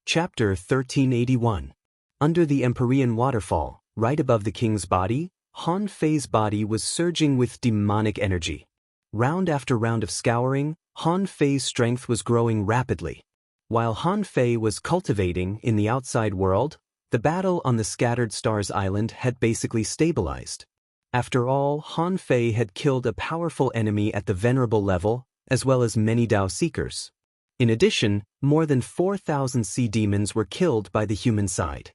Chapter 1381. Under the Empyrean waterfall, right above the king's body, Han Fei's body was surging with demonic energy. Round after round of scouring, Han Fei's strength was growing rapidly. While Han Fei was cultivating in the outside world, the battle on the Scattered Stars Island had basically stabilized. After all, Han Fei had killed a powerful enemy at the venerable level, as well as many Dao Seekers. In addition, more than 4,000 sea demons were killed by the human side.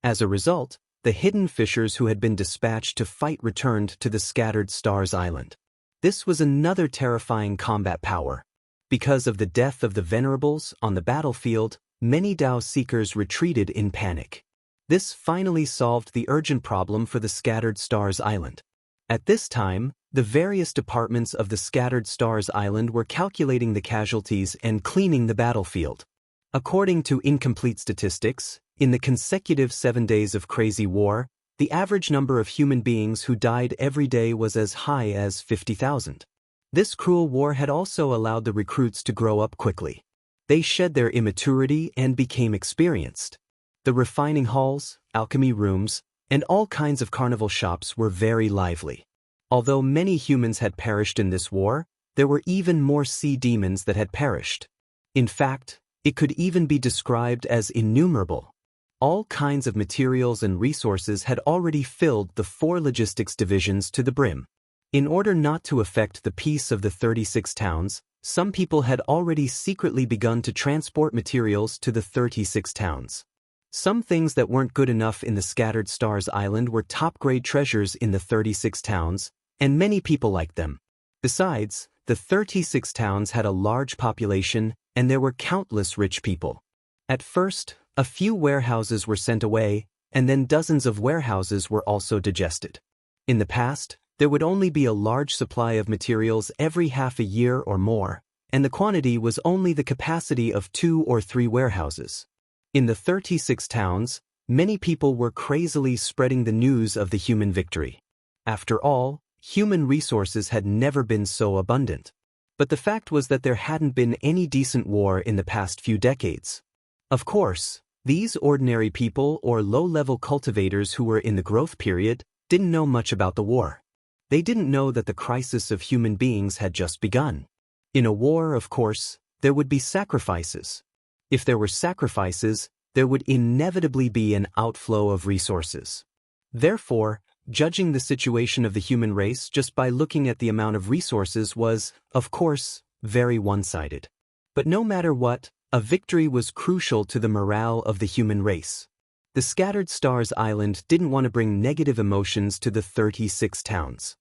As a result, the hidden fishers who had been dispatched to fight returned to the Scattered Stars Island. This was another terrifying combat power. Because of the death of the venerables on the battlefield, many Dao Seekers retreated in panic. This finally solved the urgent problem for the Scattered Stars Island. At this time, the various departments of the Scattered Stars Island were calculating the casualties and cleaning the battlefield. According to incomplete statistics, in the consecutive 7 days of crazy war, the average number of human beings who died every day was as high as 50,000. This cruel war had also allowed the recruits to grow up quickly. They shed their immaturity and became experienced. The refining halls, alchemy rooms, and all kinds of carnival shops were very lively. Although many humans had perished in this war, there were even more sea demons that had perished. In fact, it could even be described as innumerable. All kinds of materials and resources had already filled the 4 logistics divisions to the brim. In order not to affect the peace of the 36 towns, some people had already secretly begun to transport materials to the 36 towns. Some things that weren't good enough in the Scattered Stars Island were top-grade treasures in the 36 towns, and many people liked them. Besides, the 36 towns had a large population, and there were countless rich people. At first, a few warehouses were sent away, and then dozens of warehouses were also digested. In the past, there would only be a large supply of materials every half a year or more, and the quantity was only the capacity of 2 or 3 warehouses. In the 36 towns, many people were crazily spreading the news of the human victory. After all, human resources had never been so abundant. But the fact was that there hadn't been any decent war in the past few decades. Of course, these ordinary people or low-level cultivators who were in the growth period didn't know much about the war. They didn't know that the crisis of human beings had just begun. In a war, of course, there would be sacrifices. If there were sacrifices, there would inevitably be an outflow of resources. Therefore, judging the situation of the human race just by looking at the amount of resources was, of course, very one-sided. But no matter what, a victory was crucial to the morale of the human race. The Scattered Stars Island didn't want to bring negative emotions to the 36 towns.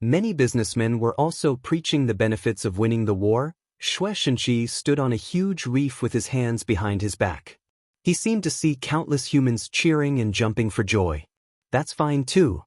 Many businessmen were also preaching the benefits of winning the war. Shui Shenqi stood on a huge reef with his hands behind his back. He seemed to see countless humans cheering and jumping for joy. That's fine too.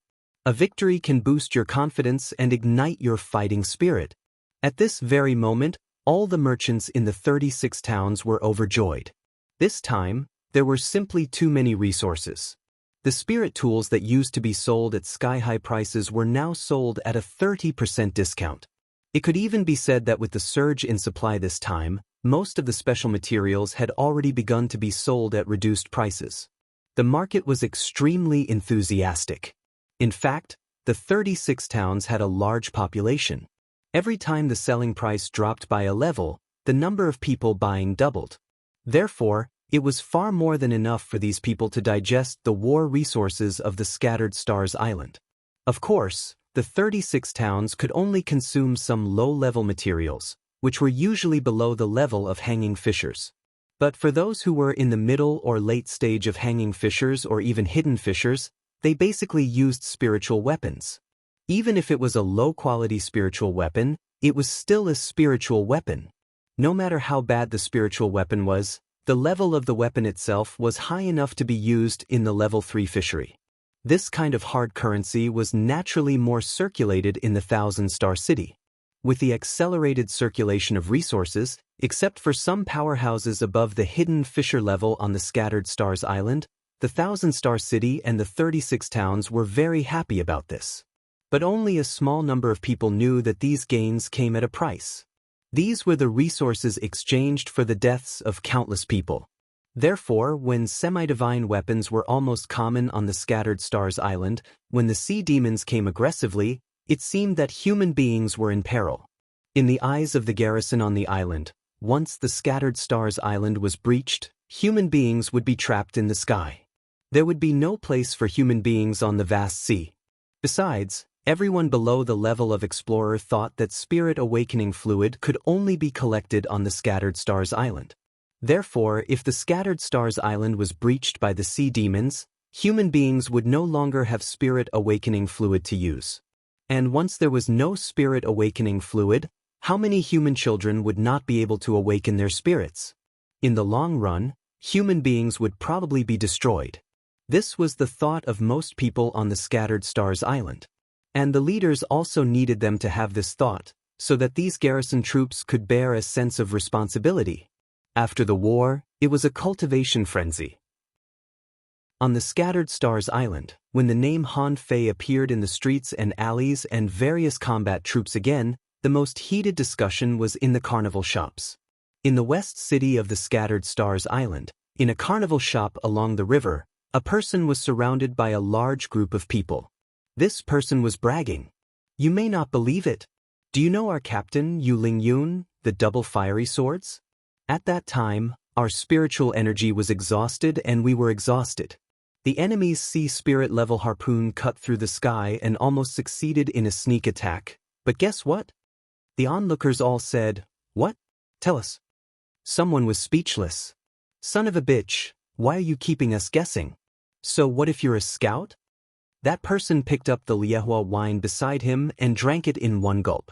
A victory can boost your confidence and ignite your fighting spirit. At this very moment, all the merchants in the 36 towns were overjoyed. This time, there were simply too many resources. The spirit tools that used to be sold at sky-high prices were now sold at a 30% discount. It could even be said that with the surge in supply this time, most of the special materials had already begun to be sold at reduced prices. The market was extremely enthusiastic. In fact, the 36 towns had a large population. Every time the selling price dropped by a level, the number of people buying doubled. Therefore, it was far more than enough for these people to digest the war resources of the Scattered Stars Island. Of course, the 36 towns could only consume some low-level materials, which were usually below the level of hanging fishers. But for those who were in the middle or late stage of hanging fishers or even hidden fishers, they basically used spiritual weapons. Even if it was a low-quality spiritual weapon, it was still a spiritual weapon. No matter how bad the spiritual weapon was, the level of the weapon itself was high enough to be used in the level 3 fishery. This kind of hard currency was naturally more circulated in the Thousand-Star City. With the accelerated circulation of resources, except for some powerhouses above the hidden fisher level on the Scattered Stars Island, the Thousand-Star City and the 36 towns were very happy about this. But only a small number of people knew that these gains came at a price. These were the resources exchanged for the deaths of countless people. Therefore, when semi-divine weapons were almost common on the Scattered Stars Island, when the sea demons came aggressively, it seemed that human beings were in peril. In the eyes of the garrison on the island, once the Scattered Stars Island was breached, human beings would be trapped in the sky. There would be no place for human beings on the vast sea. Besides, everyone below the level of explorer thought that spirit awakening fluid could only be collected on the Scattered Stars Island. Therefore, if the Scattered Stars Island was breached by the sea demons, human beings would no longer have spirit awakening fluid to use. And once there was no spirit awakening fluid, how many human children would not be able to awaken their spirits? In the long run, human beings would probably be destroyed. This was the thought of most people on the Scattered Stars Island. And the leaders also needed them to have this thought, so that these garrison troops could bear a sense of responsibility. After the war, it was a cultivation frenzy. On the Scattered Stars Island, when the name Han Fei appeared in the streets and alleys and various combat troops again, the most heated discussion was in the carnival shops. In the west city of the Scattered Stars Island, in a carnival shop along the river, a person was surrounded by a large group of people. This person was bragging. "You may not believe it. Do you know our captain, Yu Ling Yun, the double fiery swords? At that time, our spiritual energy was exhausted and we were exhausted. The enemy's sea spirit level harpoon cut through the sky and almost succeeded in a sneak attack. But guess what?" The onlookers all said, "What? Tell us." Someone was speechless. "Son of a bitch, why are you keeping us guessing? So what if you're a scout?" That person picked up the Liehua wine beside him and drank it in one gulp.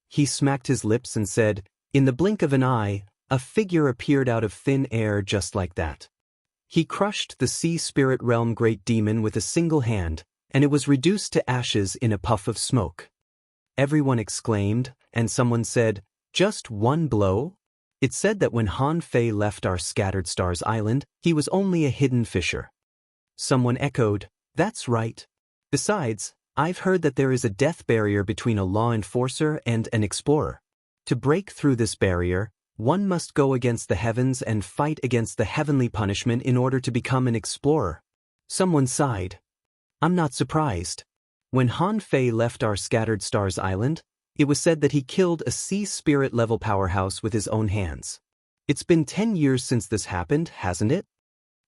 He smacked his lips and said, "In the blink of an eye, a figure appeared out of thin air just like that." He crushed the sea spirit realm great demon with a single hand, and it was reduced to ashes in a puff of smoke. Everyone exclaimed, and someone said, "Just one blow?" It said that when Han Fei left our Scattered Stars Island, he was only a hidden fisher. Someone echoed, "That's right. Besides, I've heard that there is a death barrier between a law enforcer and an explorer. To break through this barrier, one must go against the heavens and fight against the heavenly punishment in order to become an explorer." Someone sighed. "I'm not surprised. When Han Fei left our Scattered Stars Island, it was said that he killed a sea spirit level powerhouse with his own hands. It's been 10 years since this happened, hasn't it?"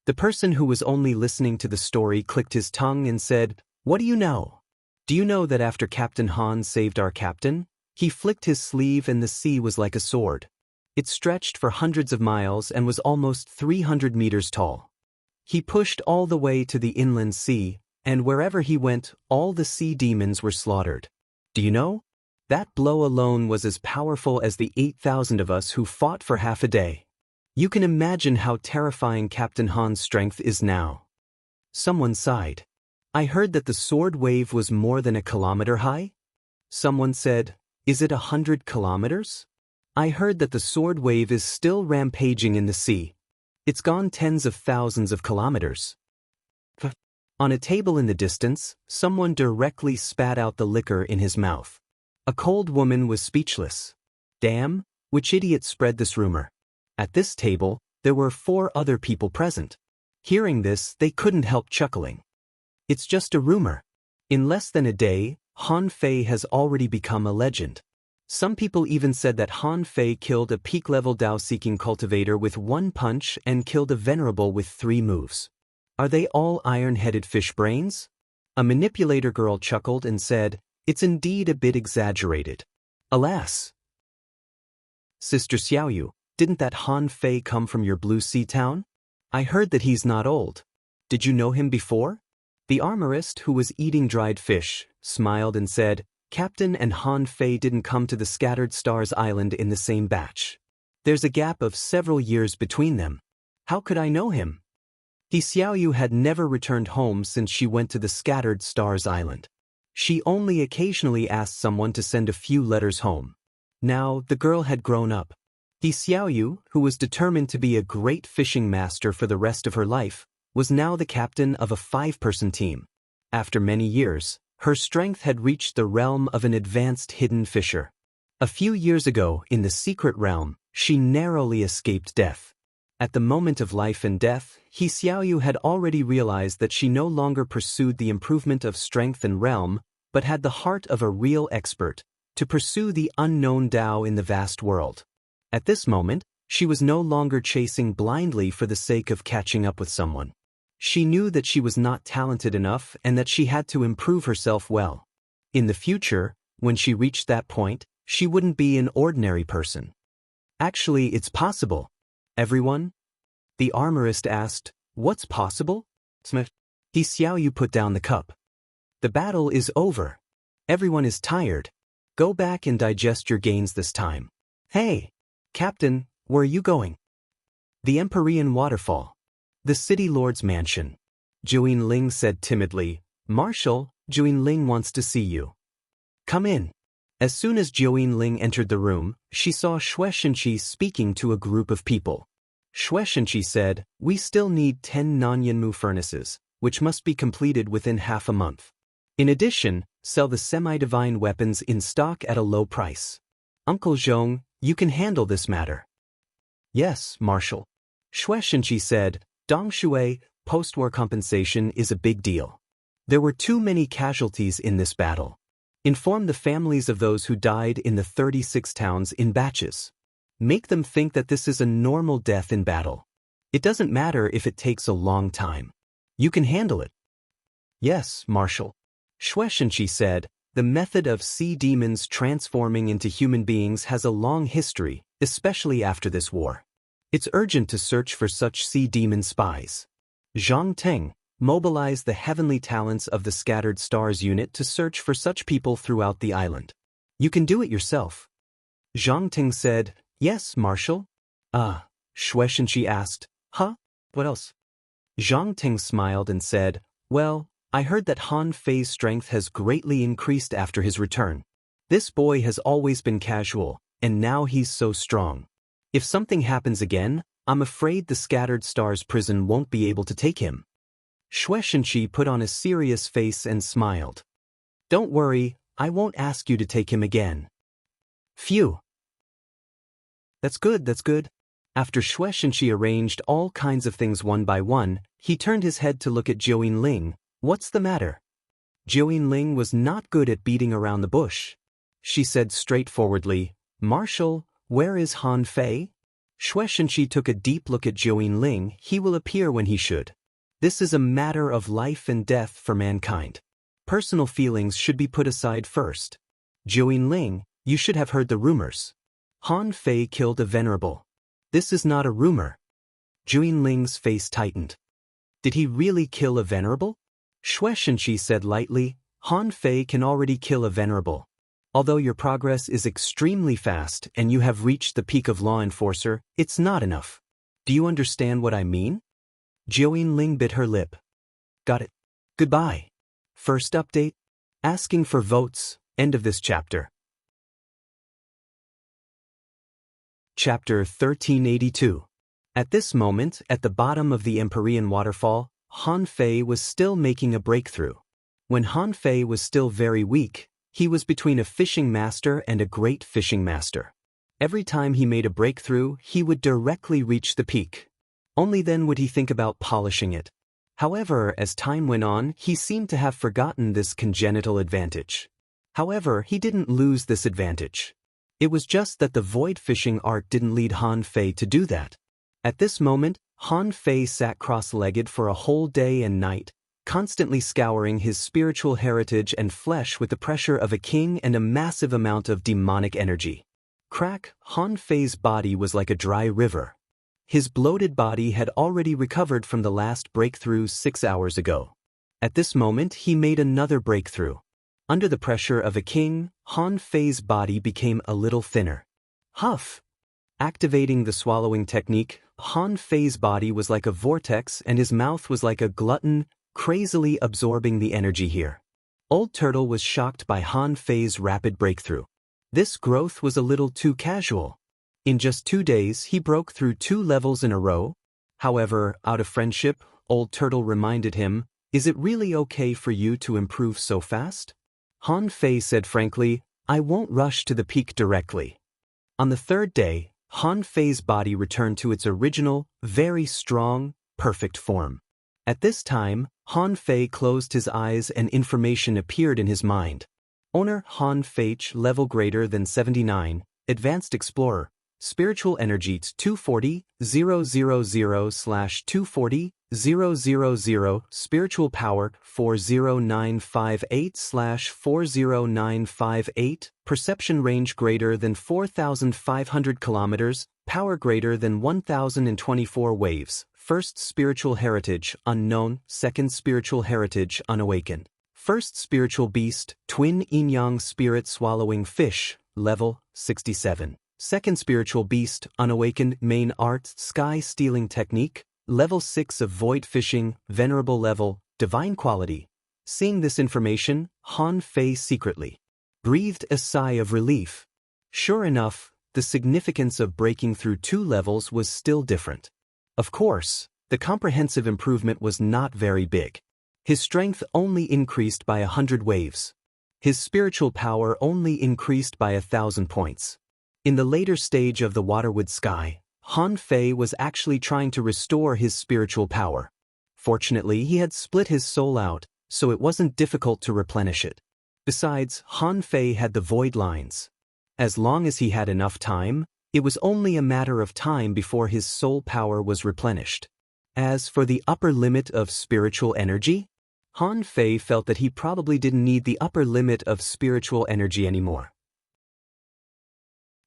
The person who was only listening to the story clicked his tongue and said, "What do you know? Do you know that after Captain Han saved our captain, he flicked his sleeve and the sea was like a sword. It stretched for hundreds of miles and was almost 300 meters tall. He pushed all the way to the inland sea, and wherever he went, all the sea demons were slaughtered. Do you know? That blow alone was as powerful as the 8,000 of us who fought for half a day. You can imagine how terrifying Captain Han's strength is now." Someone sighed. "I heard that the sword wave was more than a kilometer high?" Someone said, "Is it 100 kilometers? I heard that the sword wave is still rampaging in the sea. It's gone tens of thousands of kilometers." On a table in the distance, someone directly spat out the liquor in his mouth. A cold woman was speechless. Damn, which idiot spread this rumor? At this table, there were 4 other people present. Hearing this, they couldn't help chuckling. It's just a rumor. In less than a day, Han Fei has already become a legend. Some people even said that Han Fei killed a peak-level Dao-seeking cultivator with 1 punch and killed a venerable with 3 moves. Are they all iron-headed fish brains? A manipulator girl chuckled and said, "It's indeed a bit exaggerated. Alas." "Sister Xiaoyu, didn't that Han Fei come from your Blue Sea town? I heard that he's not old. Did you know him before?" The armorist, who was eating dried fish, smiled and said, "Captain and Han Fei didn't come to the Scattered Stars Island in the same batch. There's a gap of several years between them. How could I know him?" Xiaoyu had never returned home since she went to the Scattered Stars Island. She only occasionally asked someone to send a few letters home. Now, the girl had grown up. Xiaoyu, who was determined to be a great fishing master for the rest of her life, was now the captain of a 5-person team. After many years, her strength had reached the realm of an advanced hidden fisher. A few years ago, in the secret realm, she narrowly escaped death. At the moment of life and death, He Xiaoyu had already realized that she no longer pursued the improvement of strength and realm, but had the heart of a real expert, to pursue the unknown Tao in the vast world. At this moment, she was no longer chasing blindly for the sake of catching up with someone. She knew that she was not talented enough and that she had to improve herself well. In the future, when she reached that point, she wouldn't be an ordinary person. Actually, it's possible. Everyone? The armorist asked, "What's possible?" Smith. He Xiaoyu put down the cup. "The battle is over. Everyone is tired. Go back and digest your gains this time." "Hey, Captain, where are you going?" "The Empyrean Waterfall. The City Lord's mansion." Zhou Ling said timidly, "Marshal, Zhou Ling wants to see you." "Come in." As soon as Zhou Ling entered the room, she saw Xue Shenqi speaking to a group of people. Xue Shenqi said, "We still need 10 Nanyanmu furnaces, which must be completed within half a month. In addition, sell the semi-divine weapons in stock at a low price. Uncle Zhong, you can handle this matter." "Yes, Marshal." Xue Shenqi said, "Dong Shui, post-war compensation is a big deal. There were too many casualties in this battle. Inform the families of those who died in the 36 towns in batches. Make them think that this is a normal death in battle. It doesn't matter if it takes a long time. You can handle it." "Yes, Marshal." Xue Shenqi said, "The method of sea demons transforming into human beings has a long history, especially after this war. It's urgent to search for such sea demon spies. Zhang Teng, mobilize the heavenly talents of the Scattered Stars unit to search for such people throughout the island. You can do it yourself." Zhang Teng said, "Yes, Marshal." "Ah," Xue Shenqi asked, "Huh? What else?" Zhang Teng smiled and said, "Well, I heard that Han Fei's strength has greatly increased after his return. This boy has always been casual, and now he's so strong. If something happens again, I'm afraid the Scattered Stars prison won't be able to take him." Xue Shenqi put on a serious face and smiled. "Don't worry, I won't ask you to take him again." "Phew. That's good, that's good." After Xue Shenqi arranged all kinds of things one by one, he turned his head to look at Zhou Ling. "What's the matter?" Zhou Ling was not good at beating around the bush. She said straightforwardly, "Marshal, where is Han Fei?" Xue Shenqi took a deep look at Zhou Ling. "He will appear when he should. This is a matter of life and death for mankind. Personal feelings should be put aside first. Zhou Ling, you should have heard the rumors. Han Fei killed a venerable. This is not a rumor." Zhou Ling's face tightened. "Did he really kill a venerable?" Xue Shenqi said lightly, "Han Fei can already kill a venerable. Although your progress is extremely fast and you have reached the peak of law enforcer, it's not enough. Do you understand what I mean?" Zhou Ling bit her lip. "Got it. Goodbye." First update. Asking for votes. End of this chapter. Chapter 1382. At this moment, at the bottom of the Empyrean waterfall, Han Fei was still making a breakthrough. When Han Fei was still very weak, he was between a fishing master and a great fishing master. Every time he made a breakthrough, he would directly reach the peak. Only then would he think about polishing it. However, as time went on, he seemed to have forgotten this congenital advantage. However, he didn't lose this advantage. It was just that the void fishing art didn't lead Han Fei to do that. At this moment, Han Fei sat cross-legged for a whole day and night, constantly scouring his spiritual heritage and flesh with the pressure of a king and a massive amount of demonic energy. Crack, Han Fei's body was like a dry river. His bloated body had already recovered from the last breakthrough 6 hours ago. At this moment, he made another breakthrough. Under the pressure of a king, Han Fei's body became a little thinner. Huff! Activating the swallowing technique, Han Fei's body was like a vortex and his mouth was like a glutton, crazily absorbing the energy here. Old Turtle was shocked by Han Fei's rapid breakthrough. This growth was a little too casual. In just 2 days, he broke through 2 levels in a row. However, out of friendship, Old Turtle reminded him, "Is it really okay for you to improve so fast?" Han Fei said frankly, "I won't rush to the peak directly." On the 3rd day, Han Fei's body returned to its original, very strong, perfect form. At this time, Han Fei closed his eyes and information appeared in his mind. Owner Han Fei, level greater than 79, Advanced Explorer, Spiritual Energy 240,000/240,000, Spiritual Power 40958/40958, Perception Range greater than 4,500 kilometers, Power greater than 1,024 waves, First Spiritual Heritage Unknown, Second Spiritual Heritage Unawakened. First Spiritual Beast, Twin Yin-Yang Spirit Swallowing Fish, Level 67. Second Spiritual Beast, Unawakened Main Art Sky Stealing Technique, Level 6 of Void Fishing, Venerable Level, Divine Quality. Seeing this information, Han Fei secretly breathed a sigh of relief. Sure enough, the significance of breaking through 2 levels was still different. Of course, the comprehensive improvement was not very big. His strength only increased by 100 waves. His spiritual power only increased by 1,000 points. In the later stage of the Waterwood Sky, Han Fei was actually trying to restore his spiritual power. Fortunately, he had split his soul out, so it wasn't difficult to replenish it. Besides, Han Fei had the void lines. As long as he had enough time, it was only a matter of time before his soul power was replenished. As for the upper limit of spiritual energy, Han Fei felt that he probably didn't need the upper limit of spiritual energy anymore.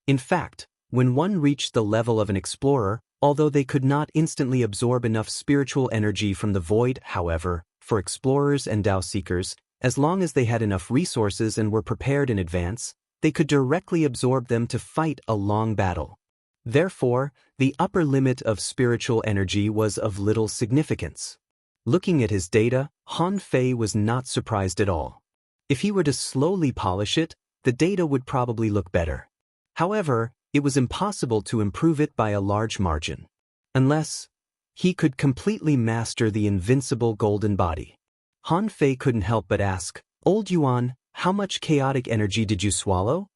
In fact, when one reached the level of an explorer, although they could not instantly absorb enough spiritual energy from the void, however, for explorers and Tao seekers, as long as they had enough resources and were prepared in advance, they could directly absorb them to fight a long battle. Therefore, the upper limit of spiritual energy was of little significance. Looking at his data, Han Fei was not surprised at all. If he were to slowly polish it, the data would probably look better. However, it was impossible to improve it by a large margin. Unless he could completely master the invincible golden body. Han Fei couldn't help but ask, "Old Yuan, how much chaotic energy did you swallow?"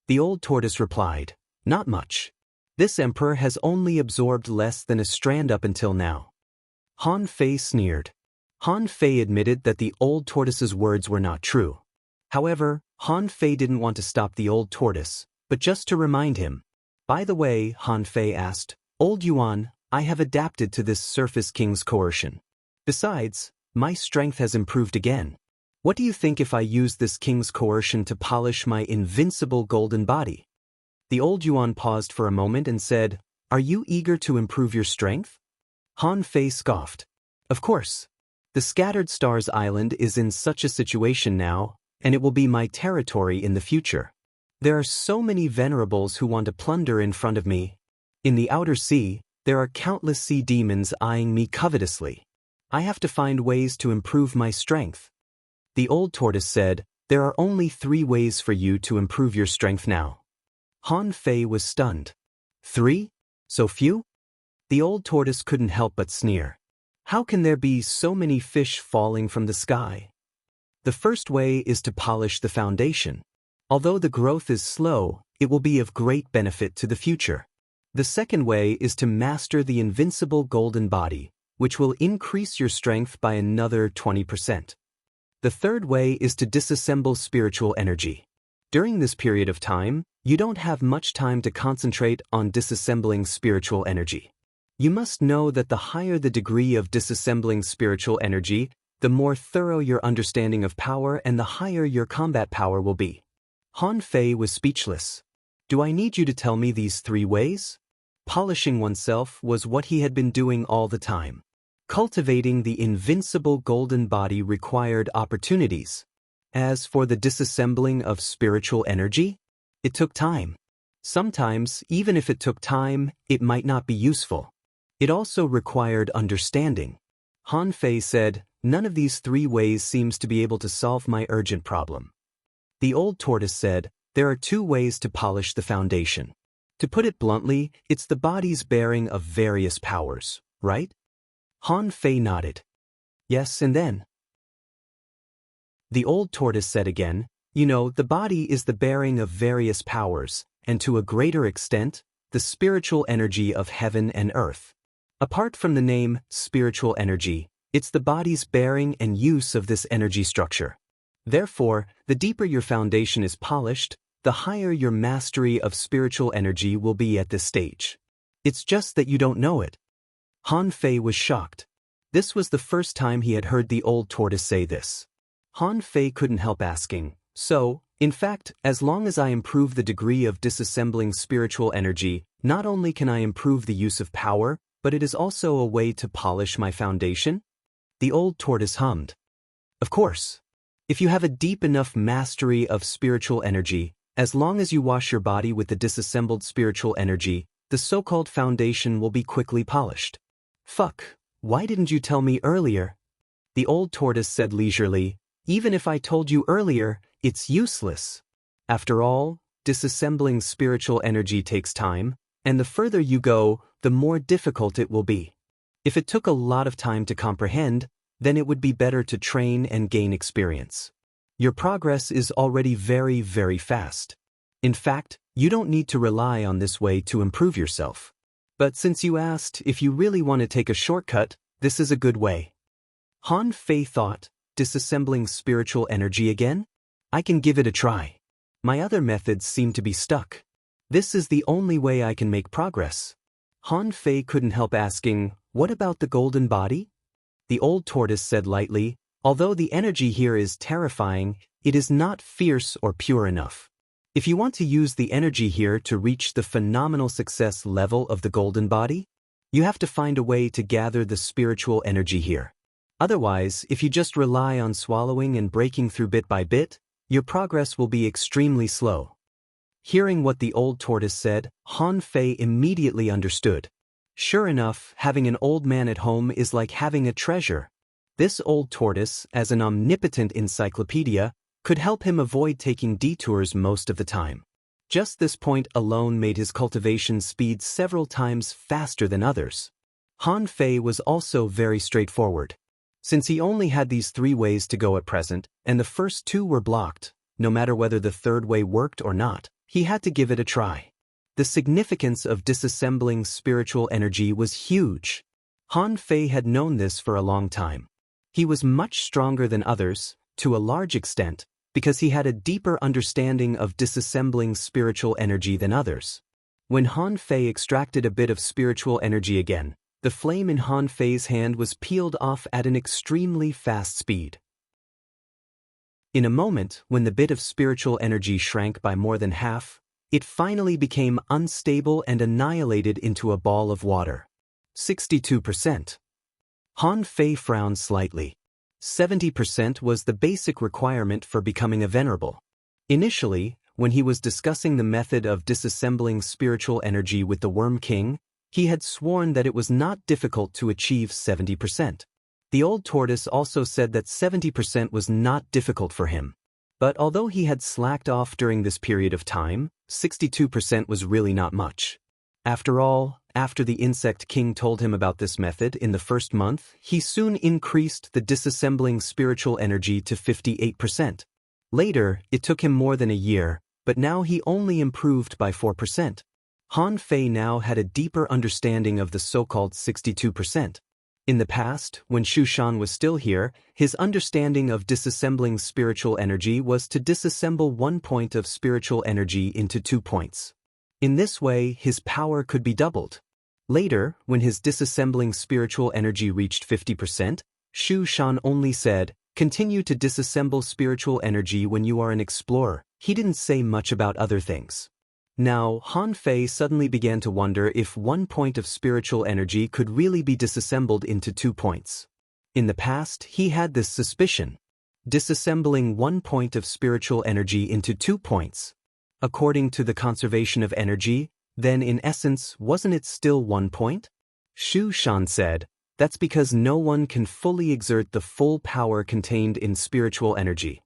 The old tortoise replied, "Not much. This emperor has only absorbed less than a strand up until now." Han Fei sneered. Han Fei admitted that the old tortoise's words were not true. However, Han Fei didn't want to stop the old tortoise, but just to remind him. "By the way," Han Fei asked, "Old Yuan, I have adapted to this Surface King's coercion. Besides, my strength has improved again. What do you think if I use this king's coercion to polish my invincible golden body?" The old Yuan paused for a moment and said, "Are you eager to improve your strength?" Han Fei scoffed. "Of course. The Scattered Stars Island is in such a situation now, and it will be my territory in the future. There are so many venerables who want to plunder in front of me. In the outer sea, there are countless sea demons eyeing me covetously. I have to find ways to improve my strength." The old tortoise said, "There are only 3 ways for you to improve your strength now." Han Fei was stunned. 3? So few? The old tortoise couldn't help but sneer. How can there be so many fish falling from the sky? The first way is to polish the foundation. Although the growth is slow, it will be of great benefit to the future. The second way is to master the invincible golden body, which will increase your strength by another 20%. The third way is to disassemble spiritual energy. During this period of time, you don't have much time to concentrate on disassembling spiritual energy. You must know that the higher the degree of disassembling spiritual energy, the more thorough your understanding of power and the higher your combat power will be. Han Fei was speechless. "Do I need you to tell me these 3 ways?" Polishing oneself was what he had been doing all the time. Cultivating the invincible golden body required opportunities. As for the disassembling of spiritual energy, it took time. Sometimes, even if it took time, it might not be useful. It also required understanding. Han Fei said, "None of these 3 ways seems to be able to solve my urgent problem." The old tortoise said, "There are 2 ways to polish the foundation. To put it bluntly, it's the body's bearing of various powers, right?" Han Fei nodded. "Yes, and then?" The old tortoise said again, "You know, the body is the bearing of various powers, and to a greater extent, the spiritual energy of heaven and earth. Apart from the name spiritual energy, it's the body's bearing and use of this energy structure. Therefore, the deeper your foundation is polished, the higher your mastery of spiritual energy will be at this stage. It's just that you don't know it. Han Fei was shocked. This was the first time he had heard the old tortoise say this. Han Fei couldn't help asking, so, in fact, as long as I improve the degree of disassembling spiritual energy, not only can I improve the use of power, but it is also a way to polish my foundation? The old tortoise hummed. Of course. If you have a deep enough mastery of spiritual energy, as long as you wash your body with the disassembled spiritual energy, the so-called foundation will be quickly polished. Fuck, why didn't you tell me earlier? The old tortoise said leisurely, even if I told you earlier, it's useless. After all, disassembling spiritual energy takes time, and the further you go, the more difficult it will be. If it took a lot of time to comprehend, then it would be better to train and gain experience. Your progress is already very, very fast. In fact, you don't need to rely on this way to improve yourself. But since you asked if you really want to take a shortcut, this is a good way. Han Fei thought, disassembling spiritual energy again? I can give it a try. My other methods seem to be stuck. This is the only way I can make progress. Han Fei couldn't help asking, what about the golden body? The old tortoise said lightly, although the energy here is terrifying, it is not fierce or pure enough. If you want to use the energy here to reach the phenomenal success level of the golden body, you have to find a way to gather the spiritual energy here. Otherwise, if you just rely on swallowing and breaking through bit by bit, your progress will be extremely slow. Hearing what the old tortoise said, Han Fei immediately understood. Sure enough, having an old man at home is like having a treasure. This old tortoise, as an omnipotent encyclopedia, could help him avoid taking detours most of the time. Just this point alone made his cultivation speed several times faster than others. Han Fei was also very straightforward. Since he only had these 3 ways to go at present, and the first 2 were blocked, no matter whether the third way worked or not, he had to give it a try. The significance of disassembling spiritual energy was huge. Han Fei had known this for a long time. He was much stronger than others, to a large extent, because he had a deeper understanding of disassembling spiritual energy than others. When Han Fei extracted a bit of spiritual energy again, the flame in Han Fei's hand was peeled off at an extremely fast speed. In a moment, when the bit of spiritual energy shrank by more than half, it finally became unstable and annihilated into a ball of water. 62%. Han Fei frowned slightly. 70% was the basic requirement for becoming a venerable. Initially, when he was discussing the method of disassembling spiritual energy with the Worm King, he had sworn that it was not difficult to achieve 70%. The old tortoise also said that 70% was not difficult for him. But although he had slacked off during this period of time, 62% was really not much. After all, after the Insect King told him about this method in the first month, he soon increased the disassembling spiritual energy to 58%. Later, it took him more than a year, but now he only improved by 4%. Han Fei now had a deeper understanding of the so-called 62%. In the past, when Shu Shan was still here, his understanding of disassembling spiritual energy was to disassemble 1 point of spiritual energy into 2 points. In this way, his power could be doubled. Later, when his disassembling spiritual energy reached 50%, Shu Shan only said, "Continue to disassemble spiritual energy when you are an explorer." He didn't say much about other things. Now, Han Fei suddenly began to wonder if 1 point of spiritual energy could really be disassembled into 2 points. In the past, he had this suspicion. Disassembling 1 point of spiritual energy into 2 points. According to the conservation of energy, then in essence, wasn't it still 1 point? Shu Shan said, that's because no one can fully exert the full power contained in spiritual energy.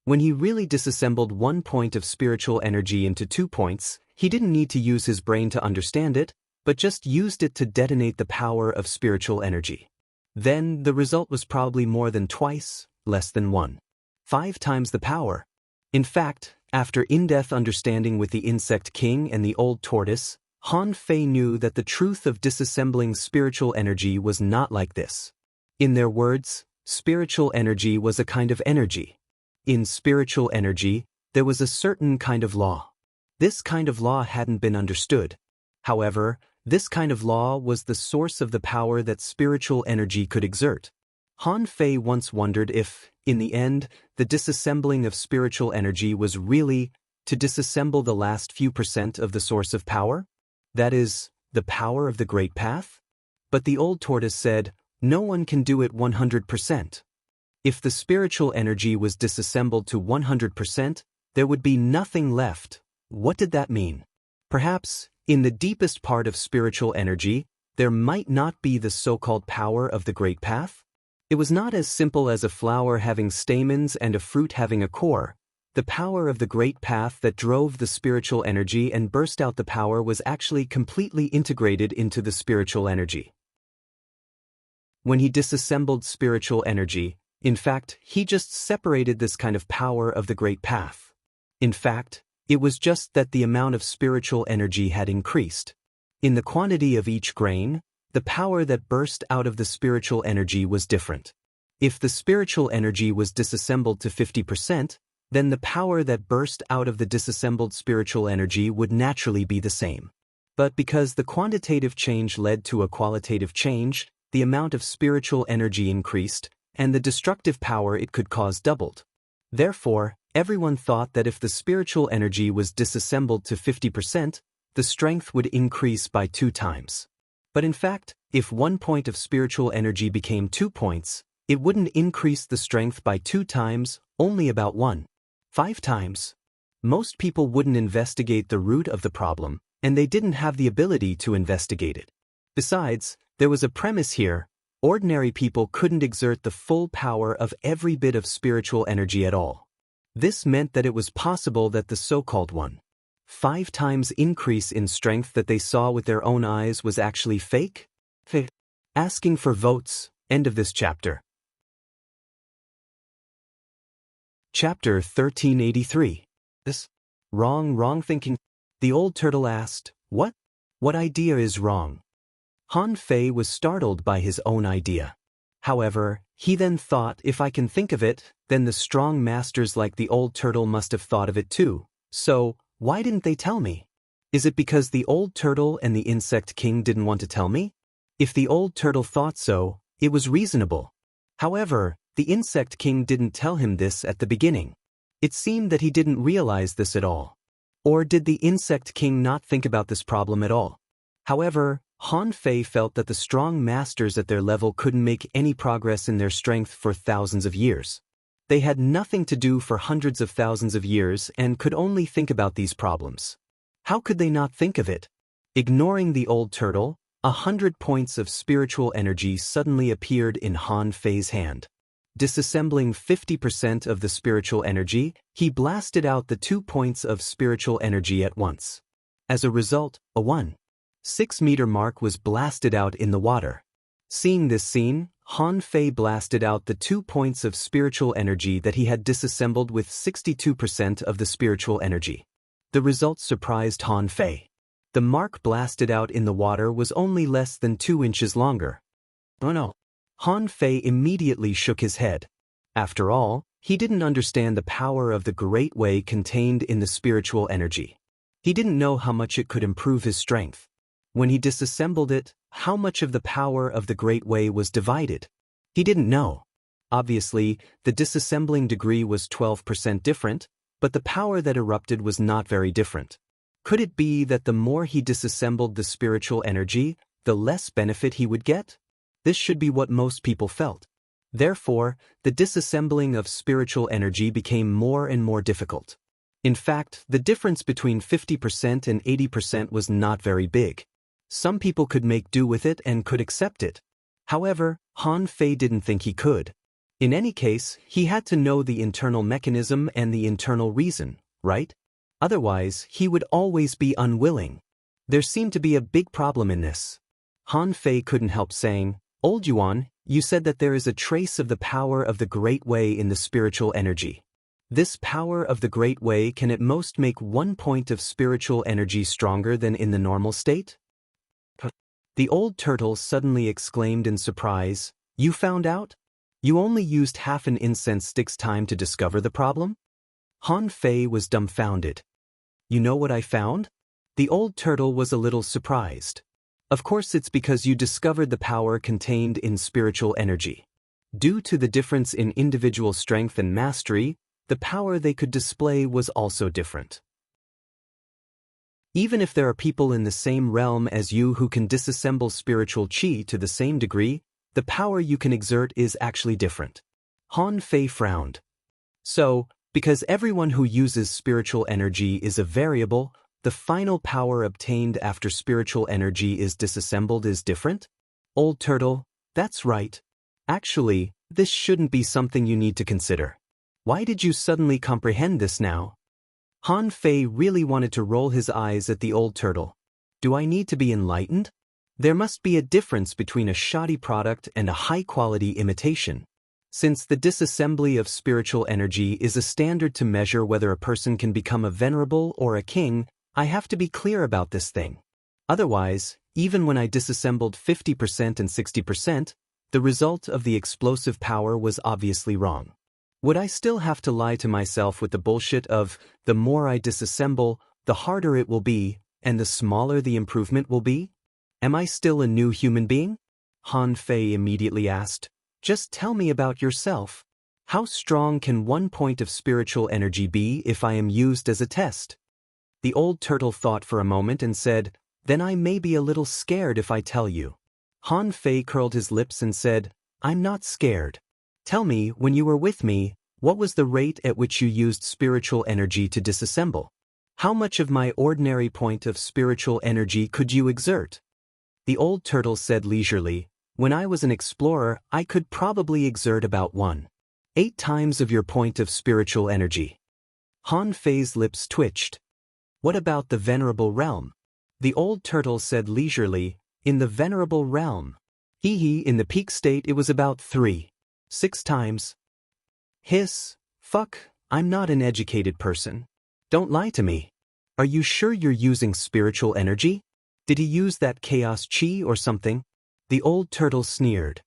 When he really disassembled 1 point of spiritual energy into 2 points, he didn't need to use his brain to understand it, but just used it to detonate the power of spiritual energy. Then, the result was probably more than twice, less than 1. 5 times the power. In fact, after in-depth understanding with the Insect King and the old tortoise, Han Fei knew that the truth of disassembling spiritual energy was not like this. In their words, spiritual energy was a kind of energy. In spiritual energy, there was a certain kind of law. This kind of law hadn't been understood. However, this kind of law was the source of the power that spiritual energy could exert. Han Fei once wondered if, in the end, the disassembling of spiritual energy was really to disassemble the last few % of the source of power? That is, the power of the Great Path? But the old tortoise said, no one can do it 100%. If the spiritual energy was disassembled to 100%, there would be nothing left. What did that mean? Perhaps, in the deepest part of spiritual energy, there might not be the so-called power of the Great Path? It was not as simple as a flower having stamens and a fruit having a core. The power of the Great Path that drove the spiritual energy and burst out the power was actually completely integrated into the spiritual energy. When he disassembled spiritual energy, in fact, he just separated this kind of power of the Great Path. In fact, it was just that the amount of spiritual energy had increased. In the quantity of each grain, the power that burst out of the spiritual energy was different. If the spiritual energy was disassembled to 50%, then the power that burst out of the disassembled spiritual energy would naturally be the same. But because the quantitative change led to a qualitative change, the amount of spiritual energy increased, and the destructive power it could cause doubled. Therefore, everyone thought that if the spiritual energy was disassembled to 50%, the strength would increase by 2 times. But in fact, if 1 point of spiritual energy became 2 points, it wouldn't increase the strength by 2 times, only about 1.5 times. Most people wouldn't investigate the root of the problem, and they didn't have the ability to investigate it. Besides, there was a premise here: ordinary people couldn't exert the full power of every bit of spiritual energy at all. This meant that it was possible that the so-called 1.5 times increase in strength that they saw with their own eyes was actually fake? Asking for votes. End of this chapter. Chapter 1383. This? Wrong thinking. The old turtle asked, What? What idea is wrong? Han Fei was startled by his own idea. However, he then thought, if I can think of it, then the strong masters like the old turtle must have thought of it too. So, why didn't they tell me? Is it because the old turtle and the insect king didn't want to tell me? If the old turtle thought so, it was reasonable. However, the insect king didn't tell him this at the beginning. It seemed that he didn't realize this at all. Or did the insect king not think about this problem at all? However, Han Fei felt that the strong masters at their level couldn't make any progress in their strength for thousands of years. They had nothing to do for hundreds of thousands of years and could only think about these problems. How could they not think of it? Ignoring the old turtle, 100 points of spiritual energy suddenly appeared in Han Fei's hand. Disassembling 50% of the spiritual energy, he blasted out the 2 points of spiritual energy at once. As a result, a 1.6-meter mark was blasted out in the water. Seeing this scene, Han Fei blasted out the 2 points of spiritual energy that he had disassembled with 62% of the spiritual energy. The result surprised Han Fei. The mark blasted out in the water was only less than 2 inches longer. Oh no! Han Fei immediately shook his head. After all, he didn't understand the power of the Great Way contained in the spiritual energy. He didn't know how much it could improve his strength. When he disassembled it, how much of the power of the Great Way was divided? He didn't know. Obviously, the disassembling degree was 12% different, but the power that erupted was not very different. Could it be that the more he disassembled the spiritual energy, the less benefit he would get? This should be what most people felt. Therefore, the disassembling of spiritual energy became more and more difficult. In fact, the difference between 50% and 80% was not very big. Some people could make do with it and could accept it. However, Han Fei didn't think he could. In any case, he had to know the internal mechanism and the internal reason, right? Otherwise, he would always be unwilling. There seemed to be a big problem in this. Han Fei couldn't help saying, Old Yuan, you said that there is a trace of the power of the Great Way in the spiritual energy. This power of the Great Way can at most make 1 point of spiritual energy stronger than in the normal state? The old turtle suddenly exclaimed in surprise, "You found out? You only used half an incense stick's time to discover the problem?" Han Fei was dumbfounded. "You know what I found?" The old turtle was a little surprised. "Of course it's because you discovered the power contained in spiritual energy. Due to the difference in individual strength and mastery, the power they could display was also different. Even if there are people in the same realm as you who can disassemble spiritual qi to the same degree, the power you can exert is actually different." Han Fei frowned. "So, because everyone who uses spiritual energy is a variable, the final power obtained after spiritual energy is disassembled is different?" Old turtle, "That's right. Actually, this shouldn't be something you need to consider. Why did you suddenly comprehend this now?" Han Fei really wanted to roll his eyes at the old turtle. "Do I need to be enlightened? There must be a difference between a shoddy product and a high-quality imitation. Since the disassembly of spiritual energy is a standard to measure whether a person can become a venerable or a king, I have to be clear about this thing. Otherwise, even when I disassembled 50% and 60%, the result of the explosive power was obviously wrong. Would I still have to lie to myself with the bullshit of, the more I disassemble, the harder it will be, and the smaller the improvement will be? Am I still a new human being?" Han Fei immediately asked. "Just tell me about yourself. How strong can 1 point of spiritual energy be if I am used as a test?" The old turtle thought for a moment and said, "Then I may be a little scared if I tell you." Han Fei curled his lips and said, "I'm not scared. Tell me, when you were with me, what was the rate at which you used spiritual energy to disassemble? How much of my ordinary point of spiritual energy could you exert?" The old turtle said leisurely, "When I was an explorer, I could probably exert about 1/8 times of your point of spiritual energy." Han Fei's lips twitched. "What about the venerable realm?" The old turtle said leisurely, "In the venerable realm. In the peak state it was about 3/6 times." Hiss, fuck, I'm not an educated person. Don't lie to me. Are you sure you're using spiritual energy? Did he use that chaos chi or something? The old turtle sneered.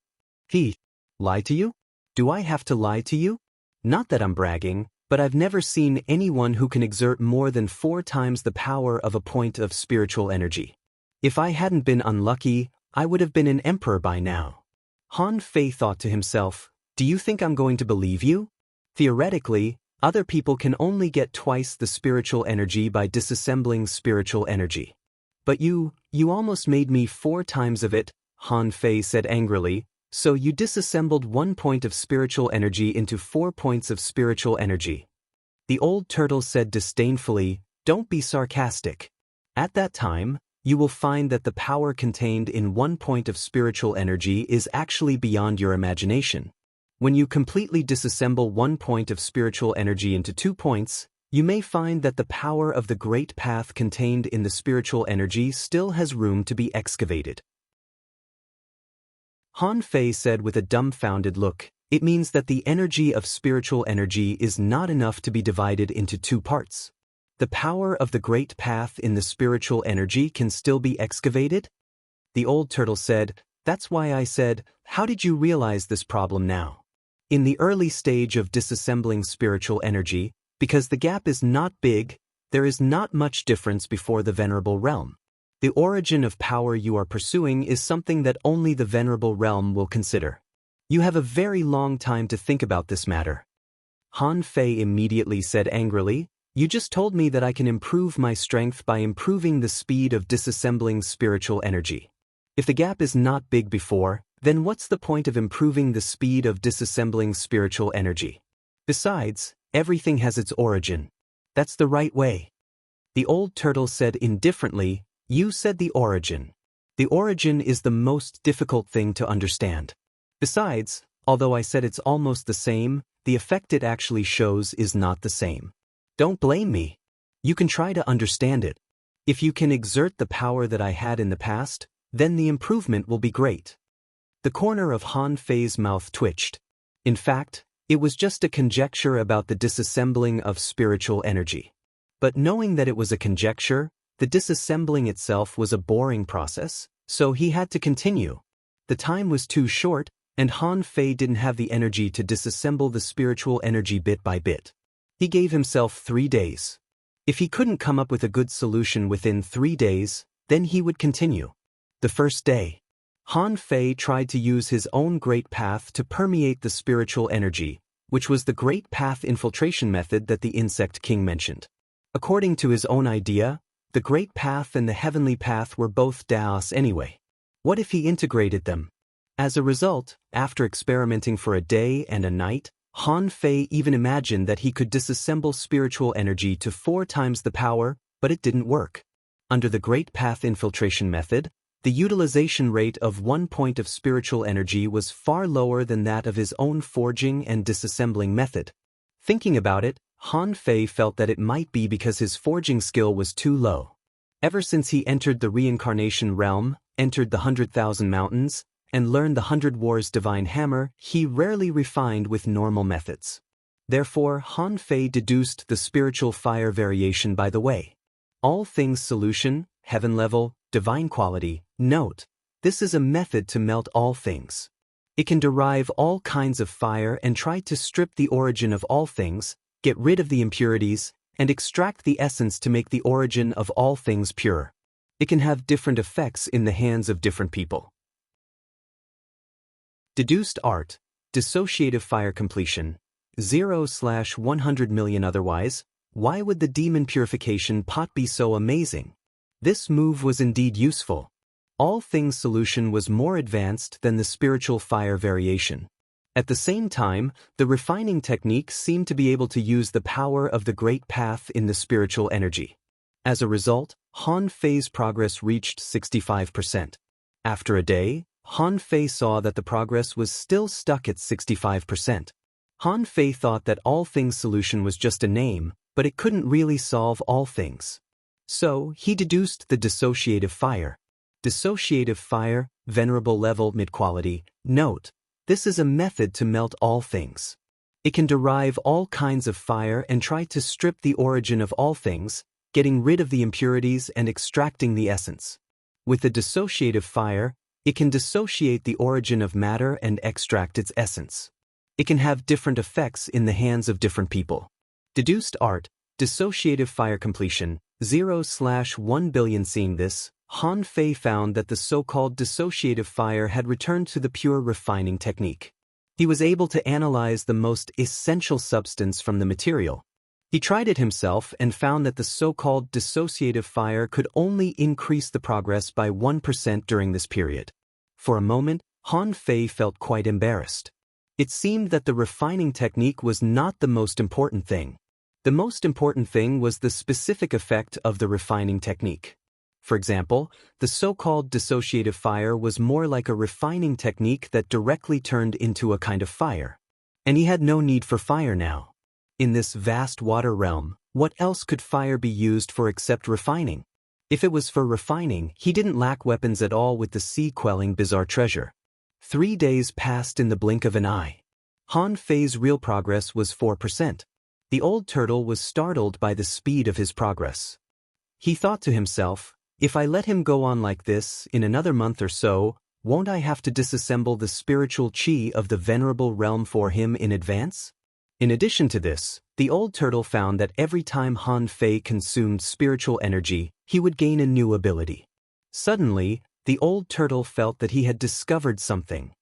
He, lie to you? Do I have to lie to you? Not that I'm bragging, but I've never seen anyone who can exert more than 4 times the power of a point of spiritual energy. If I hadn't been unlucky, I would have been an emperor by now. Han Fei thought to himself, do you think I'm going to believe you? Theoretically, other people can only get twice the spiritual energy by disassembling spiritual energy. But you almost made me 4 times of it, Han Fei said angrily, so you disassembled 1 point of spiritual energy into 4 points of spiritual energy. The old turtle said disdainfully, don't be sarcastic. At that time, you will find that the power contained in 1 point of spiritual energy is actually beyond your imagination. When you completely disassemble 1 point of spiritual energy into 2 points, you may find that the power of the great path contained in the spiritual energy still has room to be excavated. Han Fei said with a dumbfounded look, it means that the energy of spiritual energy is not enough to be divided into 2 parts. The power of the great path in the spiritual energy can still be excavated? The old turtle said, that's why I said, how did you realize this problem now? In the early stage of disassembling spiritual energy, because the gap is not big, there is not much difference before the venerable realm. The origin of power you are pursuing is something that only the venerable realm will consider. You have a very long time to think about this matter. Han Fei immediately said angrily, you just told me that I can improve my strength by improving the speed of disassembling spiritual energy. If the gap is not big before, then what's the point of improving the speed of disassembling spiritual energy? Besides, everything has its origin. That's the right way. The old turtle said indifferently, you said the origin. The origin is the most difficult thing to understand. Besides, although I said it's almost the same, the effect it actually shows is not the same. Don't blame me. You can try to understand it. If you can exert the power that I had in the past, then the improvement will be great. The corner of Han Fei's mouth twitched. In fact, It was just a conjecture about the disassembling of spiritual energy. But knowing that it was a conjecture, the disassembling itself was a boring process, so he had to continue. The time was too short, and Han Fei didn't have the energy to disassemble the spiritual energy bit by bit. He gave himself 3 days. If he couldn't come up with a good solution within 3 days, then he would continue. The first day, Han Fei tried to use his own Great Path to permeate the spiritual energy, which was the Great Path infiltration method that the Insect King mentioned. According to his own idea, the Great Path and the Heavenly Path were both Daos anyway. What if he integrated them? As a result, after experimenting for a day and a night, Han Fei even imagined that he could disassemble spiritual energy to 4 times the power, but it didn't work. Under the Great Path infiltration method, the utilization rate of 1 point of spiritual energy was far lower than that of his own forging and disassembling method. Thinking about it, Han Fei felt that it might be because his forging skill was too low. Ever since he entered the reincarnation realm, entered the 100,000 mountains, and learned the 100 Wars divine hammer, he rarely refined with normal methods. Therefore, Han Fei deduced the spiritual fire variation by the way. All things solution, heaven level, divine quality. Note, this is a method to melt all things. It can derive all kinds of fire and try to strip the origin of all things, get rid of the impurities, and extract the essence to make the origin of all things pure. It can have different effects in the hands of different people. Deduced art, dissociative fire completion, 0/100 million. Otherwise, why would the demon purification pot be so amazing? This move was indeed useful. All things solution was more advanced than the spiritual fire variation. At the same time, the refining technique seemed to be able to use the power of the Great Path in the spiritual energy. As a result, Han Fei's progress reached 65%. After a day, Han Fei saw that the progress was still stuck at 65%. Han Fei thought that all things solution was just a name, but it couldn't really solve all things. So, he deduced the dissociative fire. Dissociative fire, venerable level mid-quality. Note, this is a method to melt all things. It can derive all kinds of fire and try to strip the origin of all things, getting rid of the impurities and extracting the essence. With the dissociative fire, it can dissociate the origin of matter and extract its essence. It can have different effects in the hands of different people. Deduced art, dissociative fire completion, 0/1 billion. Seeing this, Han Fei found that the so-called dissociative fire had returned to the pure refining technique. He was able to analyze the most essential substance from the material. He tried it himself and found that the so-called dissociative fire could only increase the progress by 1% during this period. For a moment, Han Fei felt quite embarrassed. It seemed that the refining technique was not the most important thing. The most important thing was the specific effect of the refining technique. For example, the so-called dissociative fire was more like a refining technique that directly turned into a kind of fire. And he had no need for fire now. In this vast water realm, what else could fire be used for except refining? If it was for refining, he didn't lack weapons at all with the sea-quelling bizarre treasure. 3 days passed in the blink of an eye. Han Fei's real progress was 4%. The old turtle was startled by the speed of his progress. He thought to himself, if I let him go on like this, in another month or so, won't I have to disassemble the spiritual chi of the venerable realm for him in advance? In addition to this, the old turtle found that every time Han Fei consumed spiritual energy, he would gain a new ability. Suddenly, the old turtle felt that he had discovered something.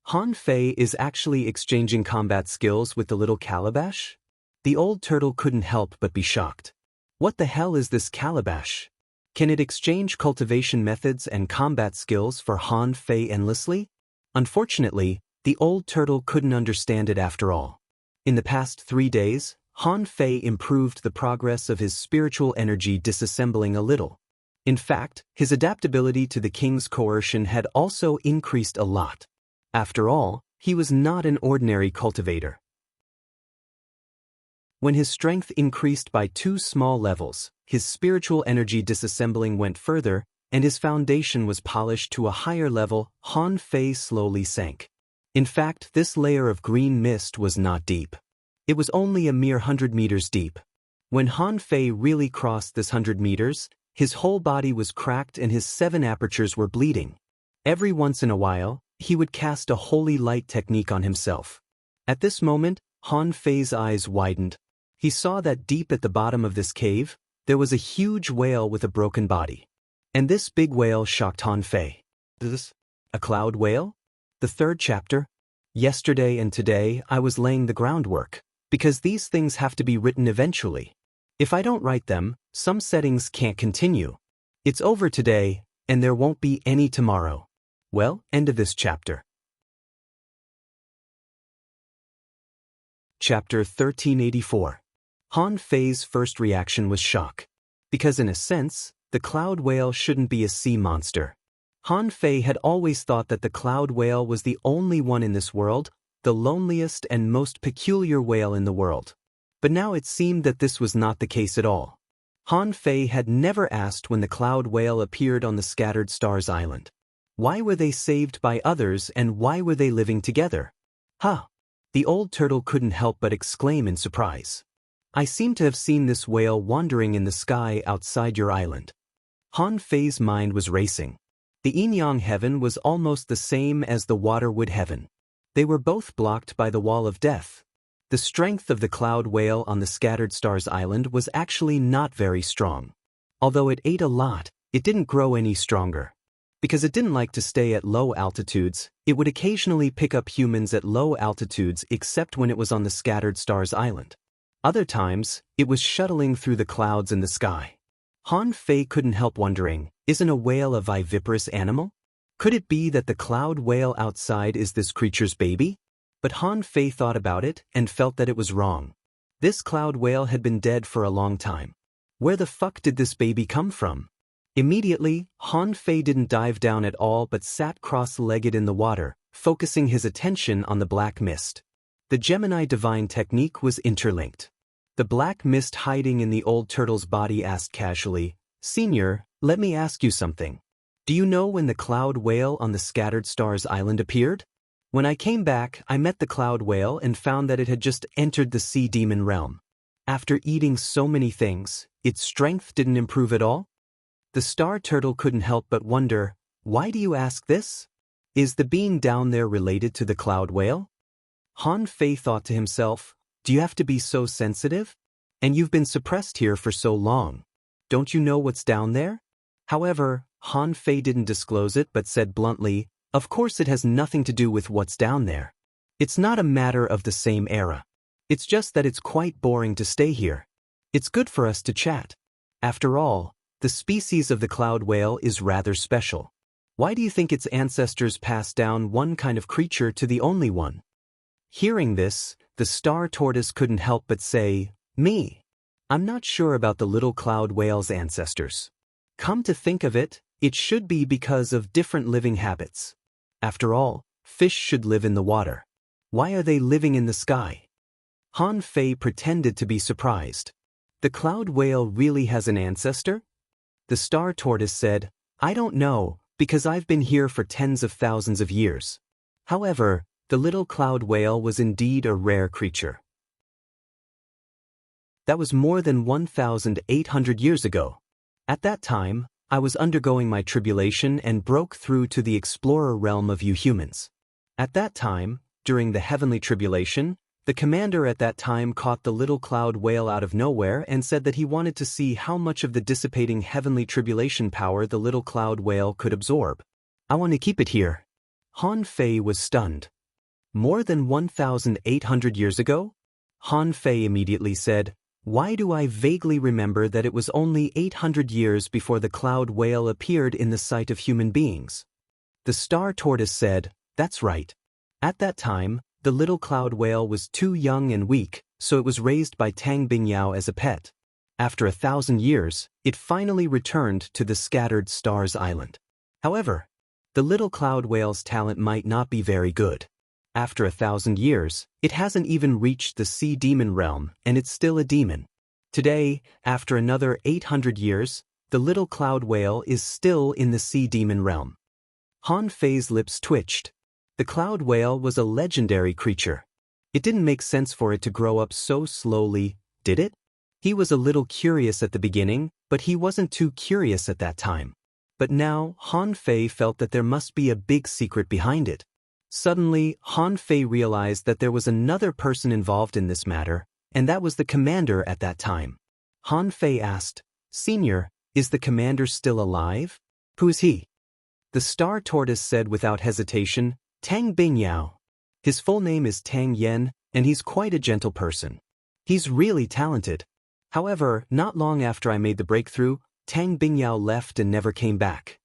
Han Fei is actually exchanging combat skills with the little calabash? The old turtle couldn't help but be shocked. What the hell is this calabash? Can it exchange cultivation methods and combat skills for Han Fei endlessly? Unfortunately, the old turtle couldn't understand it after all. In the past 3 days, Han Fei improved the progress of his spiritual energy disassembling a little. In fact, his adaptability to the king's coercion had also increased a lot. After all, he was not an ordinary cultivator. When his strength increased by 2 small levels, his spiritual energy disassembling went further, and his foundation was polished to a higher level. Han Fei slowly sank. In fact, this layer of green mist was not deep. It was only a mere 100 meters deep. When Han Fei really crossed this 100 meters, his whole body was cracked and his 7 apertures were bleeding. Every once in a while, he would cast a holy light technique on himself. At this moment, Han Fei's eyes widened. He saw that deep at the bottom of this cave, there was a huge whale with a broken body. And this big whale shocked Han Fei. This? A cloud whale? The 3rd chapter? Yesterday and today I was laying the groundwork, because these things have to be written eventually. If I don't write them, some settings can't continue. It's over today, and there won't be any tomorrow. Well, end of this chapter. Chapter 1384. Han Fei's first reaction was shock. Because in a sense, the cloud whale shouldn't be a sea monster. Han Fei had always thought that the cloud whale was the only one in this world, the loneliest and most peculiar whale in the world. But now it seemed that this was not the case at all. Han Fei had never asked when the cloud whale appeared on the Scattered Stars Island. Why were they saved by others and why were they living together? Huh! The old turtle couldn't help but exclaim in surprise. I seem to have seen this whale wandering in the sky outside your island. Han Fei's mind was racing. The yin-yang heaven was almost the same as the waterwood heaven. They were both blocked by the wall of death. The strength of the cloud whale on the Scattered Stars Island was actually not very strong. Although it ate a lot, it didn't grow any stronger. Because it didn't like to stay at low altitudes, it would occasionally pick up humans at low altitudes except when it was on the Scattered Stars Island. Other times, it was shuttling through the clouds in the sky. Han Fei couldn't help wondering, isn't a whale a viviparous animal? Could it be that the cloud whale outside is this creature's baby? But Han Fei thought about it and felt that it was wrong. This cloud whale had been dead for a long time. Where the fuck did this baby come from? Immediately, Han Fei didn't dive down at all but sat cross-legged in the water, focusing his attention on the black mist. The Gemini divine technique was interlinked. The black mist hiding in the old turtle's body asked casually, "Senior, let me ask you something. Do you know when the cloud whale on the Scattered Stars Island appeared?" When I came back, I met the cloud whale and found that it had just entered the sea demon realm. After eating so many things, its strength didn't improve at all? The star turtle couldn't help but wonder, why do you ask this? Is the being down there related to the cloud whale? Han Fei thought to himself, do you have to be so sensitive? And you've been suppressed here for so long. Don't you know what's down there? However, Han Fei didn't disclose it but said bluntly, of course it has nothing to do with what's down there. It's not a matter of the same era. It's just that it's quite boring to stay here. It's good for us to chat. After all, the species of the cloud whale is rather special. Why do you think its ancestors passed down one kind of creature to the only one? Hearing this, the star tortoise couldn't help but say, me. I'm not sure about the little cloud whale's ancestors. Come to think of it, it should be because of different living habits. After all, fish should live in the water. Why are they living in the sky? Han Fei pretended to be surprised. The cloud whale really has an ancestor? The star tortoise said, I don't know, because I've been here for tens of thousands of years. However, the little cloud whale was indeed a rare creature. That was more than 1,800 years ago. At that time, I was undergoing my tribulation and broke through to the explorer realm of you humans. At that time, during the heavenly tribulation, the commander at that time caught the little cloud whale out of nowhere and said that he wanted to see how much of the dissipating heavenly tribulation power the little cloud whale could absorb. I want to keep it here. Han Fei was stunned. More than 1,800 years ago? Han Fei immediately said, why do I vaguely remember that it was only 800 years before the cloud whale appeared in the sight of human beings? The star tortoise said, that's right. At that time, the little cloud whale was too young and weak, so it was raised by Tang Bingyao as a pet. After 1,000 years, it finally returned to the Scattered Stars Island. However, the little cloud whale's talent might not be very good. After 1,000 years, it hasn't even reached the sea demon realm, and it's still a demon. Today, after another 800 years, the little cloud whale is still in the sea demon realm. Han Fei's lips twitched. The cloud whale was a legendary creature. It didn't make sense for it to grow up so slowly, did it? He was a little curious at the beginning, but he wasn't too curious at that time. But now, Han Fei felt that there must be a big secret behind it. Suddenly, Han Fei realized that there was another person involved in this matter, and that was the commander at that time. Han Fei asked, "Senior, is the commander still alive? Who is he?" The star tortoise said without hesitation, "Tang Bingyao. His full name is Tang Yen, and he's quite a gentle person. He's really talented. However, not long after I made the breakthrough, Tang Bingyao left and never came back."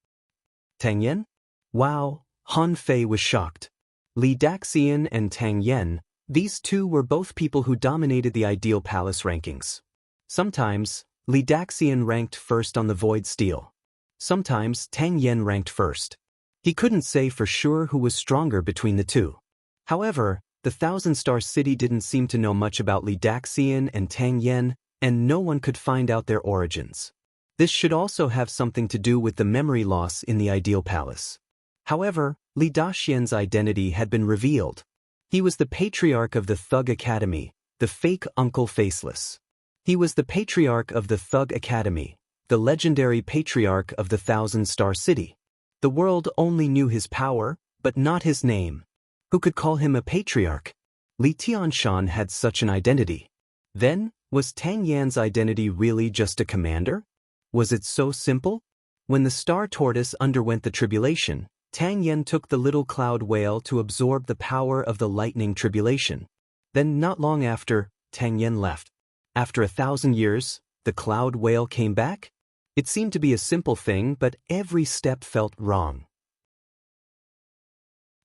Tang Yen? Wow, Han Fei was shocked. Li Daxian and Tang Yen, these two were both people who dominated the Ideal Palace rankings. Sometimes, Li Daxian ranked first on the Void Steel. Sometimes Tang Yen ranked first. He couldn't say for sure who was stronger between the two. However, the Thousand Star City didn't seem to know much about Li Daxian and Tang Yen, and no one could find out their origins. This should also have something to do with the memory loss in the Ideal Palace. However, Li Daxian's identity had been revealed. He was the patriarch of the Thug Academy, the fake Uncle Faceless. He was the patriarch of the Thug Academy, the legendary patriarch of the Thousand Star City. The world only knew his power, but not his name. Who could call him a patriarch? Li Tianshan had such an identity. Then, was Tang Yan's identity really just a commander? Was it so simple? When the star tortoise underwent the tribulation, Tang Yan took the little cloud whale to absorb the power of the lightning tribulation. Then not long after, Tang Yan left. After 1,000 years, the cloud whale came back? It seemed to be a simple thing, but every step felt wrong.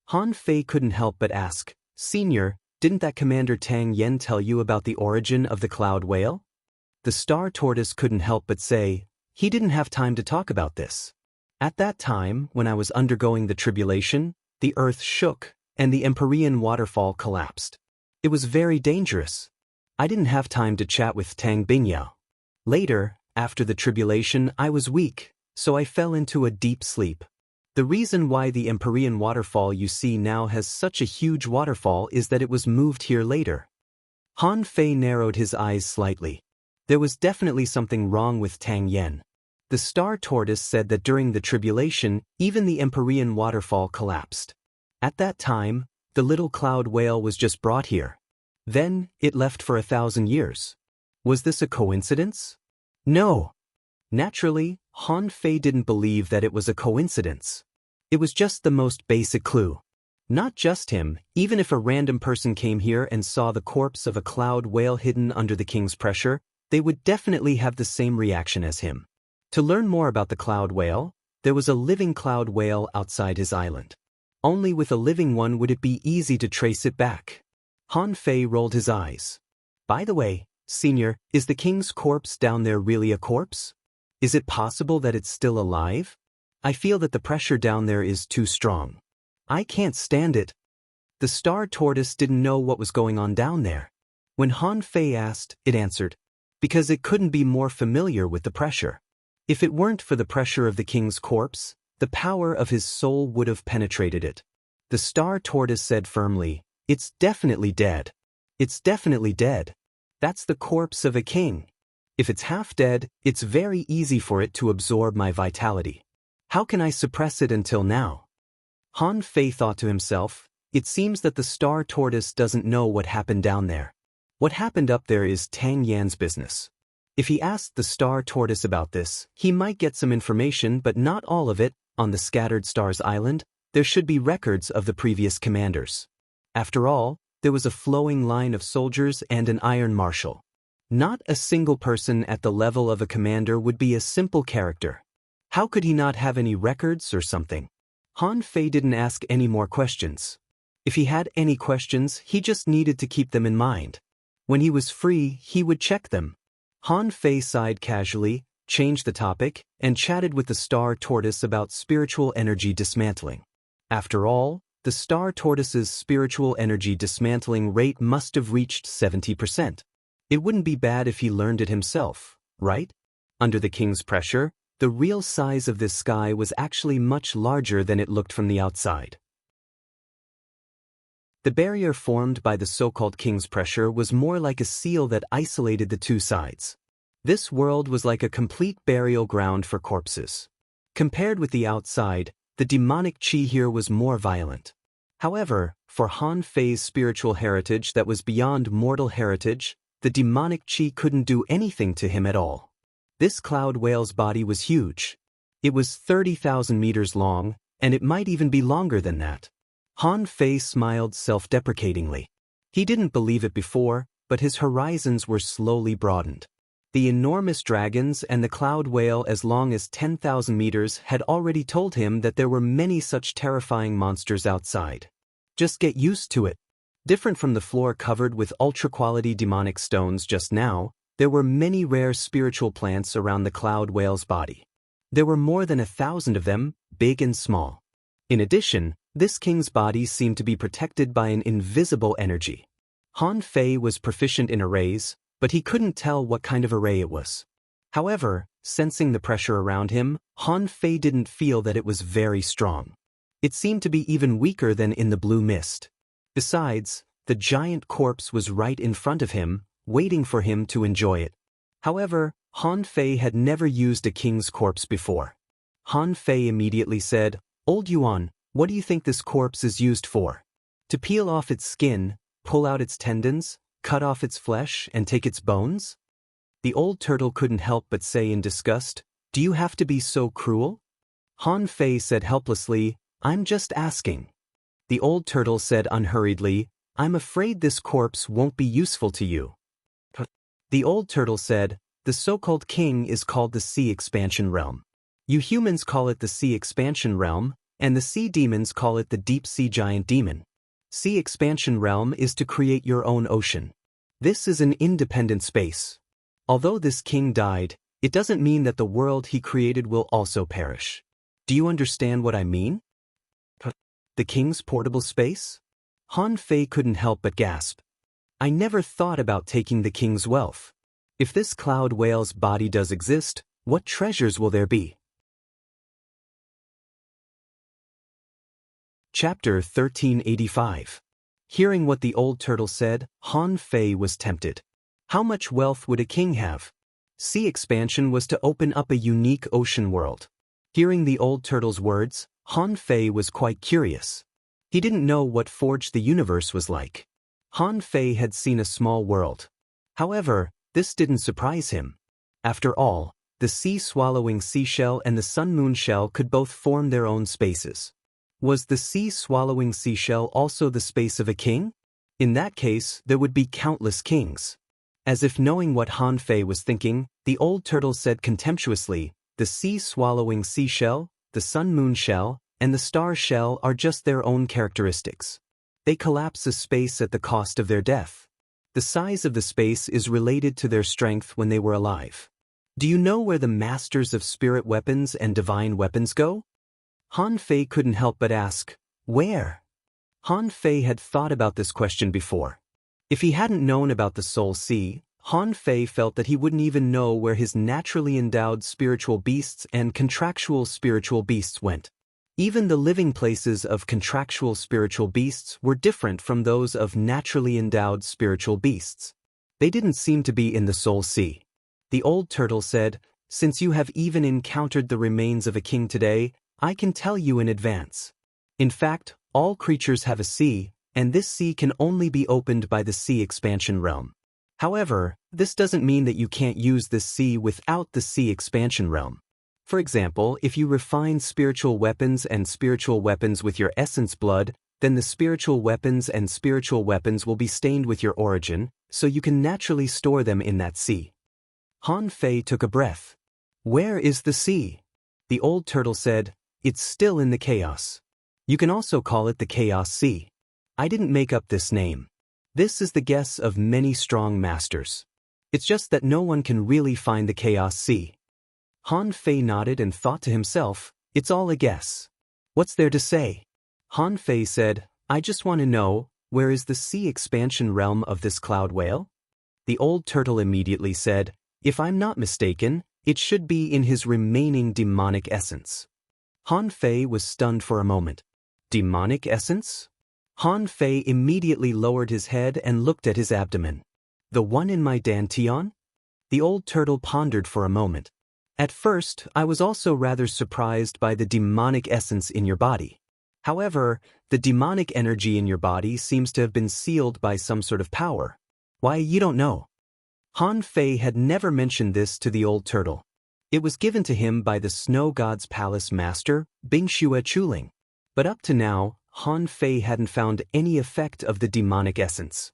Han Fei couldn't help but ask, "Senior, didn't that Commander Tang Yan tell you about the origin of the cloud whale?" The star tortoise couldn't help but say, "He didn't have time to talk about this. At that time, when I was undergoing the tribulation, the earth shook, and the Empyrean waterfall collapsed. It was very dangerous. I didn't have time to chat with Tang Bingyao. Later, after the tribulation, I was weak, so I fell into a deep sleep. The reason why the Empyrean waterfall you see now has such a huge waterfall is that it was moved here later." Han Fei narrowed his eyes slightly. There was definitely something wrong with Tang Yen. The star tortoise said that during the tribulation, even the Empyrean waterfall collapsed. At that time, the little cloud whale was just brought here. Then, it left for 1,000 years. Was this a coincidence? No. Naturally, Han Fei didn't believe that it was a coincidence. It was just the most basic clue. Not just him, even if a random person came here and saw the corpse of a cloud whale hidden under the king's pressure, they would definitely have the same reaction as him. To learn more about the cloud whale, there was a living cloud whale outside his island. Only with a living one would it be easy to trace it back. Han Fei rolled his eyes. "By the way, Senior, is the king's corpse down there really a corpse? Is it possible that it's still alive? I feel that the pressure down there is too strong. I can't stand it." The star tortoise didn't know what was going on down there. When Han Fei asked, it answered, "Because it couldn't be more familiar with the pressure. If it weren't for the pressure of the king's corpse, the power of his soul would have penetrated it." The star tortoise said firmly, "It's definitely dead. It's definitely dead. That's the corpse of a king. If it's half dead, it's very easy for it to absorb my vitality. How can I suppress it until now?" Han Fei thought to himself, it seems that the star tortoise doesn't know what happened down there. What happened up there is Tang Yan's business. If he asked the star tortoise about this, he might get some information, but not all of it. On the Scattered Stars Island, there should be records of the previous commanders. After all, there was a flowing line of soldiers and an iron marshal. Not a single person at the level of a commander would be a simple character. How could he not have any records or something? Han Fei didn't ask any more questions. If he had any questions, he just needed to keep them in mind. When he was free, he would check them. Han Fei sighed casually, changed the topic, and chatted with the star tortoise about spiritual energy dismantling. After all, the star tortoise's spiritual energy dismantling rate must have reached 70%. It wouldn't be bad if he learned it himself, right? Under the king's pressure, the real size of this sky was actually much larger than it looked from the outside. The barrier formed by the so-called king's pressure was more like a seal that isolated the two sides. This world was like a complete burial ground for corpses. Compared with the outside, the demonic chi here was more violent. However, for Han Fei's spiritual heritage that was beyond mortal heritage, the demonic chi couldn't do anything to him at all. This cloud whale's body was huge. It was 30,000 meters long, and it might even be longer than that. Han Fei smiled self-deprecatingly. He didn't believe it before, but his horizons were slowly broadened. The enormous dragons and the cloud whale as long as 10,000 meters had already told him that there were many such terrifying monsters outside. Just get used to it. Different from the floor covered with ultra-quality demonic stones just now, there were many rare spiritual plants around the cloud whale's body. There were more than 1,000 of them, big and small. In addition, this king's body seemed to be protected by an invisible energy. Han Fei was proficient in arrays, but he couldn't tell what kind of array it was. However, sensing the pressure around him, Han Fei didn't feel that it was very strong. It seemed to be even weaker than in the blue mist. Besides, the giant corpse was right in front of him, waiting for him to enjoy it. However, Han Fei had never used a king's corpse before. Han Fei immediately said, "Old Yuan, what do you think this corpse is used for? To peel off its skin, pull out its tendons, cut off its flesh, and take its bones?" The old turtle couldn't help but say in disgust, "Do you have to be so cruel?" Han Fei said helplessly, "I'm just asking." The old turtle said unhurriedly, "I'm afraid this corpse won't be useful to you." The old turtle said, "The so-called king is called the Sea Expansion Realm. You humans call it the Sea Expansion Realm, and the sea demons call it the Deep Sea Giant Demon. Sea Expansion Realm is to create your own ocean. This is an independent space. Although this king died, it doesn't mean that the world he created will also perish. Do you understand what I mean?" The king's portable space? Han Fei couldn't help but gasp. "I never thought about taking the king's wealth. If this cloud whale's body does exist, what treasures will there be?" Chapter 1385. Hearing what the old turtle said, Han Fei was tempted. How much wealth would a king have? Sea expansion was to open up a unique ocean world. Hearing the old turtle's words, Han Fei was quite curious. He didn't know what Forge the Universe was like. Han Fei had seen a small world. However, this didn't surprise him. After all, the sea-swallowing seashell and the sun-moon shell could both form their own spaces. Was the sea-swallowing seashell also the space of a king? In that case, there would be countless kings. As if knowing what Han Fei was thinking, the old turtle said contemptuously, "The sea-swallowing seashell, the sun-moon shell, and the star shell are just their own characteristics. They collapse a space at the cost of their death. The size of the space is related to their strength when they were alive. Do you know where the masters of spirit weapons and divine weapons go?" Han Fei couldn't help but ask, "Where?" Han Fei had thought about this question before. If he hadn't known about the Soul Sea, Han Fei felt that he wouldn't even know where his naturally endowed spiritual beasts and contractual spiritual beasts went. Even the living places of contractual spiritual beasts were different from those of naturally endowed spiritual beasts. They didn't seem to be in the Soul Sea. The old turtle said, "Since you have even encountered the remains of a king today, I can tell you in advance. In fact, all creatures have a sea, and this sea can only be opened by the Sea Expansion Realm. However, this doesn't mean that you can't use this sea without the Sea Expansion Realm. For example, if you refine spiritual weapons and spiritual weapons with your essence blood, then the spiritual weapons and spiritual weapons will be stained with your origin, so you can naturally store them in that sea." Han Fei took a breath. "Where is the sea?" The old turtle said, "It's still in the chaos. You can also call it the Chaos Sea. I didn't make up this name. This is the guess of many strong masters. It's just that no one can really find the Chaos Sea." Han Fei nodded and thought to himself, "It's all a guess. What's there to say?" Han Fei said, "I just want to know, where is the Sea Expansion Realm of this cloud whale?" The old turtle immediately said, "If I'm not mistaken, it should be in his remaining demonic essence." Han Fei was stunned for a moment. Demonic essence? Han Fei immediately lowered his head and looked at his abdomen. The one in my dantian? The old turtle pondered for a moment. At first, I was also rather surprised by the demonic essence in your body. However, the demonic energy in your body seems to have been sealed by some sort of power. Why, you don't know. Han Fei had never mentioned this to the old turtle. It was given to him by the snow god's palace master, Bingxue Chuling. But up to now, Han Fei hadn't found any effect of the demonic essence.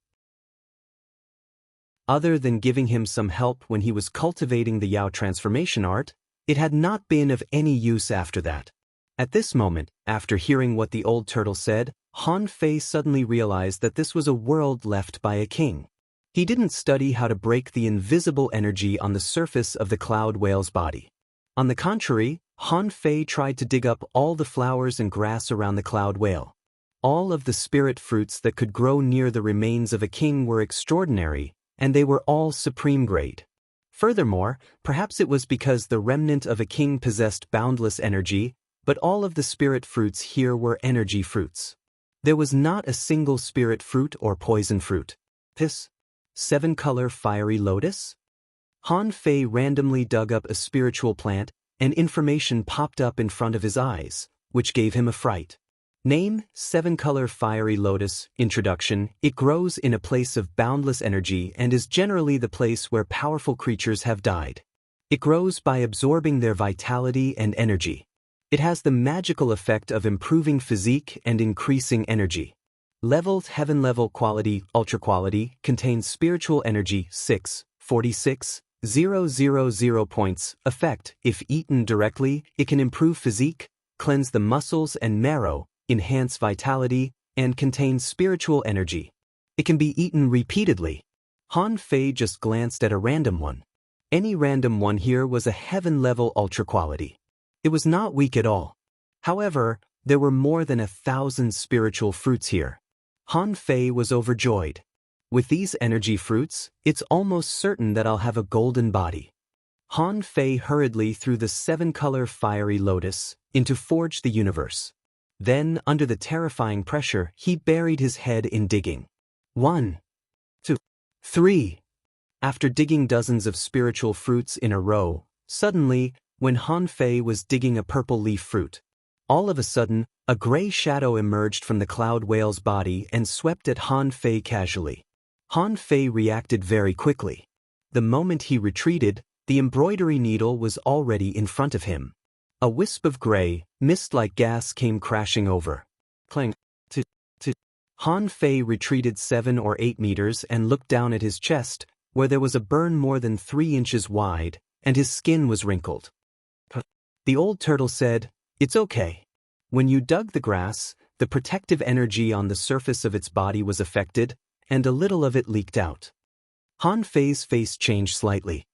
Other than giving him some help when he was cultivating the Yao transformation art, it had not been of any use after that. At this moment, after hearing what the old turtle said, Han Fei suddenly realized that this was a world left by a king. He didn't study how to break the invisible energy on the surface of the cloud whale's body. On the contrary, Han Fei tried to dig up all the flowers and grass around the cloud whale. All of the spirit fruits that could grow near the remains of a king were extraordinary, and they were all supreme grade. Furthermore, perhaps it was because the remnant of a king possessed boundless energy, but all of the spirit fruits here were energy fruits. There was not a single spirit fruit or poison fruit. This 7-color fiery lotus? Han Fei randomly dug up a spiritual plant, and information popped up in front of his eyes, which gave him a fright. Name, 7-color fiery lotus. Introduction, it grows in a place of boundless energy and is generally the place where powerful creatures have died. It grows by absorbing their vitality and energy. It has the magical effect of improving physique and increasing energy. Level heaven level quality, ultra quality, contains spiritual energy 646,000 points. Effect, if eaten directly, it can improve physique, cleanse the muscles and marrow, enhance vitality, and contains spiritual energy. It can be eaten repeatedly. Han Fei just glanced at a random one. Any random one here was a heaven-level ultra quality. It was not weak at all. However, there were more than 1,000 spiritual fruits here. Han Fei was overjoyed. With these energy fruits, it's almost certain that I'll have a golden body. Han Fei hurriedly threw the 7-color fiery lotus into Forge the Universe. Then, under the terrifying pressure, he buried his head in digging. 1, 2, 3. After digging dozens of spiritual fruits in a row, suddenly, when Han Fei was digging a purple leaf fruit, all of a sudden, a gray shadow emerged from the cloud whale's body and swept at Han Fei casually. Han Fei reacted very quickly. The moment he retreated, the embroidery needle was already in front of him. A wisp of gray, mist-like gas came crashing over. Clang. Han Fei retreated 7 or 8 meters and looked down at his chest, where there was a burn more than 3 inches wide, and his skin was wrinkled. The old turtle said, "It's okay. When you dug the grass, the protective energy on the surface of its body was affected, and a little of it leaked out." Han Fei's face changed slightly.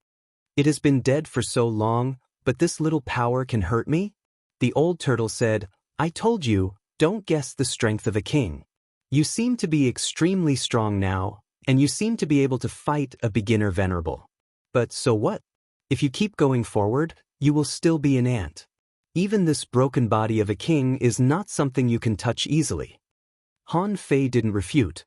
"It has been dead for so long, but this little power can hurt me?" The old turtle said, "I told you, don't guess the strength of a king. You seem to be extremely strong now, and you seem to be able to fight a beginner venerable. But so what? If you keep going forward, you will still be an ant. Even this broken body of a king is not something you can touch easily." Han Fei didn't refute.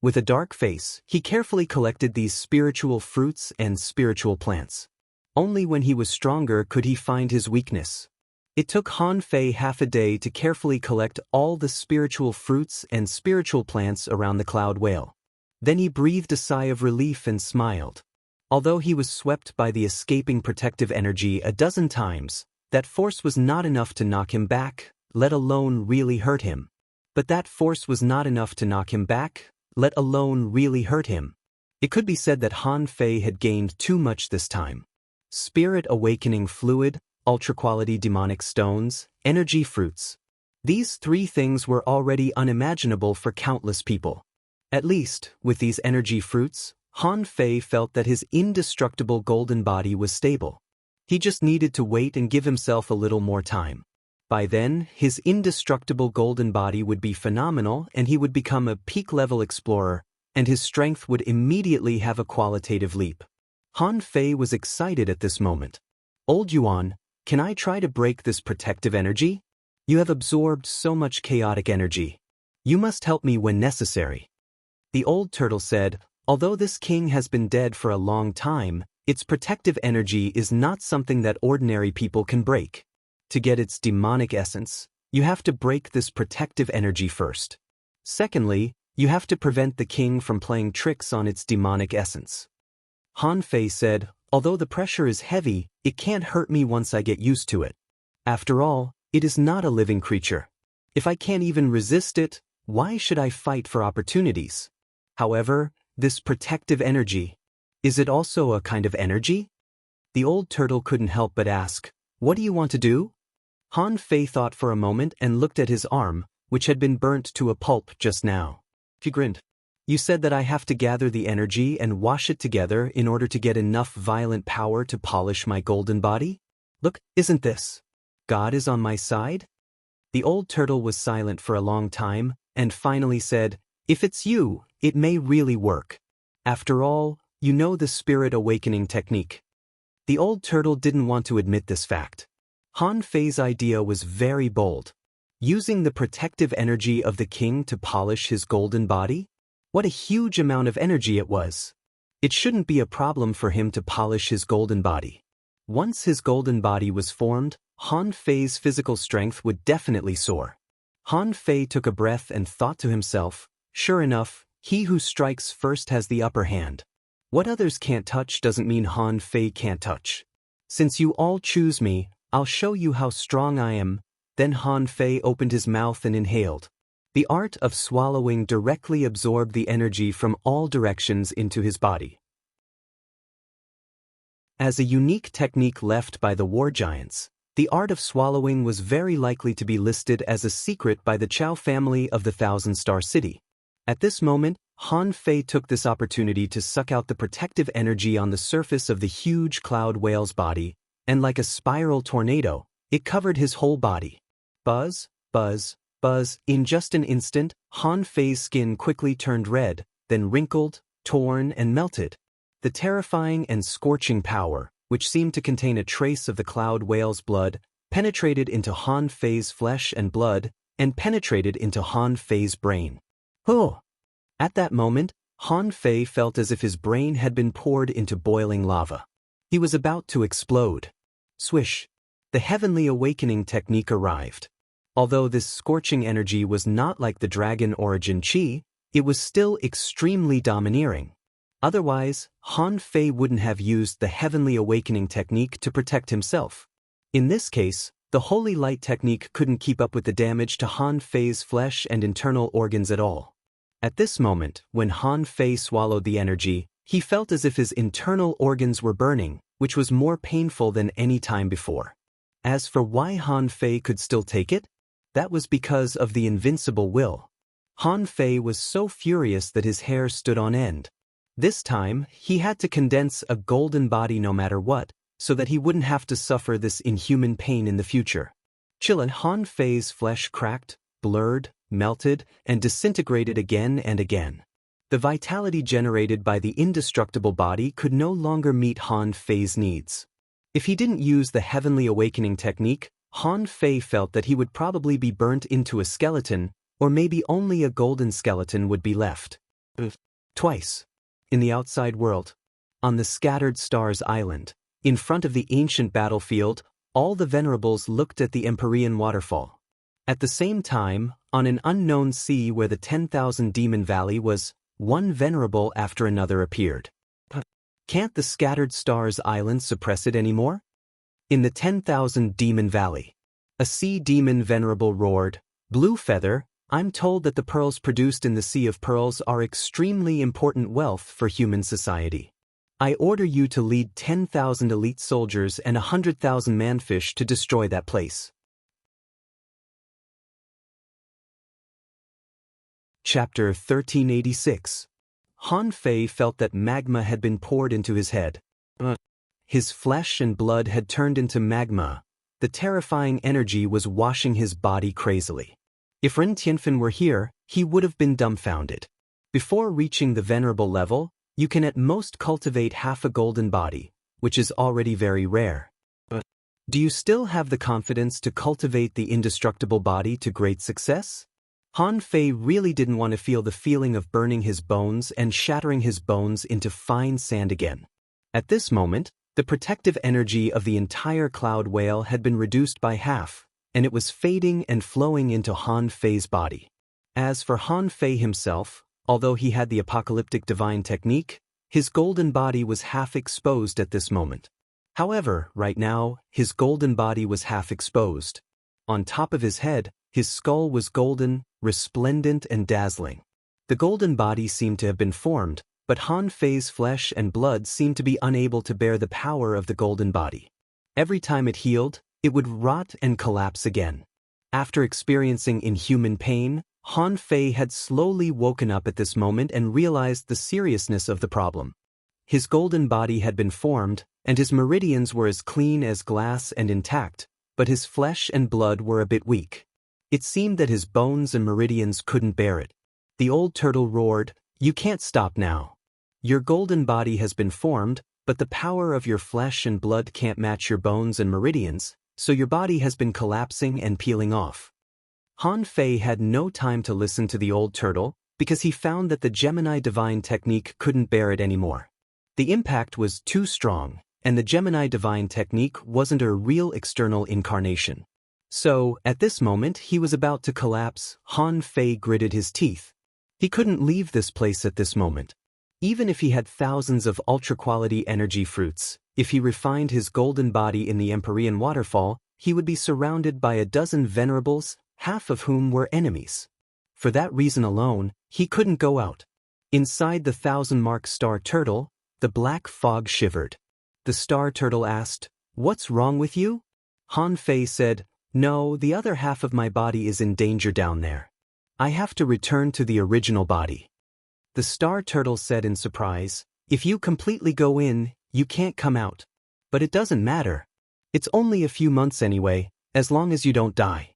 With a dark face, he carefully collected these spiritual fruits and spiritual plants. Only when he was stronger could he find his weakness. It took Han Fei half a day to carefully collect all the spiritual fruits and spiritual plants around the cloud whale. Then he breathed a sigh of relief and smiled. Although he was swept by the escaping protective energy a dozen times, that force was not enough to knock him back, let alone really hurt him. But that force was not enough to knock him back, let alone really hurt him. It could be said that Han Fei had gained too much this time. Spirit awakening fluid, ultra-quality demonic stones, energy fruits. These 3 things were already unimaginable for countless people. At least, with these energy fruits, Han Fei felt that his indestructible golden body was stable. He just needed to wait and give himself a little more time. By then, his indestructible golden body would be phenomenal and he would become a peak-level explorer, and his strength would immediately have a qualitative leap. Han Fei was excited at this moment. "Old Yuan, can I try to break this protective energy?" You have absorbed so much chaotic energy. You must help me when necessary. The old turtle said, although this king has been dead for a long time, its protective energy is not something that ordinary people can break. To get its demonic essence, you have to break this protective energy first. Secondly, you have to prevent the king from playing tricks on its demonic essence. Han Fei said, although the pressure is heavy, it can't hurt me once I get used to it. After all, it is not a living creature. If I can't even resist it, why should I fight for opportunities? However, this protective energy, is it also a kind of energy? The old turtle couldn't help but ask, what do you want to do? Han Fei thought for a moment and looked at his arm, which had been burnt to a pulp just now. He grinned. You said that I have to gather the energy and wash it together in order to get enough violent power to polish my golden body? Look, isn't this? God is on my side? The old turtle was silent for a long time, and finally said, if it's you, it may really work. After all, you know the spirit awakening technique. The old turtle didn't want to admit this fact. Han Fei's idea was very bold. Using the protective energy of the king to polish his golden body? What a huge amount of energy it was. It shouldn't be a problem for him to polish his golden body. Once his golden body was formed, Han Fei's physical strength would definitely soar. Han Fei took a breath and thought to himself, sure enough, he who strikes first has the upper hand. What others can't touch doesn't mean Han Fei can't touch. Since you all choose me, I'll show you how strong I am. Then Han Fei opened his mouth and inhaled. The art of swallowing directly absorbed the energy from all directions into his body. As a unique technique left by the war giants, the art of swallowing was very likely to be listed as a secret by the Chow family of the Thousand-Star City. At this moment, Han Fei took this opportunity to suck out the protective energy on the surface of the huge cloud whale's body, and like a spiral tornado, it covered his whole body. Buzz, buzz, buzz. In just an instant, Han Fei's skin quickly turned red, then wrinkled, torn, and melted. The terrifying and scorching power, which seemed to contain a trace of the cloud whale's blood, penetrated into Han Fei's flesh and blood, and penetrated into Han Fei's brain. Oh! At that moment, Han Fei felt as if his brain had been poured into boiling lava. He was about to explode. Swish! The heavenly awakening technique arrived. Although this scorching energy was not like the dragon origin chi, it was still extremely domineering. Otherwise, Han Fei wouldn't have used the heavenly awakening technique to protect himself. In this case, the holy light technique couldn't keep up with the damage to Han Fei's flesh and internal organs at all. At this moment, when Han Fei swallowed the energy, he felt as if his internal organs were burning, which was more painful than any time before. As for why Han Fei could still take it, that was because of the invincible will. Han Fei was so furious that his hair stood on end. This time, he had to condense a golden body no matter what, so that he wouldn't have to suffer this inhuman pain in the future. Chillin, Han Fei's flesh cracked, blurred, melted, and disintegrated again and again. The vitality generated by the indestructible body could no longer meet Han Fei's needs. If he didn't use the heavenly awakening technique, Han Fei felt that he would probably be burnt into a skeleton, or maybe only a golden skeleton would be left. Twice. In the outside world. On the Scattered Stars Island, in front of the ancient battlefield, all the venerables looked at the Empyrean waterfall. At the same time, on an unknown sea where the 10,000 Demon Valley was, one venerable after another appeared. Can't the Scattered Stars Island suppress it anymore? In the 10,000 Demon Valley, a sea demon venerable roared, Blue Feather, I'm told that the pearls produced in the Sea of Pearls are extremely important wealth for human society. I order you to lead 10,000 elite soldiers and 100,000 manfish to destroy that place. Chapter 1386. Han Fei felt that magma had been poured into his head. His flesh and blood had turned into magma. The terrifying energy was washing his body crazily. If Ren Tianfen were here, he would have been dumbfounded. Before reaching the venerable level, you can at most cultivate half a golden body, which is already very rare. Do you still have the confidence to cultivate the indestructible body to great success? Han Fei really didn't want to feel the feeling of burning his bones and shattering his bones into fine sand again. At this moment, the protective energy of the entire cloud whale had been reduced by half, and it was fading and flowing into Han Fei's body. As for Han Fei himself, although he had the apocalyptic divine technique, his golden body was half exposed at this moment. However, right now, his golden body was half exposed. On top of his head, his skull was golden, resplendent and dazzling. The golden body seemed to have been formed, but Han Fei's flesh and blood seemed to be unable to bear the power of the golden body. Every time it healed, it would rot and collapse again. After experiencing inhuman pain, Han Fei had slowly woken up at this moment and realized the seriousness of the problem. His golden body had been formed, and his meridians were as clean as glass and intact, but his flesh and blood were a bit weak. It seemed that his bones and meridians couldn't bear it. The old turtle roared, "You can't stop now. Your golden body has been formed, but the power of your flesh and blood can't match your bones and meridians, so your body has been collapsing and peeling off." Han Fei had no time to listen to the old turtle, because he found that the Gemini divine technique couldn't bear it anymore. The impact was too strong, and the Gemini divine technique wasn't a real external incarnation. So, at this moment he was about to collapse. Han Fei gritted his teeth. He couldn't leave this place at this moment. Even if he had thousands of ultra-quality energy fruits, if he refined his golden body in the Empyrean waterfall, he would be surrounded by a dozen venerables, half of whom were enemies. For that reason alone, he couldn't go out. Inside the 1,000-mark star turtle, the black fog shivered. The star turtle asked, "What's wrong with you?" Han Fei said, "No, the other half of my body is in danger down there. I have to return to the original body." The star turtle said in surprise, "If you completely go in, you can't come out. But it doesn't matter. It's only a few months anyway, as long as you don't die."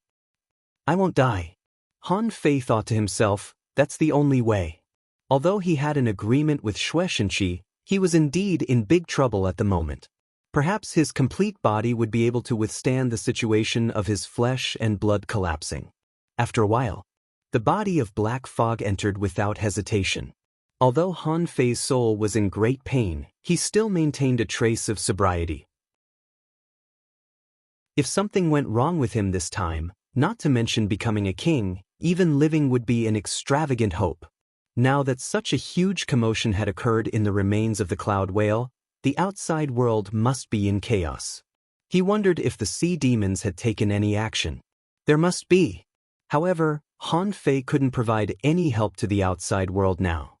"I won't die." Han Fei thought to himself, that's the only way. Although he had an agreement with Shueishenqi, he was indeed in big trouble at the moment. Perhaps his complete body would be able to withstand the situation of his flesh and blood collapsing. After a while, the body of black fog entered without hesitation. Although Han Fei's soul was in great pain, he still maintained a trace of sobriety. If something went wrong with him this time, not to mention becoming a king, even living would be an extravagant hope. Now that such a huge commotion had occurred in the remains of the cloud whale, the outside world must be in chaos. He wondered if the sea demons had taken any action. There must be. However, Han Fei couldn't provide any help to the outside world now.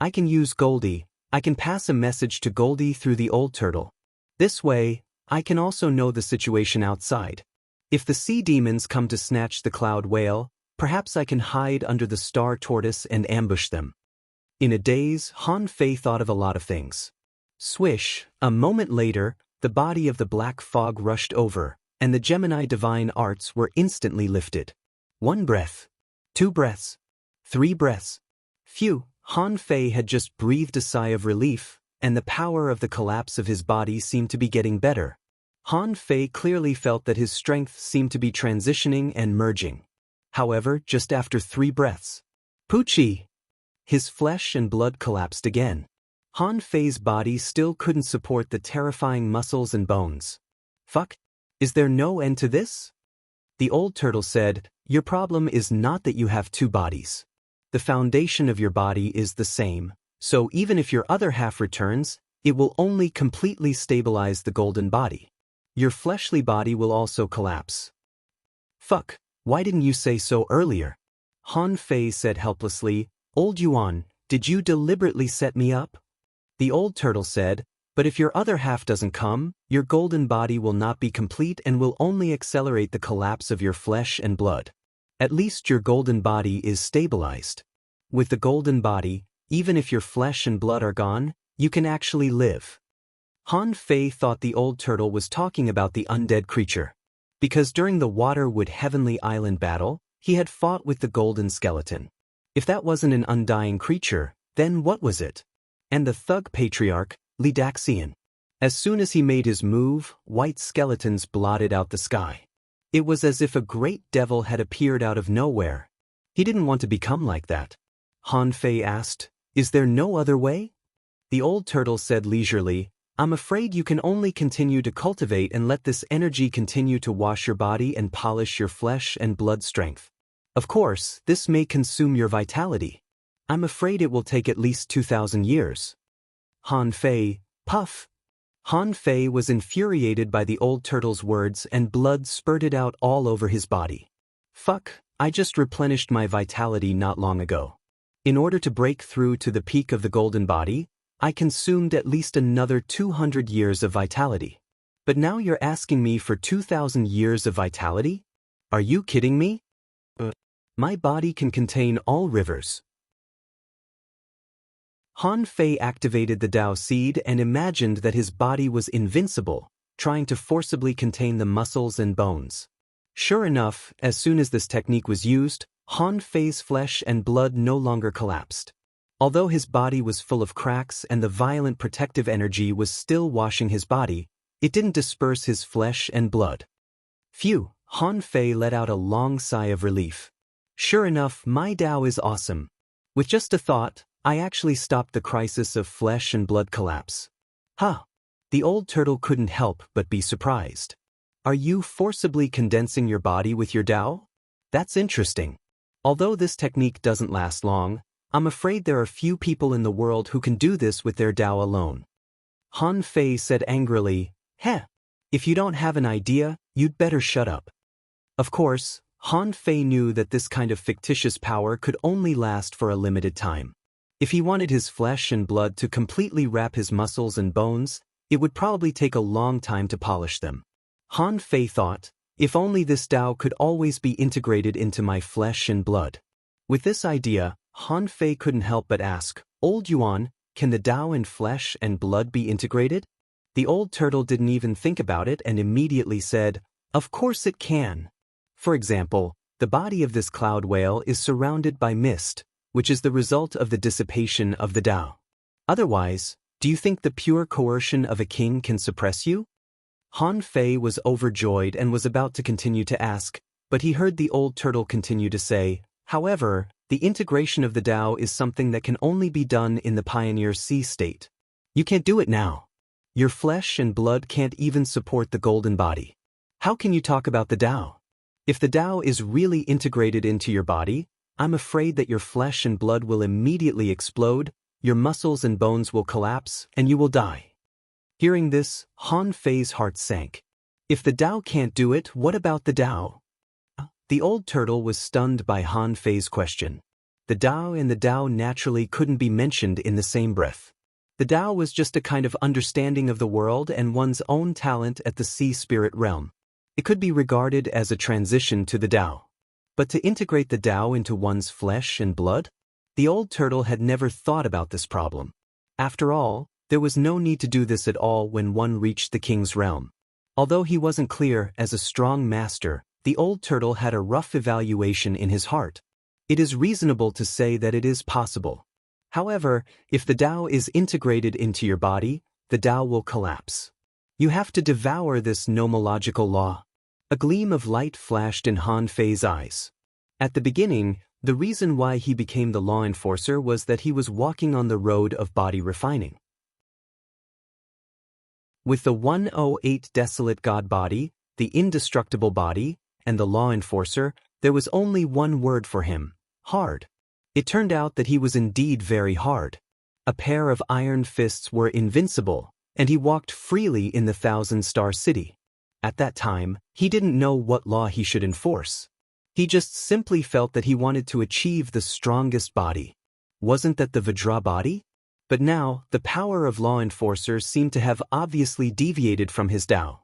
I can use Goldie. I can pass a message to Goldie through the old turtle. This way, I can also know the situation outside. If the sea demons come to snatch the cloud whale, perhaps I can hide under the star tortoise and ambush them. In a daze, Han Fei thought of a lot of things. Swish, a moment later, the body of the black fog rushed over, and the Gemini divine arts were instantly lifted. 1 breath. 2 breaths. 3 breaths. Phew, Han Fei had just breathed a sigh of relief, and the power of the collapse of his body seemed to be getting better. Han Fei clearly felt that his strength seemed to be transitioning and merging. However, just after 3 breaths, Poochie! His flesh and blood collapsed again. Han Fei's body still couldn't support the terrifying muscles and bones. Fuck! Is there no end to this? The old turtle said, "Your problem is not that you have 2 bodies. The foundation of your body is the same, so even if your other half returns, it will only completely stabilize the golden body. Your fleshly body will also collapse." "Fuck, why didn't you say so earlier?" Han Fei said helplessly, "Old Yuan, did you deliberately set me up?" The old turtle said, "But if your other half doesn't come, your golden body will not be complete and will only accelerate the collapse of your flesh and blood. At least your golden body is stabilized. With the golden body, even if your flesh and blood are gone, you can actually live." Han Fei thought the old turtle was talking about the undead creature. Because during the Waterwood Heavenly Island battle, he had fought with the golden skeleton. If that wasn't an undying creature, then what was it? And the thug patriarch, Li Daxian. As soon as he made his move, white skeletons blotted out the sky. It was as if a great devil had appeared out of nowhere. He didn't want to become like that. Han Fei asked, "Is there no other way?" The old turtle said leisurely, "I'm afraid you can only continue to cultivate and let this energy continue to wash your body and polish your flesh and blood strength. Of course, this may consume your vitality. I'm afraid it will take at least 2,000 years. Han Fei, puff. Han Fei was infuriated by the old turtle's words and blood spurted out all over his body. Fuck, I just replenished my vitality not long ago. In order to break through to the peak of the golden body, I consumed at least another 200 years of vitality. But now you're asking me for 2,000 years of vitality? Are you kidding me? My body can contain all rivers. Han Fei activated the Tao seed and imagined that his body was invincible, trying to forcibly contain the muscles and bones. Sure enough, as soon as this technique was used, Han Fei's flesh and blood no longer collapsed. Although his body was full of cracks and the violent protective energy was still washing his body, it didn't disperse his flesh and blood. Phew, Han Fei let out a long sigh of relief. Sure enough, my Tao is awesome. With just a thought, I actually stopped the crisis of flesh and blood collapse. Huh. The old turtle couldn't help but be surprised. Are you forcibly condensing your body with your Tao? That's interesting. Although this technique doesn't last long, I'm afraid there are few people in the world who can do this with their Tao alone. Han Fei said angrily, "Heh. If you don't have an idea, you'd better shut up." Of course, Han Fei knew that this kind of fictitious power could only last for a limited time. If he wanted his flesh and blood to completely wrap his muscles and bones, it would probably take a long time to polish them. Han Fei thought, if only this Tao could always be integrated into my flesh and blood. With this idea, Han Fei couldn't help but ask, "Old Yuan, can the Tao and flesh and blood be integrated?" The old turtle didn't even think about it and immediately said, "Of course it can." For example, the body of this cloud whale is surrounded by mist, which is the result of the dissipation of the Tao. Otherwise, do you think the pure coercion of a king can suppress you? Han Fei was overjoyed and was about to continue to ask, but he heard the old turtle continue to say, "However, the integration of the Tao is something that can only be done in the Pioneer Sea state. You can't do it now. Your flesh and blood can't even support the golden body. How can you talk about the Tao? If the Tao is really integrated into your body, I'm afraid that your flesh and blood will immediately explode, your muscles and bones will collapse, and you will die." Hearing this, Han Fei's heart sank. If the Tao can't do it, what about the Tao? The old turtle was stunned by Han Fei's question. The Tao and the Tao naturally couldn't be mentioned in the same breath. The Tao was just a kind of understanding of the world and one's own talent at the sea spirit realm. It could be regarded as a transition to the Tao. But to integrate the Tao into one's flesh and blood? The old turtle had never thought about this problem. After all, there was no need to do this at all when one reached the king's realm. Although he wasn't clear as a strong master, the old turtle had a rough evaluation in his heart. It is reasonable to say that it is possible. However, if the Tao is integrated into your body, the Tao will collapse. You have to devour this nomological law. A gleam of light flashed in Han Fei's eyes. At the beginning, the reason why he became the law enforcer was that he was walking on the road of body refining. With the 108 desolate God body, the indestructible body, and the law enforcer, there was only one word for him: hard. It turned out that he was indeed very hard. A pair of iron fists were invincible, and he walked freely in the Thousand-Star City. At that time, he didn't know what law he should enforce. He just simply felt that he wanted to achieve the strongest body. Wasn't that the Vajra body? But now, the power of law enforcer seemed to have obviously deviated from his Tao.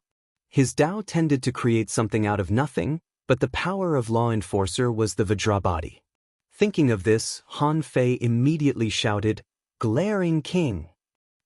His Tao tended to create something out of nothing, but the power of law enforcer was the Vajra body. Thinking of this, Han Fei immediately shouted, "Glaring king!"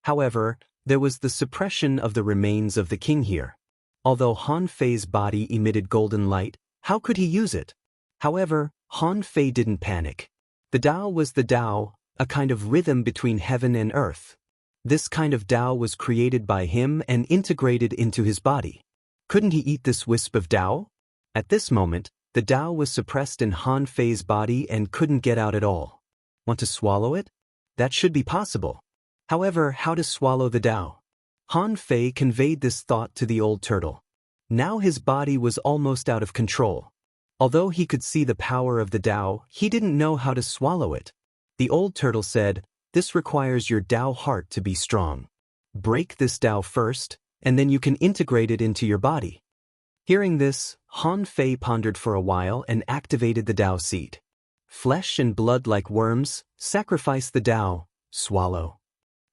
However, there was the suppression of the remains of the king here. Although Han Fei's body emitted golden light, how could he use it? However, Han Fei didn't panic. The Tao was the Tao, a kind of rhythm between heaven and earth. This kind of Tao was created by him and integrated into his body. Couldn't he eat this wisp of Tao? At this moment, the Tao was suppressed in Han Fei's body and couldn't get out at all. Want to swallow it? That should be possible. However, how to swallow the Tao? Han Fei conveyed this thought to the old turtle. Now his body was almost out of control. Although he could see the power of the Tao, he didn't know how to swallow it. The old turtle said, "This requires your Tao heart to be strong. Break this Tao first, and then you can integrate it into your body." Hearing this, Han Fei pondered for a while and activated the Tao seed. Flesh and blood like worms, sacrifice the Tao, swallow.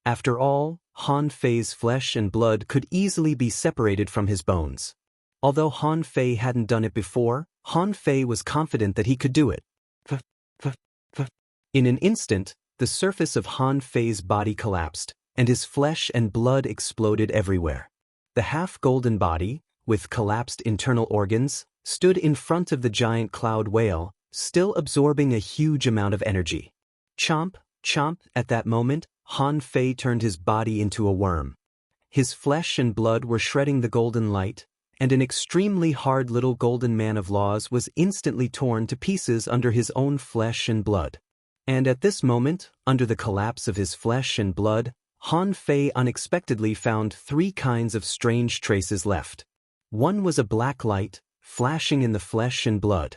After all, Han Fei's flesh and blood could easily be separated from his bones. Although Han Fei hadn't done it before, Han Fei was confident that he could do it. In an instant, the surface of Han Fei's body collapsed, and his flesh and blood exploded everywhere. The half-golden body, with collapsed internal organs, stood in front of the giant cloud whale, still absorbing a huge amount of energy. Chomp, chomp, at that moment, Han Fei turned his body into a worm. His flesh and blood were shredding the golden light, and an extremely hard little golden man of laws was instantly torn to pieces under his own flesh and blood. And at this moment, under the collapse of his flesh and blood, Han Fei unexpectedly found 3 kinds of strange traces left. One was a black light, flashing in the flesh and blood.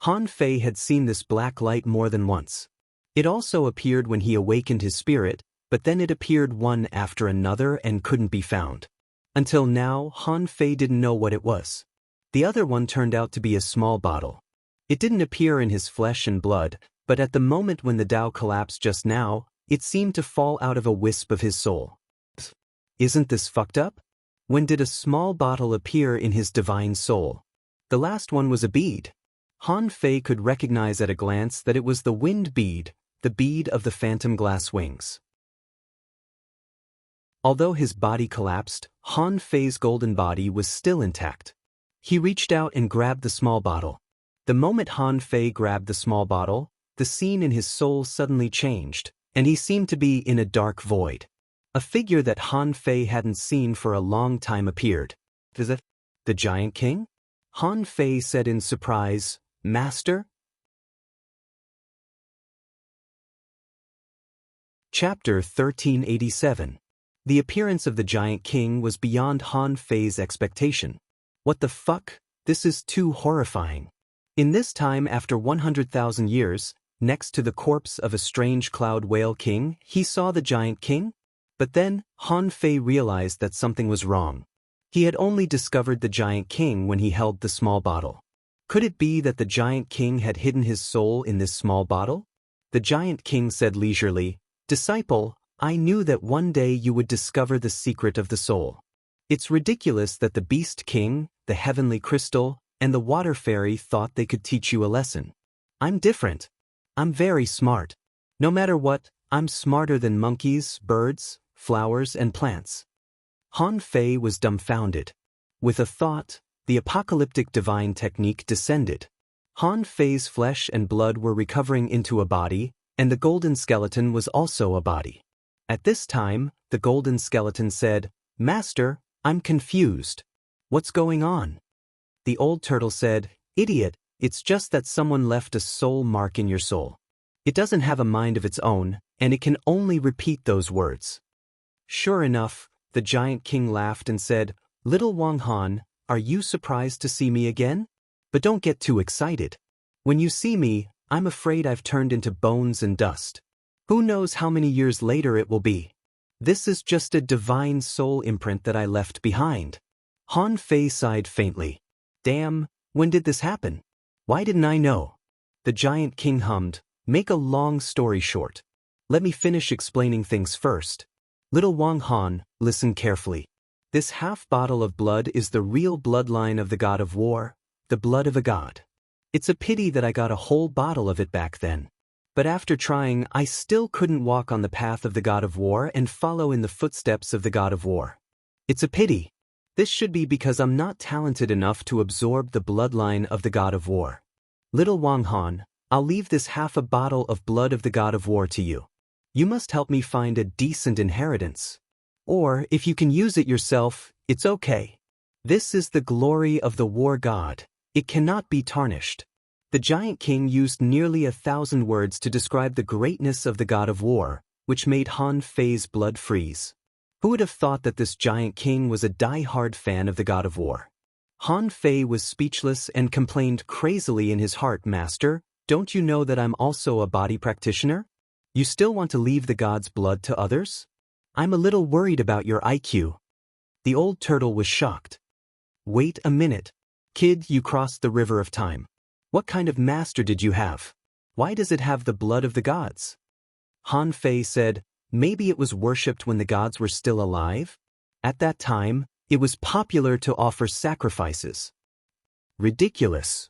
Han Fei had seen this black light more than once. It also appeared when he awakened his spirit, but then it appeared one after another and couldn't be found. Until now, Han Fei didn't know what it was. The other one turned out to be a small bottle. It didn't appear in his flesh and blood, but at the moment when the Tao collapsed just now, it seemed to fall out of a wisp of his soul. Isn't this fucked up? When did a small bottle appear in his divine soul? The last one was a bead. Han Fei could recognize at a glance that it was the wind bead, the bead of the phantom glass wings. Although his body collapsed, Han Fei's golden body was still intact. He reached out and grabbed the small bottle. The moment Han Fei grabbed the small bottle, the scene in his soul suddenly changed, and he seemed to be in a dark void. A figure that Han Fei hadn't seen for a long time appeared. "Is it the Giant King?" Han Fei said in surprise, "Master?" Chapter 1387. The appearance of the Giant King was beyond Han Fei's expectation. What the fuck? This is too horrifying. In this time after 100,000 years, next to the corpse of a strange cloud whale king, he saw the Giant King? But then, Han Fei realized that something was wrong. He had only discovered the Giant King when he held the small bottle. Could it be that the Giant King had hidden his soul in this small bottle? The Giant King said leisurely, "Disciple, I knew that one day you would discover the secret of the soul. It's ridiculous that the Beast King, the Heavenly Crystal, and the Water Fairy thought they could teach you a lesson. I'm different. I'm very smart. No matter what, I'm smarter than monkeys, birds, flowers, and plants." Han Fei was dumbfounded. With a thought, the apocalyptic divine technique descended. Han Fei's flesh and blood were recovering into a body, and the golden skeleton was also a body. At this time, the golden skeleton said, "Master, I'm confused. What's going on?" The old turtle said, "Idiot, it's just that someone left a soul mark in your soul. It doesn't have a mind of its own, and it can only repeat those words." Sure enough, the Giant King laughed and said, "Little Wang Han, are you surprised to see me again? But don't get too excited. When you see me, I'm afraid I've turned into bones and dust. Who knows how many years later it will be? This is just a divine soul imprint that I left behind." Han Fei sighed faintly. "Damn, when did this happen? Why didn't I know?" The Giant King hummed, "Make a long story short. Let me finish explaining things first. Little Wang Han, listen carefully. This half bottle of blood is the real bloodline of the god of war, the blood of a god. It's a pity that I got a whole bottle of it back then. But after trying, I still couldn't walk on the path of the god of war and follow in the footsteps of the god of war. It's a pity. This should be because I'm not talented enough to absorb the bloodline of the god of war. Little Wang Han, I'll leave this half a bottle of blood of the god of war to you. You must help me find a decent inheritance. Or, if you can use it yourself, it's okay. This is the glory of the war god. It cannot be tarnished. The giant king used nearly 1,000 words to describe the greatness of the god of war, which made Han Fei's blood freeze. Who would have thought that this giant king was a die-hard fan of the god of war? Han Fei was speechless and complained crazily in his heart, "Master, don't you know that I'm also a body practitioner? You still want to leave the god's blood to others? I'm a little worried about your IQ." The old turtle was shocked. "Wait a minute. Kid, you crossed the river of time. What kind of master did you have? Why does it have the blood of the gods?" Han Fei said, "Maybe it was worshipped when the gods were still alive? At that time, it was popular to offer sacrifices." "Ridiculous."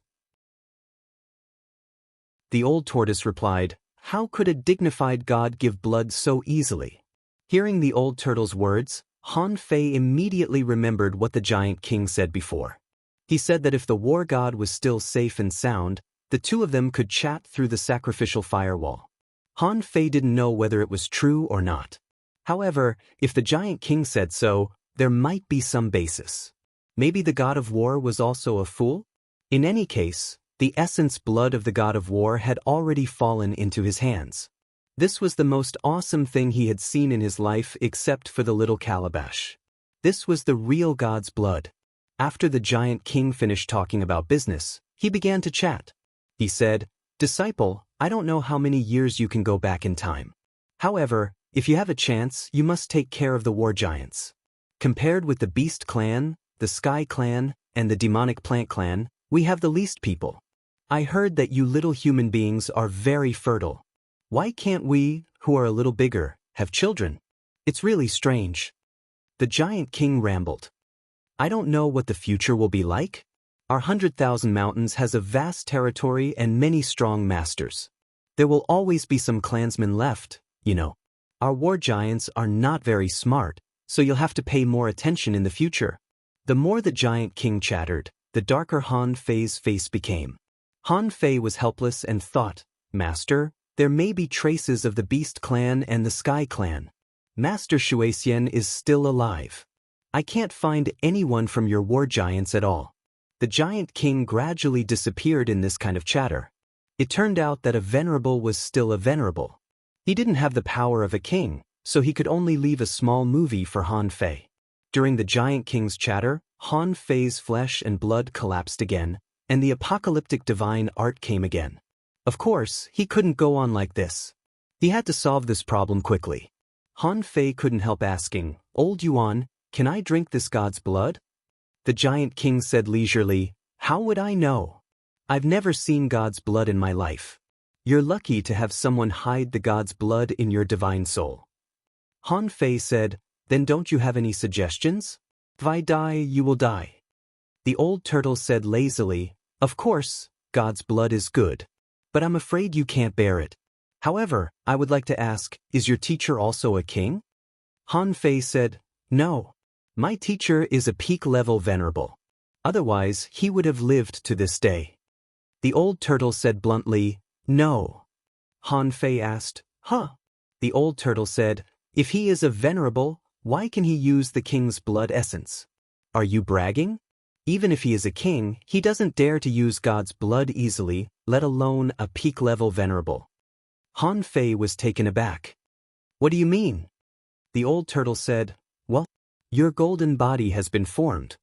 The old tortoise replied, "How could a dignified god give blood so easily?" Hearing the old turtle's words, Han Fei immediately remembered what the giant king said before. He said that if the war god was still safe and sound, the two of them could chat through the sacrificial firewall. Han Fei didn't know whether it was true or not. However, if the giant king said so, there might be some basis. Maybe the god of war was also a fool? In any case, the essence blood of the god of war had already fallen into his hands. This was the most awesome thing he had seen in his life except for the little calabash. This was the real god's blood. After the giant king finished talking about business, he began to chat. He said, "Disciple, I don't know how many years you can go back in time. However, if you have a chance, you must take care of the war giants. Compared with the Beast Clan, the Sky Clan, and the Demonic Plant Clan, we have the least people. I heard that you little human beings are very fertile. Why can't we, who are a little bigger, have children? It's really strange." The giant king rambled. "I don't know what the future will be like. Our 100,000 mountains has a vast territory and many strong masters. There will always be some clansmen left, you know. Our war giants are not very smart, so you'll have to pay more attention in the future." The more the giant king chattered, the darker Han Fei's face became. Han Fei was helpless and thought, "Master, there may be traces of the Beast Clan and the Sky Clan. Master Shuexian is still alive. I can't find anyone from your war giants at all." The giant king gradually disappeared in this kind of chatter. It turned out that a venerable was still a venerable. He didn't have the power of a king, so he could only leave a small movie for Han Fei. During the giant king's chatter, Han Fei's flesh and blood collapsed again, and the apocalyptic divine art came again. Of course, he couldn't go on like this. He had to solve this problem quickly. Han Fei couldn't help asking, "Old Yuan, can I drink this god's blood?" The giant king said leisurely, "How would I know? I've never seen God's blood in my life. You're lucky to have someone hide the God's blood in your divine soul." Han Fei said, "Then don't you have any suggestions? If I die, you will die." The old turtle said lazily, "Of course, God's blood is good. But I'm afraid you can't bear it. However, I would like to ask, is your teacher also a king?" Han Fei said, "No. My teacher is a peak-level venerable. Otherwise, he would have lived to this day." The old turtle said bluntly, "No." Han Fei asked, "Huh?" The old turtle said, "If he is a venerable, why can he use the king's blood essence? Are you bragging? Even if he is a king, he doesn't dare to use God's blood easily, let alone a peak-level venerable." Han Fei was taken aback. "What do you mean?" The old turtle said, "Well, your golden body has been formed.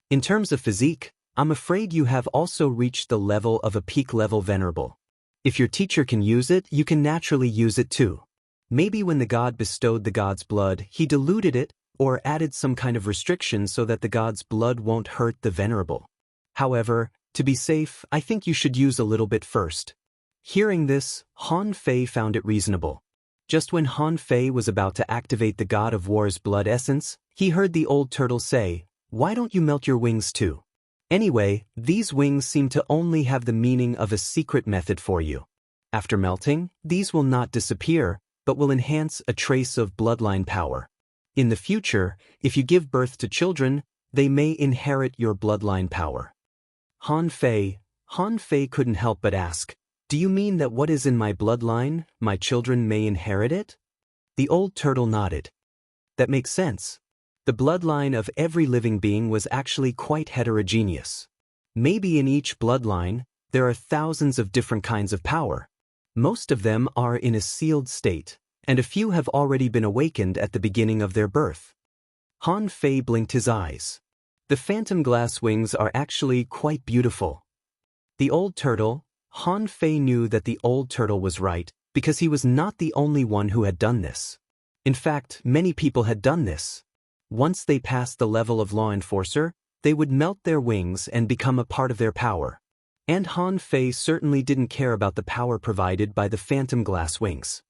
In terms of physique, I'm afraid you have also reached the level of a peak-level venerable. If your teacher can use it, you can naturally use it too. Maybe when the god bestowed the god's blood, he diluted it or added some kind of restriction so that the god's blood won't hurt the venerable. However, to be safe, I think you should use a little bit first." Hearing this, Han Fei found it reasonable. Just when Han Fei was about to activate the god of war's blood essence, he heard the old turtle say, "Why don't you melt your wings too? Anyway, these wings seem to only have the meaning of a secret method for you. After melting, these will not disappear, but will enhance a trace of bloodline power. In the future, if you give birth to children, they may inherit your bloodline power." Han Fei couldn't help but ask, Do you mean that what is in my bloodline, my children may inherit it? The old turtle nodded. That makes sense. The bloodline of every living being was actually quite heterogeneous. Maybe in each bloodline, there are thousands of different kinds of power. Most of them are in a sealed state, and a few have already been awakened at the beginning of their birth. Han Fei blinked his eyes. The phantom glass wings are actually quite beautiful. The old turtle, Han Fei knew that the old turtle was right, because he was not the only one who had done this. In fact, many people had done this. Once they passed the level of law enforcer, they would melt their wings and become a part of their power. And Han Fei certainly didn't care about the power provided by the phantom glass wings.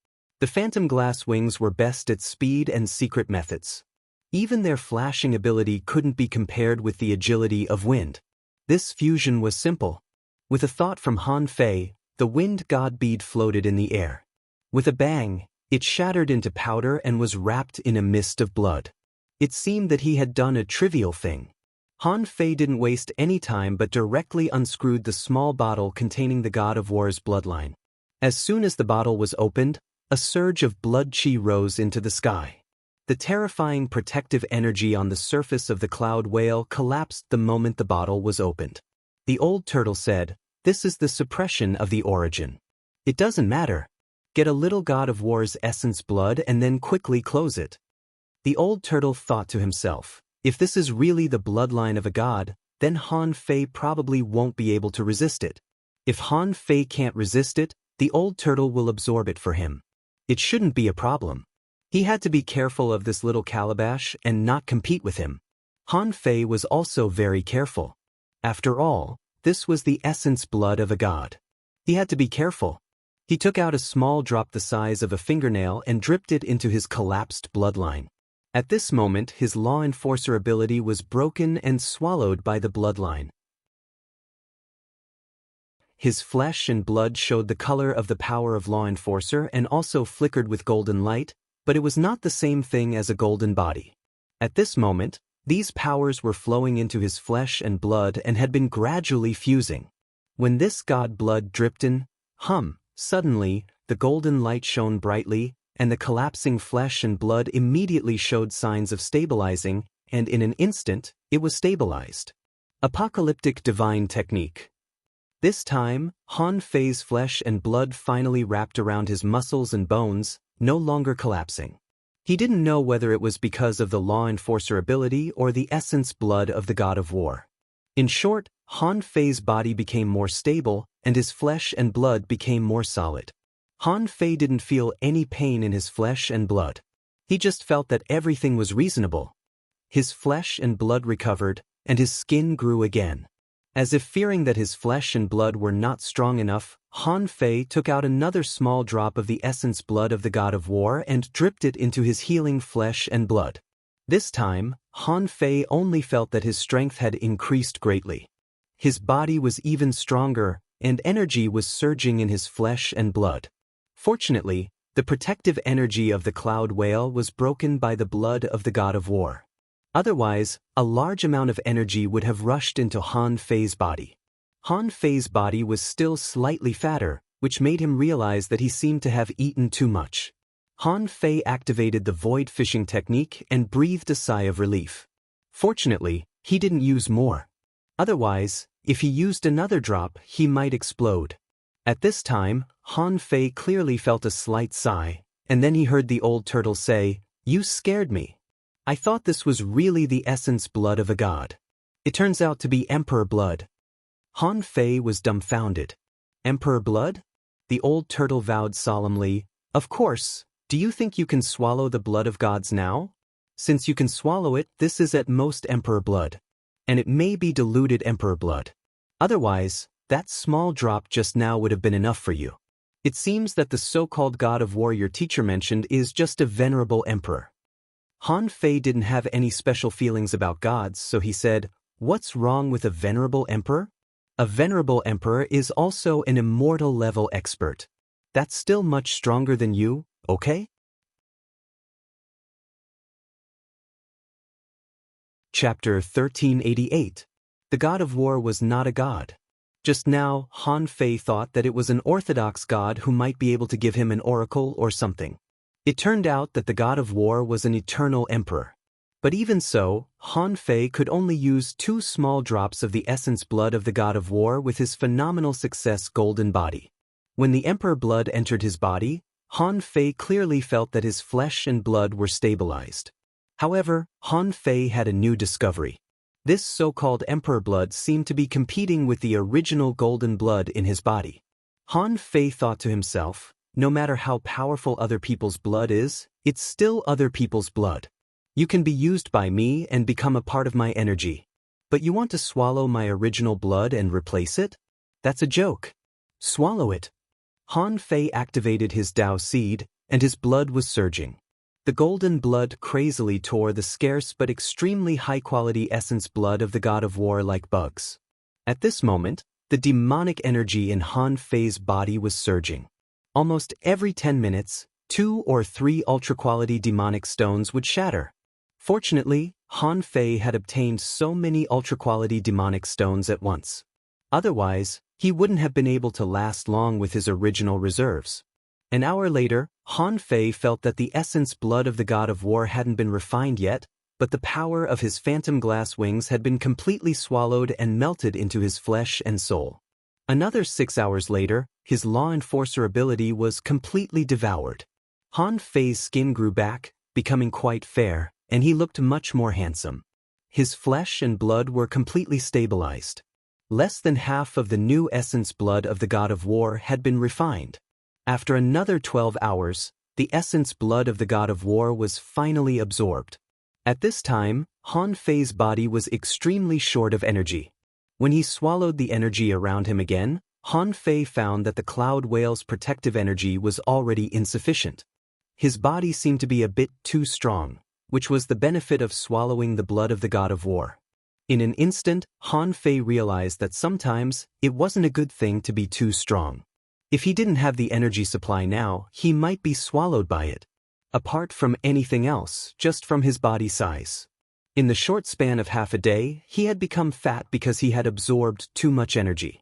The phantom glass wings were best at speed and secret methods. Even their flashing ability couldn't be compared with the agility of wind. This fusion was simple. With a thought from Han Fei, the wind god bead floated in the air. With a bang, it shattered into powder and was wrapped in a mist of blood. It seemed that he had done a trivial thing. Han Fei didn't waste any time but directly unscrewed the small bottle containing the god of war's bloodline. As soon as the bottle was opened, a surge of blood chi rose into the sky. The terrifying protective energy on the surface of the cloud whale collapsed the moment the bottle was opened. The old turtle said, "This is the suppression of the origin. It doesn't matter. Get a little god of war's essence blood and then quickly close it." The old turtle thought to himself, if this is really the bloodline of a god, then Han Fei probably won't be able to resist it. If Han Fei can't resist it, the old turtle will absorb it for him. It shouldn't be a problem. He had to be careful of this little calabash and not compete with him. Han Fei was also very careful. After all, this was the essence blood of a god. He had to be careful. He took out a small drop the size of a fingernail and dripped it into his collapsed bloodline. At this moment, his law enforcer ability was broken and swallowed by the bloodline. His flesh and blood showed the color of the power of law enforcer and also flickered with golden light, but it was not the same thing as a golden body. At this moment, these powers were flowing into his flesh and blood and had been gradually fusing. When this god blood dripped in, suddenly, the golden light shone brightly, and the collapsing flesh and blood immediately showed signs of stabilizing, and in an instant, it was stabilized. Apocalyptic divine technique. This time, Han Fei's flesh and blood finally wrapped around his muscles and bones, no longer collapsing. He didn't know whether it was because of the law enforcer ability or the essence blood of the god of war. In short, Han Fei's body became more stable, and his flesh and blood became more solid. Han Fei didn't feel any pain in his flesh and blood. He just felt that everything was reasonable. His flesh and blood recovered, and his skin grew again. As if fearing that his flesh and blood were not strong enough, Han Fei took out another small drop of the essence blood of the god of war and dripped it into his healing flesh and blood. This time, Han Fei only felt that his strength had increased greatly. His body was even stronger, and energy was surging in his flesh and blood. Fortunately, the protective energy of the cloud whale was broken by the blood of the god of war. Otherwise, a large amount of energy would have rushed into Han Fei's body. Han Fei's body was still slightly fatter, which made him realize that he seemed to have eaten too much. Han Fei activated the void fishing technique and breathed a sigh of relief. Fortunately, he didn't use more. Otherwise, if he used another drop, he might explode. At this time, Han Fei clearly felt a slight sigh, and then he heard the old turtle say, "You scared me. I thought this was really the essence blood of a god. It turns out to be emperor blood." Han Fei was dumbfounded. Emperor blood? The old turtle vowed solemnly, "Of course. Do you think you can swallow the blood of gods now? Since you can swallow it, this is at most emperor blood. And it may be diluted emperor blood. Otherwise, that small drop just now would have been enough for you. It seems that the so-called god of war your teacher mentioned is just a venerable emperor." Han Fei didn't have any special feelings about gods, so he said, "What's wrong with a venerable emperor? A venerable emperor is also an immortal level expert. That's still much stronger than you, okay?" Chapter 1388. The God of War was not a god. Just now, Han Fei thought that it was an orthodox god who might be able to give him an oracle or something. It turned out that the god of war was an eternal emperor. But even so, Han Fei could only use 2 small drops of the essence blood of the god of war with his phenomenal success golden body. When the emperor blood entered his body, Han Fei clearly felt that his flesh and blood were stabilized. However, Han Fei had a new discovery. This so-called emperor blood seemed to be competing with the original golden blood in his body. Han Fei thought to himself, no matter how powerful other people's blood is, it's still other people's blood. You can be used by me and become a part of my energy. But you want to swallow my original blood and replace it? That's a joke. Swallow it. Han Fei activated his Dao seed, and his blood was surging. The golden blood crazily tore the scarce but extremely high-quality essence blood of the god of war like bugs. At this moment, the demonic energy in Han Fei's body was surging. Almost every 10 minutes, 2 or 3 ultra-quality demonic stones would shatter. Fortunately, Han Fei had obtained so many ultra-quality demonic stones at once. Otherwise, he wouldn't have been able to last long with his original reserves. An hour later, Han Fei felt that the essence blood of the god of war hadn't been refined yet, but the power of his phantom glass wings had been completely swallowed and melted into his flesh and soul. Another 6 hours later, his law enforcer ability was completely devoured. Han Fei's skin grew back, becoming quite fair, and he looked much more handsome. His flesh and blood were completely stabilized. Less than half of the new essence blood of the god of war had been refined. After another 12 hours, the essence blood of the god of war was finally absorbed. At this time, Han Fei's body was extremely short of energy. When he swallowed the energy around him again, Han Fei found that the cloud whale's protective energy was already insufficient. His body seemed to be a bit too strong, which was the benefit of swallowing the blood of the god of war. In an instant, Han Fei realized that sometimes it wasn't a good thing to be too strong. If he didn't have the energy supply now, he might be swallowed by it. Apart from anything else, just from his body size. In the short span of half a day, he had become fat because he had absorbed too much energy.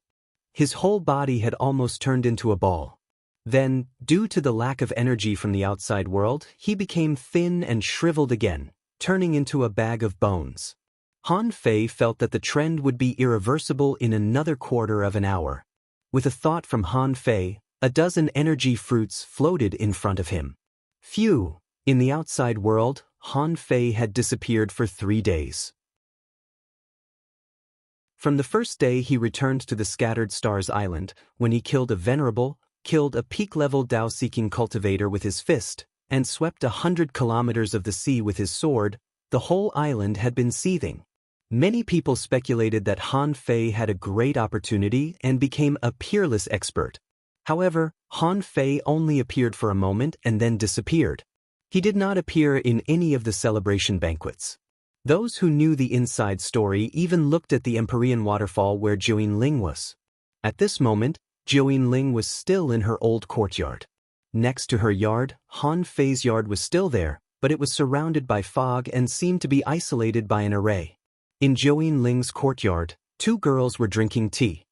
His whole body had almost turned into a ball. Then, due to the lack of energy from the outside world, he became thin and shriveled again, turning into a bag of bones. Han Fei felt that the trend would be irreversible in another quarter of an hour. With a thought from Han Fei, a dozen energy fruits floated in front of him. Phew! In the outside world, Han Fei had disappeared for 3 days. From the first day he returned to the Scattered Stars Island, when he killed a peak-level Dao-seeking cultivator with his fist, and swept 100 kilometers of the sea with his sword, the whole island had been seething. Many people speculated that Han Fei had a great opportunity and became a peerless expert. However, Han Fei only appeared for a moment and then disappeared. He did not appear in any of the celebration banquets. Those who knew the inside story even looked at the Empyrean waterfall where Jiuyin Ling was. At this moment, Jiuyin Ling was still in her old courtyard. Next to her yard, Han Fei's yard was still there, but it was surrounded by fog and seemed to be isolated by an array. In Jiuyin Ling's courtyard, 2 girls were drinking tea.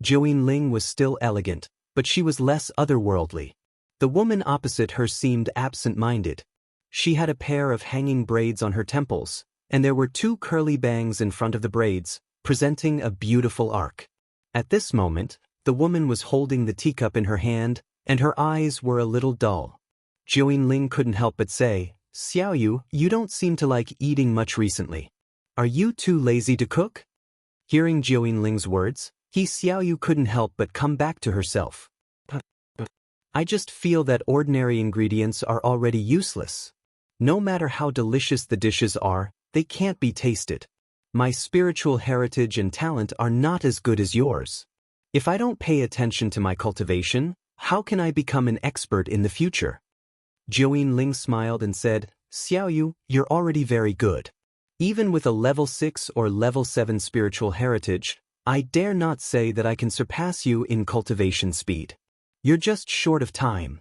Jiuyin Ling was still elegant, but she was less otherworldly. The woman opposite her seemed absent-minded. She had a pair of hanging braids on her temples, and there were 2 curly bangs in front of the braids, presenting a beautiful arc. At this moment, the woman was holding the teacup in her hand, and her eyes were a little dull. Jiuyin Ling couldn't help but say, "Xiaoyu, you don't seem to like eating much recently. Are you too lazy to cook?" Hearing Jiuyin Ling's words, Xiaoyu couldn't help but come back to herself. "I just feel that ordinary ingredients are already useless. No matter how delicious the dishes are, they can't be tasted. My spiritual heritage and talent are not as good as yours. If I don't pay attention to my cultivation, how can I become an expert in the future?" Jiuyin Ling smiled and said, "Xiaoyu, you're already very good. Even with a level 6 or level 7 spiritual heritage, I dare not say that I can surpass you in cultivation speed. You're just short of time."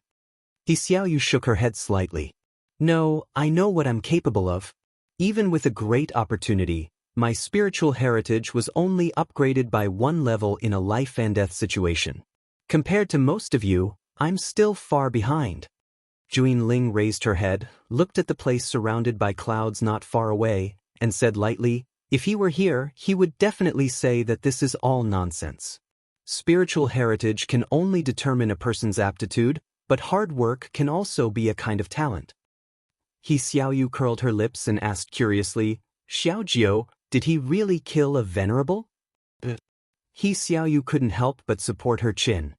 Xiaoyu shook her head slightly. "No, I know what I'm capable of. Even with a great opportunity, My spiritual heritage was only upgraded by one level in a life and death situation. Compared to most of you, I'm still far behind. Juin Ling raised her head, looked at the place surrounded by clouds not far away, and said lightly, "If he were here, he would definitely say that this is all nonsense. Spiritual heritage can only determine a person's aptitude, but hard work can also be a kind of talent." He Xiaoyu curled her lips and asked curiously, "Xiaojiu, did he really kill a venerable?" He Xiaoyu couldn't help but support her chin.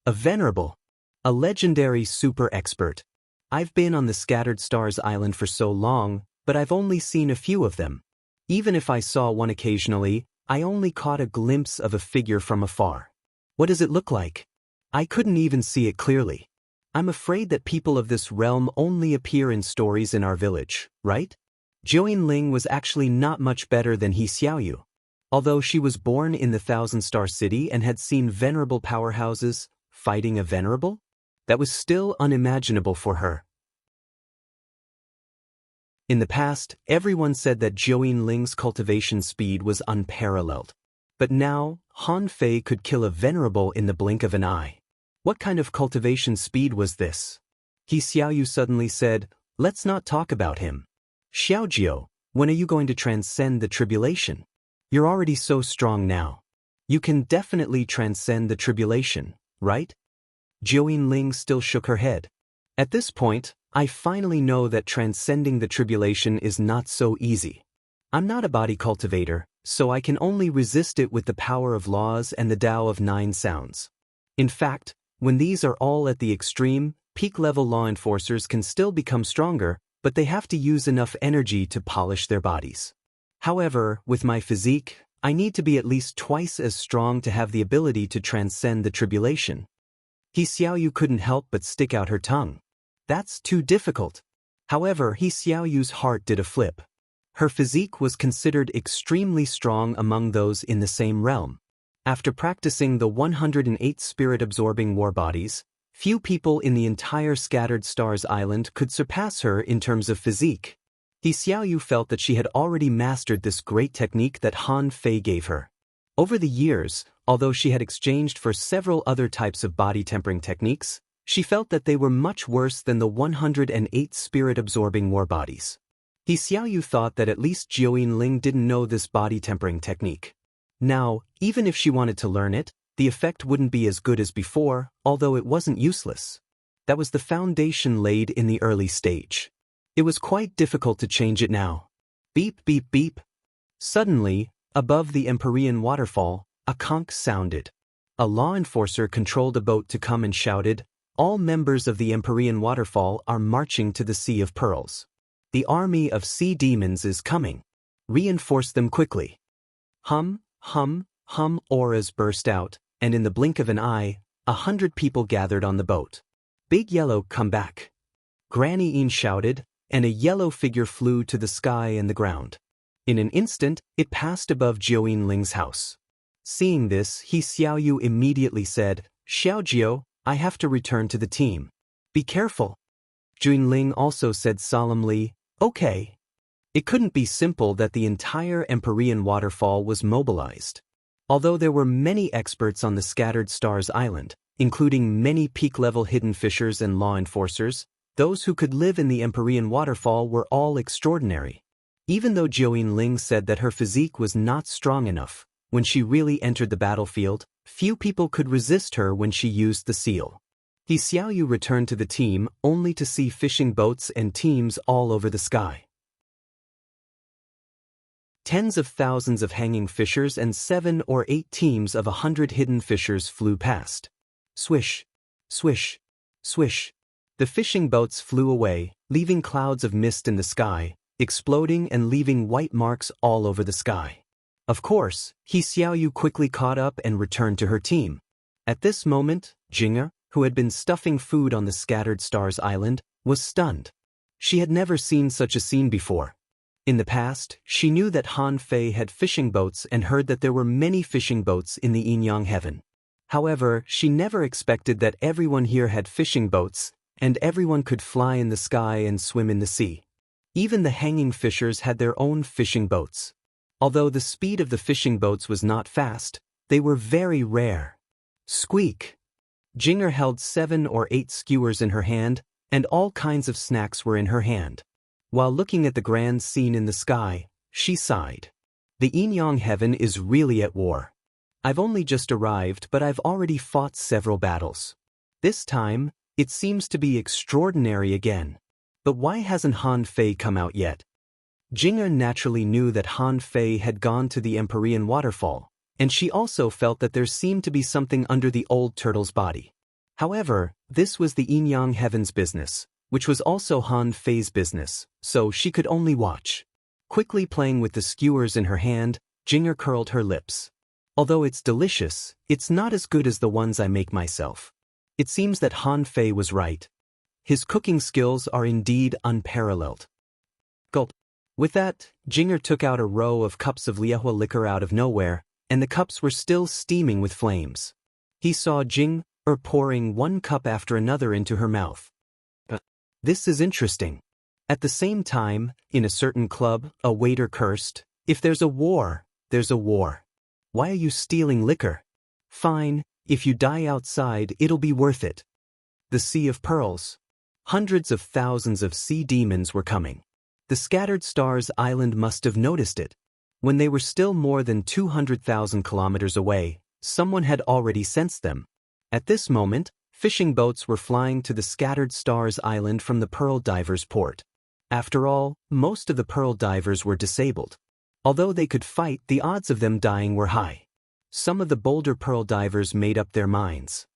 "A venerable? A legendary super expert. I've been on the Scattered Stars Island for so long, but I've only seen a few of them. Even if I saw one occasionally, I only caught a glimpse of a figure from afar. What does it look like? I couldn't even see it clearly. I'm afraid that people of this realm only appear in stories in our village, right?" Juin Ling was actually not much better than He Xiaoyu. Although she was born in the Thousand-Star City and had seen venerable powerhouses, fighting a venerable? That was still unimaginable for her. In the past, everyone said that Juin Ling's cultivation speed was unparalleled. But now, Han Fei could kill a venerable in the blink of an eye. What kind of cultivation speed was this? He Xiaoyu suddenly said, "Let's not talk about him. Xiaojiu, when are you going to transcend the tribulation? You're already so strong now. You can definitely transcend the tribulation, right?" Juin Ling still shook her head. "At this point, I finally know that transcending the tribulation is not so easy. I'm not a body cultivator, so I can only resist it with the power of laws and the Tao of 9 sounds. In fact, when these are all at the extreme, peak-level law enforcers can still become stronger, but they have to use enough energy to polish their bodies. However, with my physique, I need to be at least twice as strong to have the ability to transcend the tribulation." He Xiaoyu couldn't help but stick out her tongue. That's too difficult. However, He Xiaoyu's heart did a flip. Her physique was considered extremely strong among those in the same realm. After practicing the 108 spirit-absorbing war bodies, few people in the entire Scattered Stars Island could surpass her in terms of physique. He Xiaoyu felt that she had already mastered this great technique that Han Fei gave her. Over the years, although she had exchanged for several other types of body tempering techniques, she felt that they were much worse than the 108 spirit-absorbing war bodies. He Xiaoyu thought that at least Juin Ling didn't know this body tempering technique. Now, even if she wanted to learn it, the effect wouldn't be as good as before, although it wasn't useless. That was the foundation laid in the early stage. It was quite difficult to change it now. Beep, beep, beep. Suddenly, above the Empyrean waterfall, a conch sounded. A law enforcer controlled a boat to come and shouted, "All members of the Empyrean waterfall are marching to the Sea of Pearls. The army of sea demons is coming. Reinforce them quickly." Hum, hum, hum, auras burst out, and in the blink of an eye, 100 people gathered on the boat. "Big Yellow, come back." Granny Een shouted, and a yellow figure flew to the sky and the ground. In an instant, it passed above Juin Ling's house. Seeing this, He Xiaoyu immediately said, "Xiaojiu, I have to return to the team. Be careful." Juin Ling also said solemnly, "Okay." It couldn't be simple that the entire Empyrean waterfall was mobilized. Although there were many experts on the Scattered Stars Island, including many peak-level hidden fishers and law enforcers, those who could live in the Empyrean waterfall were all extraordinary. Even though Juin Ling said that her physique was not strong enough, when she really entered the battlefield, few people could resist her when she used the seal. He Xiaoyu returned to the team only to see fishing boats and teams all over the sky. Tens of thousands of hanging fishers and 7 or 8 teams of 100 hidden fishers flew past. Swish, swish, swish. The fishing boats flew away, leaving clouds of mist in the sky, exploding and leaving white marks all over the sky. Of course, He Xiaoyu quickly caught up and returned to her team. At this moment, Jing'e, who had been stuffing food on the Scattered Stars Island, was stunned. She had never seen such a scene before. In the past, she knew that Han Fei had fishing boats and heard that there were many fishing boats in the Yin-Yang Heaven. However, she never expected that everyone here had fishing boats, and everyone could fly in the sky and swim in the sea. Even the hanging fishers had their own fishing boats. Although the speed of the fishing boats was not fast, they were very rare. Squeak! Jinger held 7 or 8 skewers in her hand, and all kinds of snacks were in her hand. While looking at the grand scene in the sky, she sighed. The Inyang heaven is really at war. I've only just arrived, but I've already fought several battles. This time, it seems to be extraordinary again. But why hasn't Han Fei come out yet? Jinger naturally knew that Han Fei had gone to the Empyrean waterfall, and she also felt that there seemed to be something under the old turtle's body. However, this was the Inyang heaven's business, which was also Han Fei's business, so she could only watch. Quickly playing with the skewers in her hand, Jinger curled her lips. Although it's delicious, it's not as good as the ones I make myself. It seems that Han Fei was right. His cooking skills are indeed unparalleled. Gulp. With that, Jinger took out a row of cups of Liehua liquor out of nowhere, and the cups were still steaming with flames. He saw Jinger pouring one cup after another into her mouth. This is interesting. At the same time, in a certain club, a waiter cursed, "If there's a war, there's a war. Why are you stealing liquor? Fine, if you die outside, it'll be worth it." The Sea of Pearls. Hundreds of thousands of sea demons were coming. The Scattered Stars Island must have noticed it. When they were still more than 200,000 kilometers away, someone had already sensed them. At this moment, fishing boats were flying to the Scattered Stars Island from the Pearl Divers port. After all, most of the Pearl Divers were disabled. Although they could fight, the odds of them dying were high. Some of the bolder Pearl Divers made up their minds.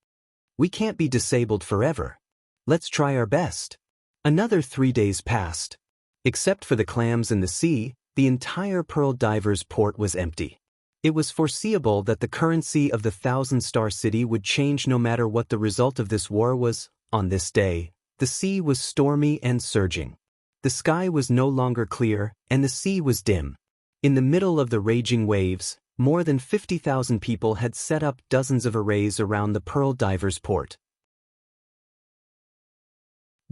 We can't be disabled forever. Let's try our best. Another 3 days passed. Except for the clams in the sea, the entire Pearl Divers port was empty. It was foreseeable that the currency of the Thousand-Star City would change no matter what the result of this war was. On this day, the sea was stormy and surging. The sky was no longer clear, and the sea was dim. In the middle of the raging waves, more than 50,000 people had set up dozens of arrays around the Pearl Divers port.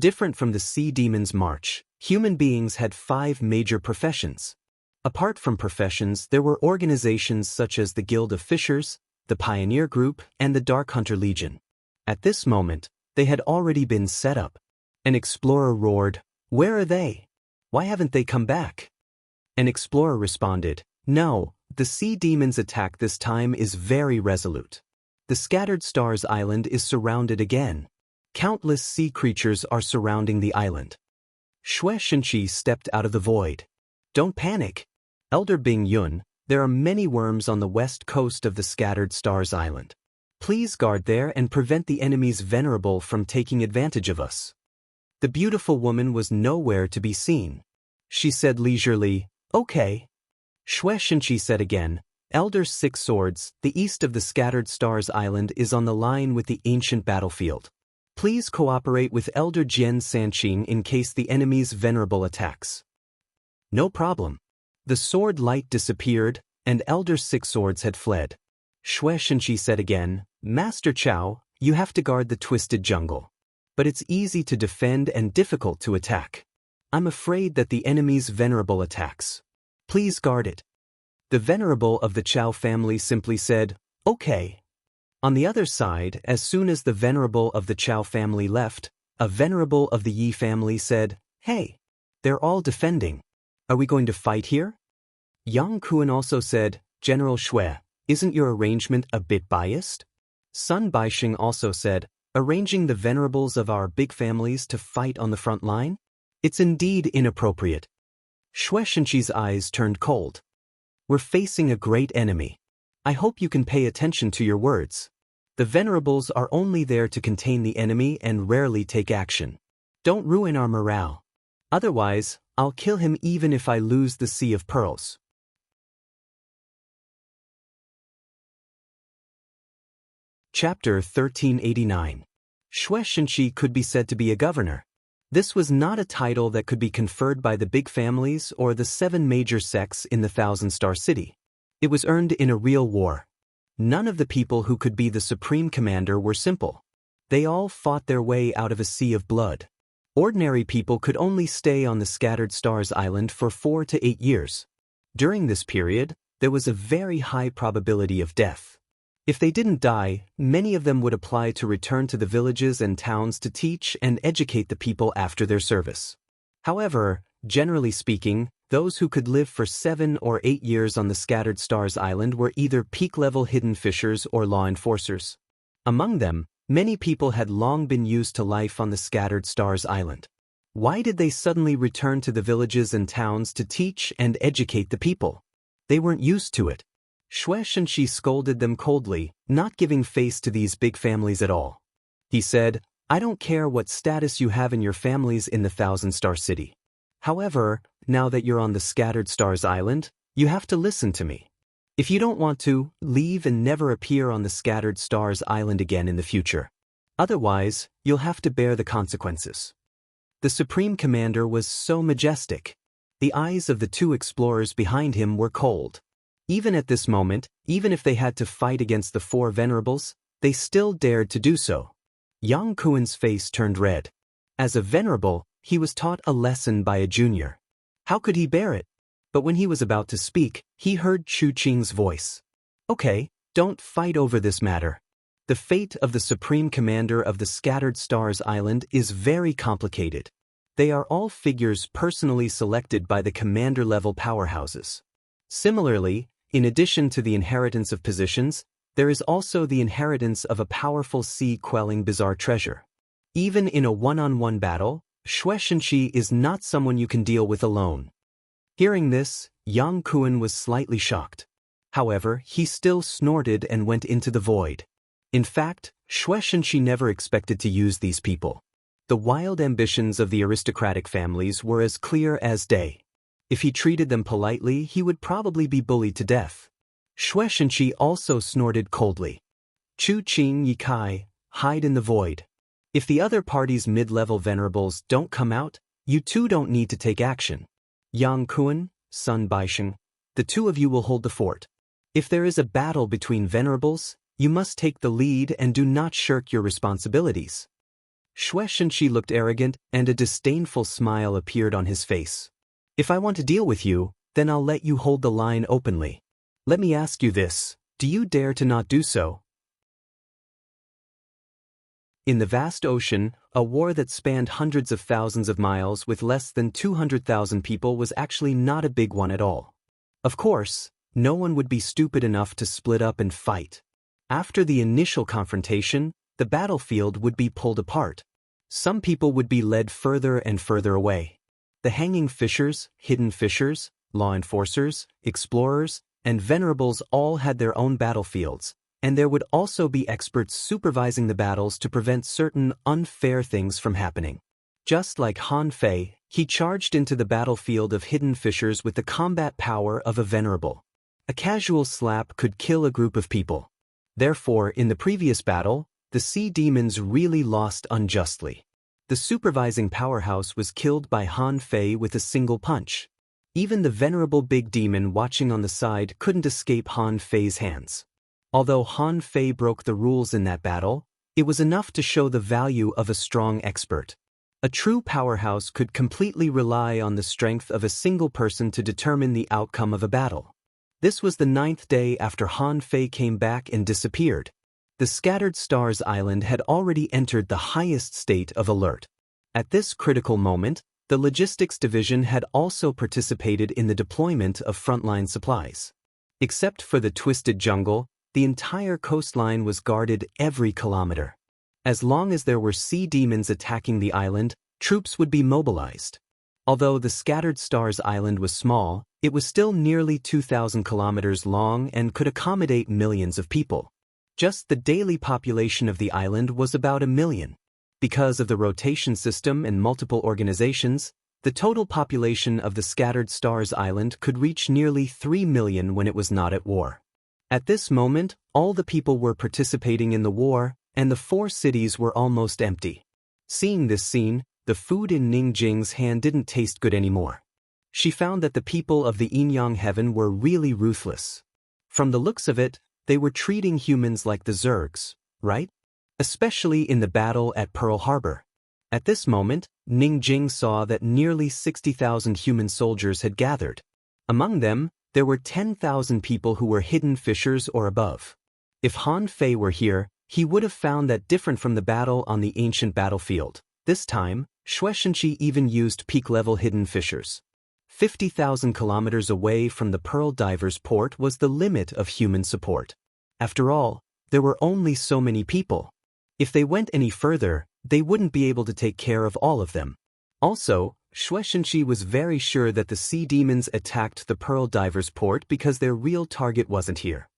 Different from the Sea Demon's march, human beings had 5 major professions. Apart from professions, there were organizations such as the Guild of Fishers, the Pioneer Group, and the Dark Hunter Legion. At this moment, they had already been set up. An explorer roared, "Where are they? Why haven't they come back?" An explorer responded, "No, the Sea Demon's attack this time is very resolute. The Scattered Stars Island is surrounded again. Countless sea creatures are surrounding the island." Xue Shenqi stepped out of the void. "Don't panic. Elder Bing Yun, there are many worms on the west coast of the Scattered Stars Island. Please guard there and prevent the enemy's venerable from taking advantage of us." The beautiful woman was nowhere to be seen. She said leisurely, "Okay." Xue Shenqi said again, "Elder Six Swords, the east of the Scattered Stars Island is on the line with the ancient battlefield. Please cooperate with Elder Jian Sanqing in case the enemy's venerable attacks." "No problem." The sword light disappeared, and Elder Six Swords had fled. Xue Shenqi said again, "Master Chao, you have to guard the twisted jungle. But it's easy to defend and difficult to attack. I'm afraid that the enemy's venerable attacks. Please guard it." The venerable of the Chao family simply said, "Okay." On the other side, as soon as the venerable of the Chao family left, a venerable of the Yi family said, "Hey, they're all defending. Are we going to fight here?" Yang Kuan also said, "General Xue, isn't your arrangement a bit biased?" Sun Baixing also said, "Arranging the venerables of our big families to fight on the front line? It's indeed inappropriate." Xue Shenqi's eyes turned cold. "We're facing a great enemy. I hope you can pay attention to your words. The venerables are only there to contain the enemy and rarely take action. Don't ruin our morale. Otherwise, I'll kill him even if I lose the Sea of Pearls." Chapter 1389. Xue Shenqi could be said to be a governor. This was not a title that could be conferred by the big families or the 7 major sects in the Thousand-Star City. It was earned in a real war. None of the people who could be the supreme commander were simple. They all fought their way out of a sea of blood. Ordinary people could only stay on the Scattered Stars Island for 4 to 8 years. During this period, there was a very high probability of death. If they didn't die, many of them would apply to return to the villages and towns to teach and educate the people after their service. However, generally speaking, those who could live for 7 or 8 years on the Scattered Stars Island were either peak-level hidden fishers or law enforcers. Among them, many people had long been used to life on the Scattered Stars Island. Why did they suddenly return to the villages and towns to teach and educate the people? They weren't used to it. Shueishenshi scolded them coldly, not giving face to these big families at all. He said, "I don't care what status you have in your families in the Thousand-Star City. However, now that you're on the Scattered Stars Island, you have to listen to me. If you don't want to, leave and never appear on the Scattered Stars Island again in the future. Otherwise, you'll have to bear the consequences." The Supreme Commander was so majestic. The eyes of the two explorers behind him were cold. Even at this moment, even if they had to fight against the 4 venerables, they still dared to do so. Yang Kuen's face turned red. As a venerable, he was taught a lesson by a junior. How could he bear it? But when he was about to speak, he heard Chu Qing's voice. "Okay, don't fight over this matter. The fate of the Supreme Commander of the Scattered Stars Island is very complicated. They are all figures personally selected by the commander-level powerhouses. Similarly, in addition to the inheritance of positions, there is also the inheritance of a powerful sea-quelling bizarre treasure. Even in a one-on-one battle, Shueishenshi is not someone you can deal with alone." Hearing this, Yang Kuen was slightly shocked. However, he still snorted and went into the void. In fact, Shueishenshi never expected to use these people. The wild ambitions of the aristocratic families were as clear as day. If he treated them politely, he would probably be bullied to death. Shueishenshi also snorted coldly. "Chu Qing Yikai, hide in the void. If the other party's mid-level venerables don't come out, you too don't need to take action. Yang Kuen, Sun Baisheng, the two of you will hold the fort. If there is a battle between venerables, you must take the lead and do not shirk your responsibilities." Shueishenshi looked arrogant and a disdainful smile appeared on his face. "If I want to deal with you, then I'll let you hold the line openly. Let me ask you this, do you dare to not do so?" In the vast ocean, a war that spanned hundreds of thousands of miles with less than 200,000 people was actually not a big one at all. Of course, no one would be stupid enough to split up and fight. After the initial confrontation, the battlefield would be pulled apart. Some people would be led further and further away. The hanging fishers, hidden fishers, law enforcers, explorers, and venerables all had their own battlefields, and there would also be experts supervising the battles to prevent certain unfair things from happening. Just like Han Fei, he charged into the battlefield of hidden fishers with the combat power of a venerable. A casual slap could kill a group of people. Therefore, in the previous battle, the sea demons really lost unjustly. The supervising powerhouse was killed by Han Fei with a single punch. Even the venerable big demon watching on the side couldn't escape Han Fei's hands. Although Han Fei broke the rules in that battle, it was enough to show the value of a strong expert. A true powerhouse could completely rely on the strength of a single person to determine the outcome of a battle. This was the 9th day after Han Fei came back and disappeared. The Scattered Stars Island had already entered the highest state of alert. At this critical moment, the Logistics Division had also participated in the deployment of frontline supplies. Except for the twisted jungle, the entire coastline was guarded every kilometer. As long as there were sea demons attacking the island, troops would be mobilized. Although the Scattered Stars Island was small, it was still nearly 2,000 kilometers long and could accommodate millions of people. Just the daily population of the island was about 1 million. Because of the rotation system and multiple organizations, the total population of the Scattered Stars Island could reach nearly 3 million when it was not at war. At this moment, all the people were participating in the war, and the 4 cities were almost empty. Seeing this scene, the food in Ning Jing's hand didn't taste good anymore. She found that the people of the Yin-Yang Heaven were really ruthless. From the looks of it, they were treating humans like the Zergs, right? Especially in the battle at Pearl Harbor. At this moment, Ning Jing saw that nearly 60,000 human soldiers had gathered. Among them, There were 10,000 people who were hidden fishers or above. If Han Fei were here, he would have found that different from the battle on the ancient battlefield. This time, Shueishenqi even used peak-level hidden fishers. 50,000 kilometers away from the Pearl Divers port was the limit of human support. After all, there were only so many people. If they went any further, they wouldn't be able to take care of all of them. Also, Shueishenqi was very sure that the sea demons attacked the Pearl Divers port because their real target wasn't here.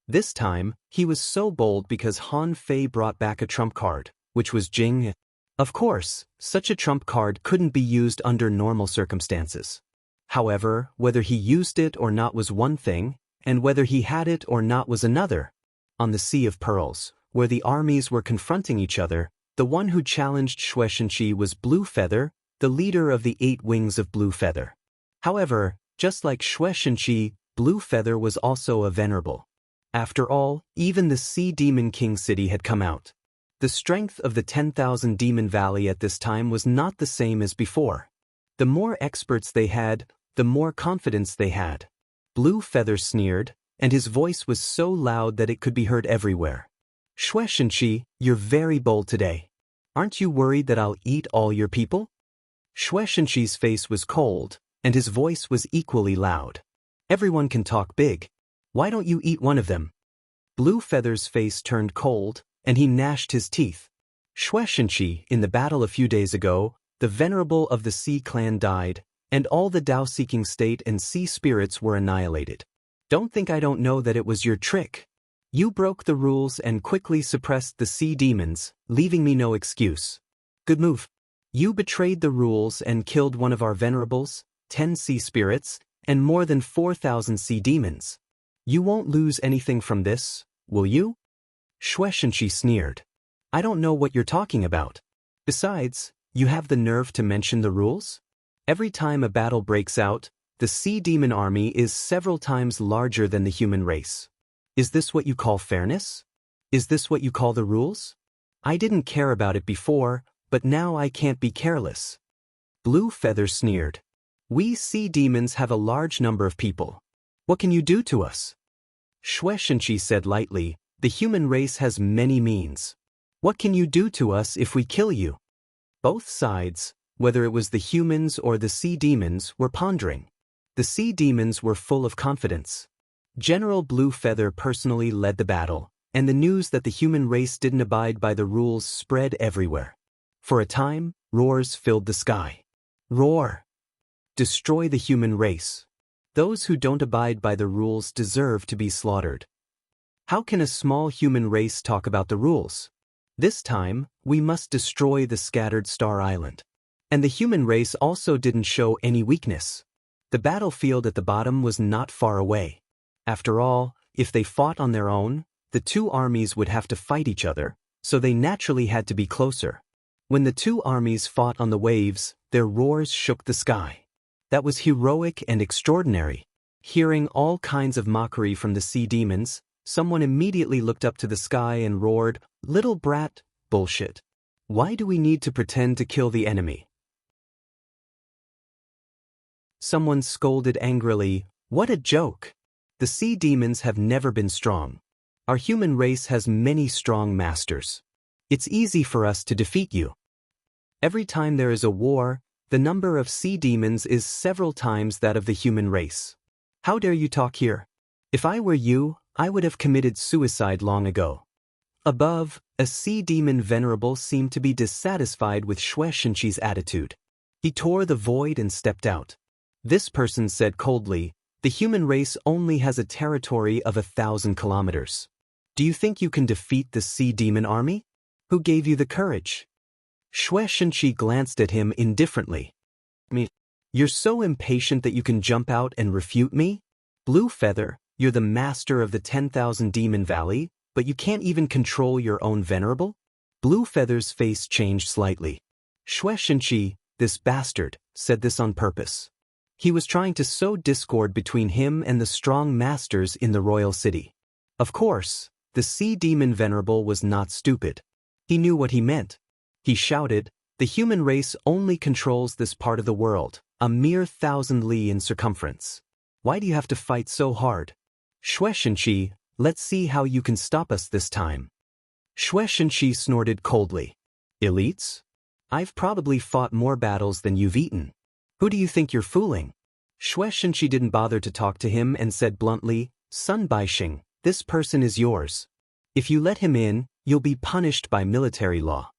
This time, he was so bold because Han Fei brought back a trump card, which was Jing. Of course, such a trump card couldn't be used under normal circumstances. However, whether he used it or not was one thing, and whether he had it or not was another. On the Sea of Pearls, where the armies were confronting each other, the one who challenged Shueishenqi was Blue Feather, the leader of the 8 wings of Blue Feather. However, just like Shueishenqi, Blue Feather was also a venerable. After all, even the Sea Demon King City had come out. The strength of the 10,000 Demon Valley at this time was not the same as before. The more experts they had, the more confidence they had. Blue Feather sneered, and his voice was so loud that it could be heard everywhere. Shueishenqi, you're very bold today. Aren't you worried that I'll eat all your people? Shueishenqi's face was cold, and his voice was equally loud. Everyone can talk big. Why don't you eat one of them? Blue Feather's face turned cold, and he gnashed his teeth. Shueishenqi, in the battle a few days ago, the venerable of the Sea Clan died, and all the Tao-seeking state and sea spirits were annihilated. Don't think I don't know that it was your trick. You broke the rules and quickly suppressed the sea demons, leaving me no excuse. Good move. You betrayed the rules and killed one of our venerables, 10 sea spirits, and more than 4,000 sea demons. You won't lose anything from this, will you? Shueishenqi sneered. I don't know what you're talking about. Besides, you have the nerve to mention the rules? Every time a battle breaks out, the sea demon army is several times larger than the human race. Is this what you call fairness? Is this what you call the rules? I didn't care about it before, but now I can't be careless. Blue Feather sneered. We sea demons have a large number of people. What can you do to us? Shueishenqi said lightly, the human race has many means. What can you do to us if we kill you? Both sides, whether it was the humans or the sea demons, were pondering. The sea demons were full of confidence. General Blue Feather personally led the battle, and the news that the human race didn't abide by the rules spread everywhere. For a time, roars filled the sky. Roar! Destroy the human race. Those who don't abide by the rules deserve to be slaughtered. How can a small human race talk about the rules? This time, we must destroy the scattered Star Island. And the human race also didn't show any weakness. The battlefield at the bottom was not far away. After all, if they fought on their own, the two armies would have to fight each other, so they naturally had to be closer. When the two armies fought on the waves, their roars shook the sky. That was heroic and extraordinary. Hearing all kinds of mockery from the sea demons, someone immediately looked up to the sky and roared, "Little brat, bullshit. Why do we need to pretend to kill the enemy?" Someone scolded angrily, "What a joke! The sea demons have never been strong. Our human race has many strong masters. It's easy for us to defeat you." Every time there is a war, the number of sea demons is several times that of the human race. How dare you talk here? If I were you, I would have committed suicide long ago. Above, a sea demon venerable seemed to be dissatisfied with Shueishenqi's attitude. He tore the void and stepped out. This person said coldly, "The human race only has a territory of 1,000 kilometers. Do you think you can defeat the sea demon army? Who gave you the courage?" Shueishenqi glanced at him indifferently. You're so impatient that you can jump out and refute me? Blue Feather, you're the master of the 10,000 Demon Valley, but you can't even control your own venerable? Blue Feather's face changed slightly. Shueishenqi, this bastard, said this on purpose. He was trying to sow discord between him and the strong masters in the royal city. Of course, the sea demon venerable was not stupid. He knew what he meant. He shouted, "The human race only controls this part of the world, a mere 1,000 li in circumference. Why do you have to fight so hard? Shueishenqi, let's see how you can stop us this time. Shueishenqi snorted coldly. Elites? I've probably fought more battles than you've eaten. Who do you think you're fooling? Shueishenqi didn't bother to talk to him and said bluntly, Sun Baixing, this person is yours. If you let him in, you'll be punished by military law.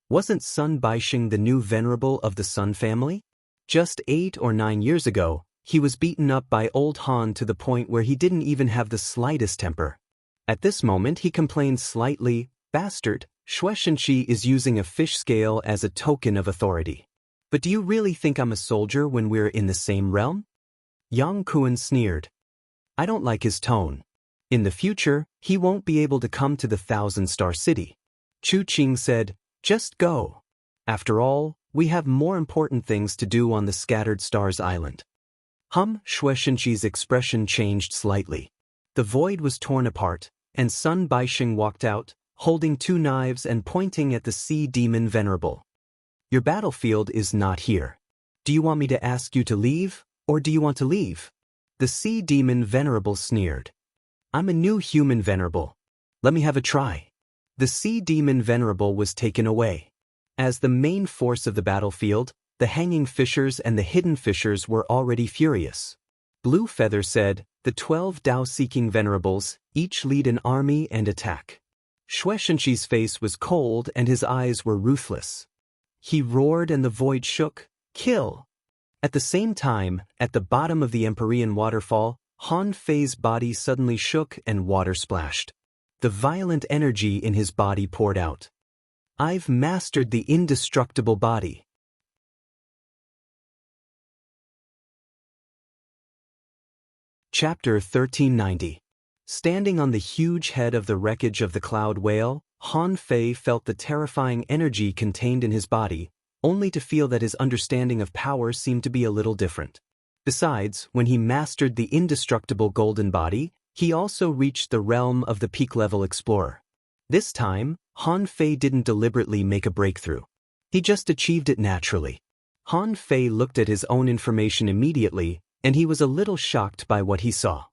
Wasn't Sun Baixing the new venerable of the Sun family? Just 8 or 9 years ago, he was beaten up by old Han to the point where he didn't even have the slightest temper. At this moment he complained slightly, Bastard, Shueishenqi is using a fish scale as a token of authority. But do you really think I'm a soldier when we're in the same realm? Yang Kuan sneered. I don't like his tone. In the future, he won't be able to come to the 1,000-star city. Chu Qing said, just go. After all, we have more important things to do on the Scattered Stars Island. Shueishenqi's expression changed slightly. The void was torn apart, and Sun Baixing walked out, holding 2 knives and pointing at the Sea Demon Venerable. Your battlefield is not here. Do you want me to ask you to leave, or do you want to leave? The Sea Demon Venerable sneered. I'm a new human venerable. Let me have a try. The Sea Demon Venerable was taken away. As the main force of the battlefield, the hanging fishers and the hidden fishers were already furious. Blue Feather said, the 12 Tao-seeking venerables, each lead an army and attack. Shueishenqi's face was cold and his eyes were ruthless. He roared and the void shook, kill! At the same time, at the bottom of the Empyrean waterfall, Han Fei's body suddenly shook and water splashed. The violent energy in his body poured out. I've mastered the indestructible body. Chapter 1390. Standing on the huge head of the wreckage of the Cloud Whale, Han Fei felt the terrifying energy contained in his body, only to feel that his understanding of power seemed to be a little different. Besides, when he mastered the indestructible golden body, he also reached the realm of the peak-level explorer. This time, Han Fei didn't deliberately make a breakthrough. He just achieved it naturally. Han Fei looked at his own information immediately, and he was a little shocked by what he saw.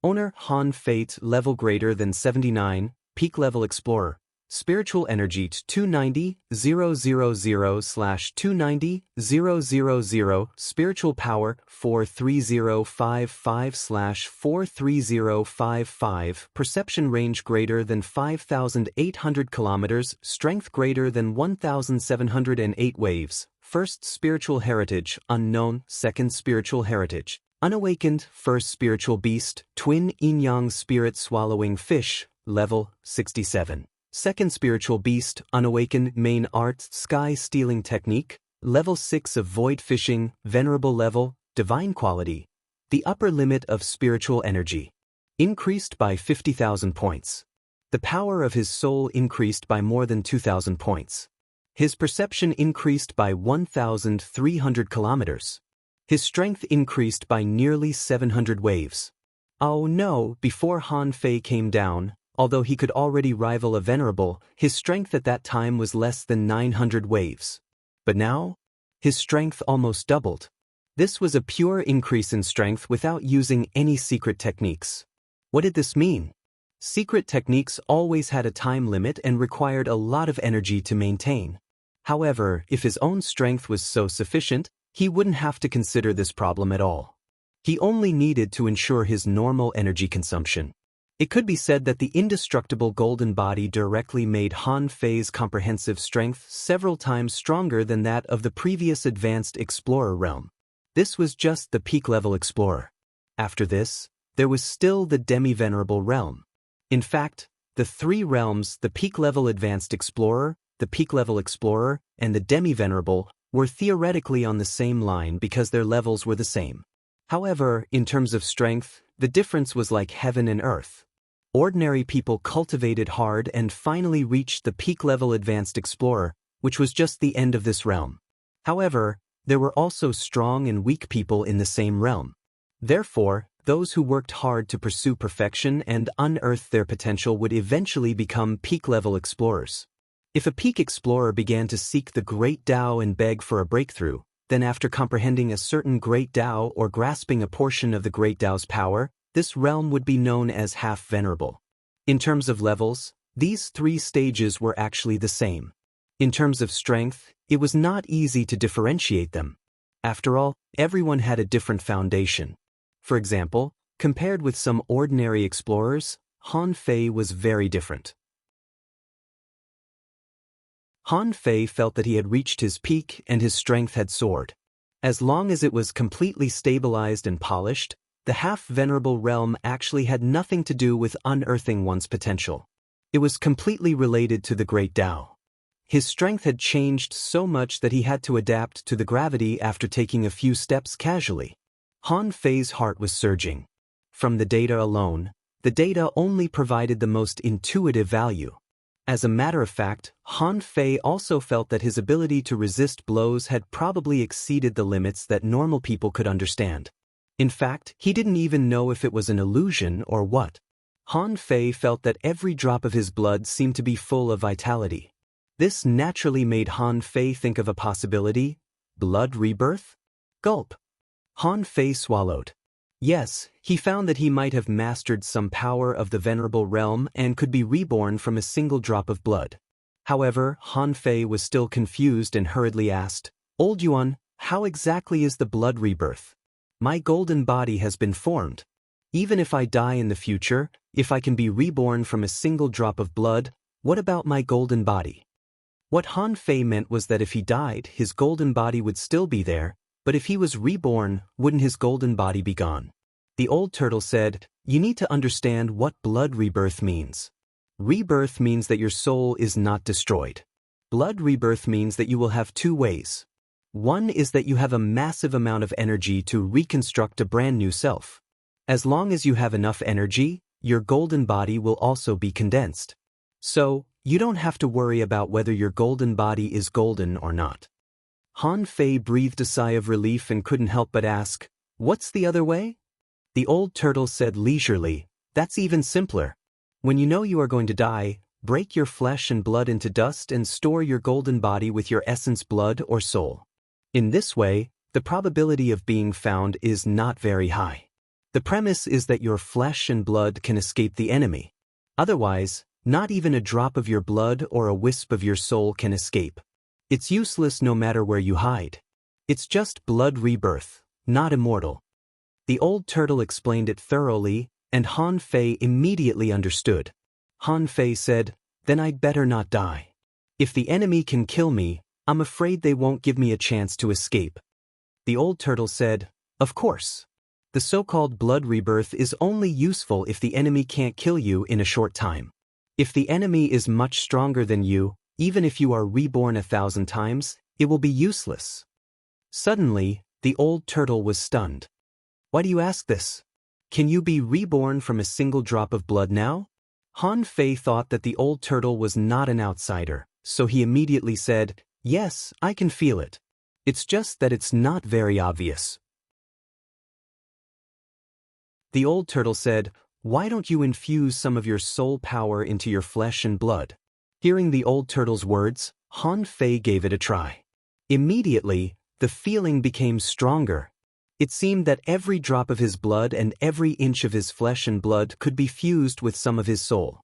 Owner Han Fate level greater than 79, peak level explorer, spiritual energy 290,000/290,000, spiritual power 43055/43055, perception range greater than 5,800 kilometers, strength greater than 1,708 waves, first spiritual heritage unknown, second spiritual heritage unawakened, first spiritual beast, twin yin-yang spirit swallowing fish, level 67. Second spiritual beast, unawakened, main art, sky stealing technique, level 6 of void fishing, venerable level, divine quality. The upper limit of spiritual energy. Increased by 50,000 points. The power of his soul increased by more than 2,000 points. His perception increased by 1,300 kilometers. His strength increased by nearly 700 waves. Oh no, before Han Fei came down, although he could already rival a venerable, his strength at that time was less than 900 waves. But now, his strength almost doubled. This was a pure increase in strength without using any secret techniques. What did this mean? Secret techniques always had a time limit and required a lot of energy to maintain. However, if his own strength was so sufficient, he wouldn't have to consider this problem at all. He only needed to ensure his normal energy consumption. It could be said that the indestructible golden body directly made Han Fei's comprehensive strength several times stronger than that of the previous advanced explorer realm. This was just the peak-level explorer. After this, there was still the demi-venerable realm. In fact, the 3 realms, the peak-level advanced explorer, the peak-level explorer, and the demi-venerable, were theoretically on the same line because their levels were the same. However, in terms of strength, the difference was like heaven and earth. Ordinary people cultivated hard and finally reached the peak-level advanced explorer, which was just the end of this realm. However, there were also strong and weak people in the same realm. Therefore, those who worked hard to pursue perfection and unearth their potential would eventually become peak-level explorers. If a peak explorer began to seek the great Tao and beg for a breakthrough, then after comprehending a certain great Tao or grasping a portion of the great Tao's power, this realm would be known as half-venerable. In terms of levels, these 3 stages were actually the same. In terms of strength, it was not easy to differentiate them. After all, everyone had a different foundation. For example, compared with some ordinary explorers, Han Fei was very different. Han Fei felt that he had reached his peak and his strength had soared. As long as it was completely stabilized and polished, the half-venerable realm actually had nothing to do with unearthing one's potential. It was completely related to the Great Tao. His strength had changed so much that he had to adapt to the gravity after taking a few steps casually. Han Fei's heart was surging. From the data alone, the data only provided the most intuitive value. As a matter of fact, Han Fei also felt that his ability to resist blows had probably exceeded the limits that normal people could understand. In fact, he didn't even know if it was an illusion or what. Han Fei felt that every drop of his blood seemed to be full of vitality. This naturally made Han Fei think of a possibility: blood rebirth? Gulp. Han Fei swallowed. Yes, he found that he might have mastered some power of the venerable realm and could be reborn from a single drop of blood. However, Han Fei was still confused and hurriedly asked, "Old Yuan, how exactly is the blood rebirth? My golden body has been formed. Even if I die in the future, if I can be reborn from a single drop of blood, what about my golden body?" What Han Fei meant was that if he died, his golden body would still be there, but if he was reborn, wouldn't his golden body be gone? The old turtle said, "You need to understand what blood rebirth means. Rebirth means that your soul is not destroyed. Blood rebirth means that you will have 2 ways. One is that you have a massive amount of energy to reconstruct a brand new self. As long as you have enough energy, your golden body will also be condensed. So, you don't have to worry about whether your golden body is golden or not." Han Fei breathed a sigh of relief and couldn't help but ask, "What's the other way?" The old turtle said leisurely, "That's even simpler. When you know you are going to die, break your flesh and blood into dust and store your golden body with your essence blood or soul. In this way, the probability of being found is not very high. The premise is that your flesh and blood can escape the enemy. Otherwise, not even a drop of your blood or a wisp of your soul can escape. It's useless no matter where you hide. It's just blood rebirth, not immortal." The old turtle explained it thoroughly, and Han Fei immediately understood. Han Fei said, "Then I'd better not die. If the enemy can kill me, I'm afraid they won't give me a chance to escape." The old turtle said, "Of course. The so-called blood rebirth is only useful if the enemy can't kill you in a short time. If the enemy is much stronger than you, even if you are reborn 1,000 times, it will be useless." Suddenly, the old turtle was stunned. "Why do you ask this? Can you be reborn from a single drop of blood now?" Han Fei thought that the old turtle was not an outsider, so he immediately said, "Yes, I can feel it. It's just that it's not very obvious." The old turtle said, "Why don't you infuse some of your soul power into your flesh and blood?" Hearing the old turtle's words, Han Fei gave it a try. Immediately, the feeling became stronger. It seemed that every drop of his blood and every inch of his flesh and blood could be fused with some of his soul.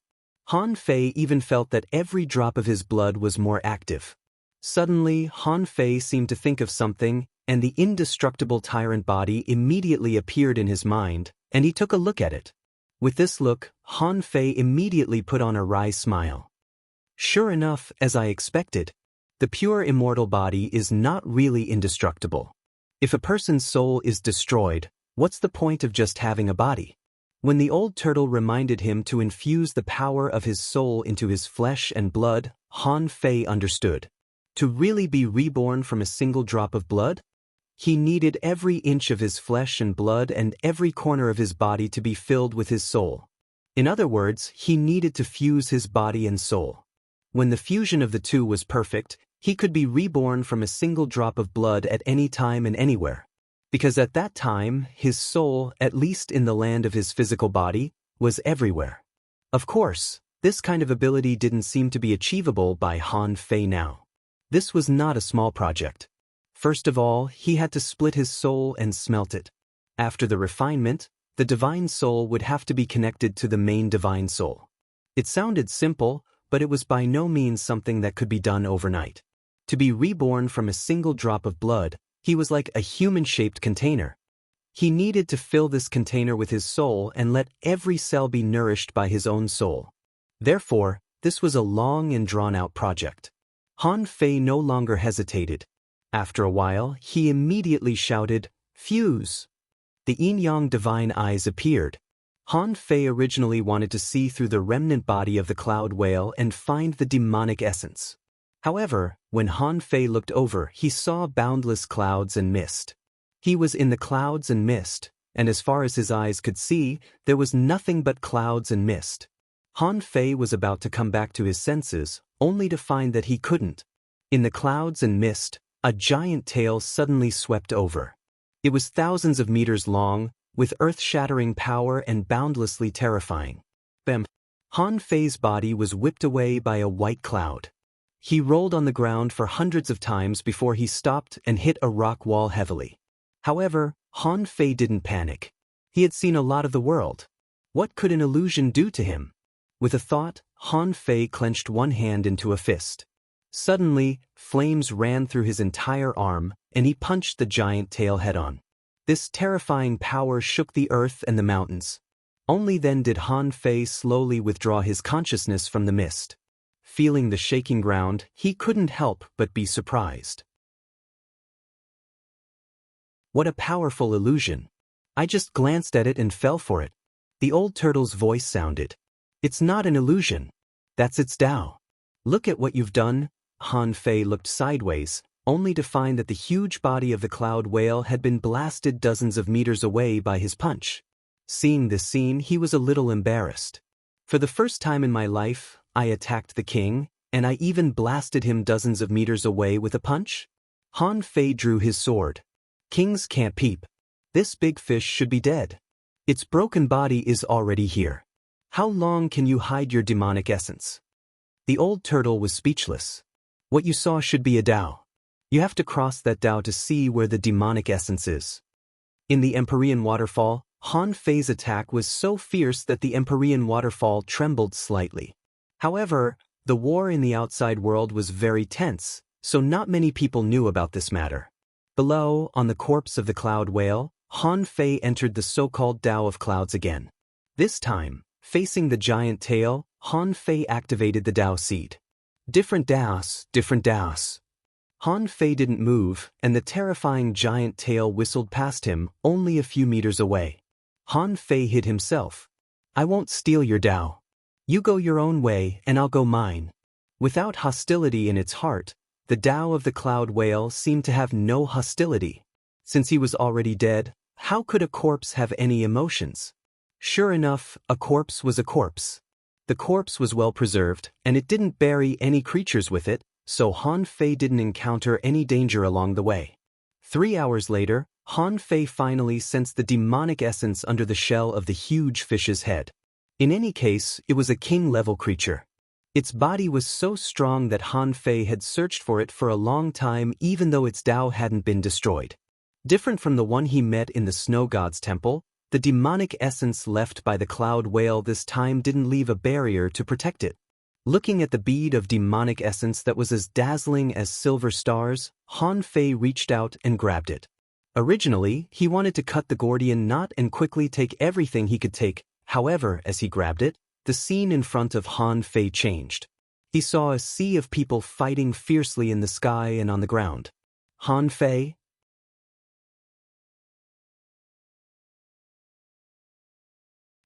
Han Fei even felt that every drop of his blood was more active. Suddenly, Han Fei seemed to think of something, and the indestructible tyrant body immediately appeared in his mind, and he took a look at it. With this look, Han Fei immediately put on a wry smile. Sure enough, as I expected, the pure immortal body is not really indestructible. If a person's soul is destroyed, what's the point of just having a body? When the old turtle reminded him to infuse the power of his soul into his flesh and blood, Han Fei understood. To really be reborn from a single drop of blood? He needed every inch of his flesh and blood and every corner of his body to be filled with his soul. In other words, he needed to fuse his body and soul. When the fusion of the two was perfect, he could be reborn from a single drop of blood at any time and anywhere. Because at that time, his soul, at least in the land of his physical body, was everywhere. Of course, this kind of ability didn't seem to be achievable by Han Fei now. This was not a small project. First of all, he had to split his soul and smelt it. After the refinement, the divine soul would have to be connected to the main divine soul. It sounded simple, but it was by no means something that could be done overnight. To be reborn from a single drop of blood, he was like a human-shaped container. He needed to fill this container with his soul and let every cell be nourished by his own soul. Therefore, this was a long and drawn-out project. Han Fei no longer hesitated. After a while, he immediately shouted, "Fuse!" The yin-yang divine eyes appeared. Han Fei originally wanted to see through the remnant body of the cloud whale and find the demonic essence. However, when Han Fei looked over, he saw boundless clouds and mist. He was in the clouds and mist, and as far as his eyes could see, there was nothing but clouds and mist. Han Fei was about to come back to his senses, only to find that he couldn't. In the clouds and mist, a giant tail suddenly swept over. It was thousands of meters long, with earth-shattering power and boundlessly terrifying. Bam! Han Fei's body was whipped away by a white cloud. He rolled on the ground for hundreds of times before he stopped and hit a rock wall heavily. However, Han Fei didn't panic. He had seen a lot of the world. What could an illusion do to him? With a thought, Han Fei clenched one hand into a fist. Suddenly, flames ran through his entire arm, and he punched the giant tail head-on. This terrifying power shook the earth and the mountains. Only then did Han Fei slowly withdraw his consciousness from the mist. Feeling the shaking ground, he couldn't help but be surprised. What a powerful illusion! I just glanced at it and fell for it. The old turtle's voice sounded. It's not an illusion. That's its Tao. Look at what you've done. Han Fei looked sideways, only to find that the huge body of the cloud whale had been blasted dozens of meters away by his punch. Seeing this scene, he was a little embarrassed. For the first time in my life, I attacked the king, and I even blasted him dozens of meters away with a punch? Han Fei drew his sword. Kings can't peep. This big fish should be dead. Its broken body is already here. How long can you hide your demonic essence? The old turtle was speechless. What you saw should be a Tao. You have to cross that Tao to see where the demonic essence is. In the Empyrean waterfall, Han Fei's attack was so fierce that the Empyrean waterfall trembled slightly. However, the war in the outside world was very tense, so not many people knew about this matter. Below, on the corpse of the cloud whale, Han Fei entered the so-called Tao of clouds again. This time, facing the giant tail, Han Fei activated the Tao seed. Different Taos, different Taos. Han Fei didn't move, and the terrifying giant tail whistled past him, only a few meters away. Han Fei hid himself. I won't steal your Tao. You go your own way, and I'll go mine. Without hostility in its heart, the Tao of the cloud whale seemed to have no hostility. Since he was already dead, how could a corpse have any emotions? Sure enough, a corpse was a corpse. The corpse was well preserved, and it didn't bury any creatures with it, so Han Fei didn't encounter any danger along the way. 3 hours later, Han Fei finally sensed the demonic essence under the shell of the huge fish's head. In any case, it was a king-level creature. Its body was so strong that Han Fei had searched for it for a long time even though its Tao hadn't been destroyed. Different from the one he met in the snow god's temple, the demonic essence left by the cloud whale this time didn't leave a barrier to protect it. Looking at the bead of demonic essence that was as dazzling as silver stars, Han Fei reached out and grabbed it. Originally, he wanted to cut the Gordian knot and quickly take everything he could take. However, as he grabbed it, the scene in front of Han Fei changed. He saw a sea of people fighting fiercely in the sky and on the ground. Han Fei?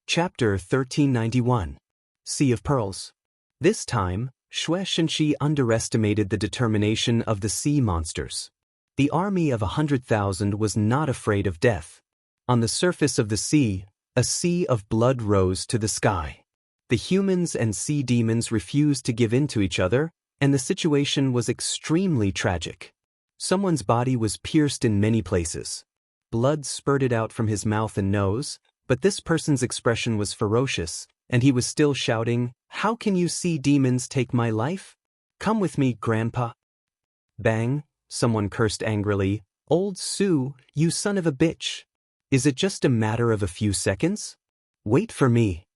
Chapter 1391. Sea of Pearls. This time, Xue Shenxi underestimated the determination of the sea monsters. The army of 100,000 was not afraid of death. On the surface of the sea, a sea of blood rose to the sky. The humans and sea demons refused to give in to each other, and the situation was extremely tragic. Someone's body was pierced in many places. Blood spurted out from his mouth and nose, but this person's expression was ferocious, and he was still shouting, "How can you sea demons take my life? Come with me, Grandpa." Bang! someone cursed angrily. Old Sue, you son of a bitch. Is it just a matter of a few seconds? Wait for me.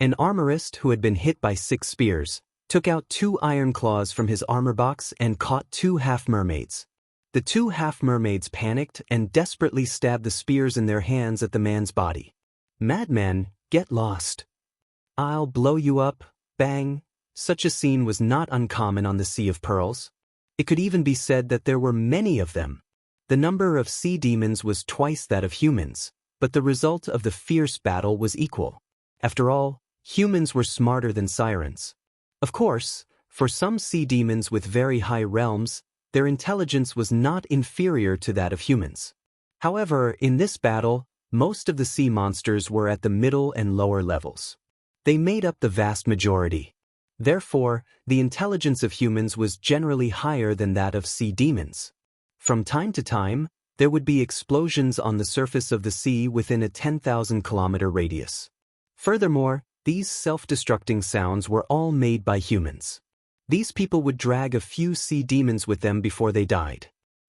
An armorist who had been hit by 6 spears took out 2 iron claws from his armor box and caught 2 half-mermaids. The 2 half-mermaids panicked and desperately stabbed the spears in their hands at the man's body. Madman, get lost. I'll blow you up, bang. Such a scene was not uncommon on the Sea of Pearls. It could even be said that there were many of them. The number of sea demons was twice that of humans, but the result of the fierce battle was equal. After all, humans were smarter than sirens. Of course, for some sea demons with very high realms, their intelligence was not inferior to that of humans. However, in this battle, most of the sea monsters were at the middle and lower levels. They made up the vast majority. Therefore, the intelligence of humans was generally higher than that of sea demons. From time to time, there would be explosions on the surface of the sea within a 10,000-kilometer radius. Furthermore, these self-destructing sounds were all made by humans. These people would drag a few sea demons with them before they died.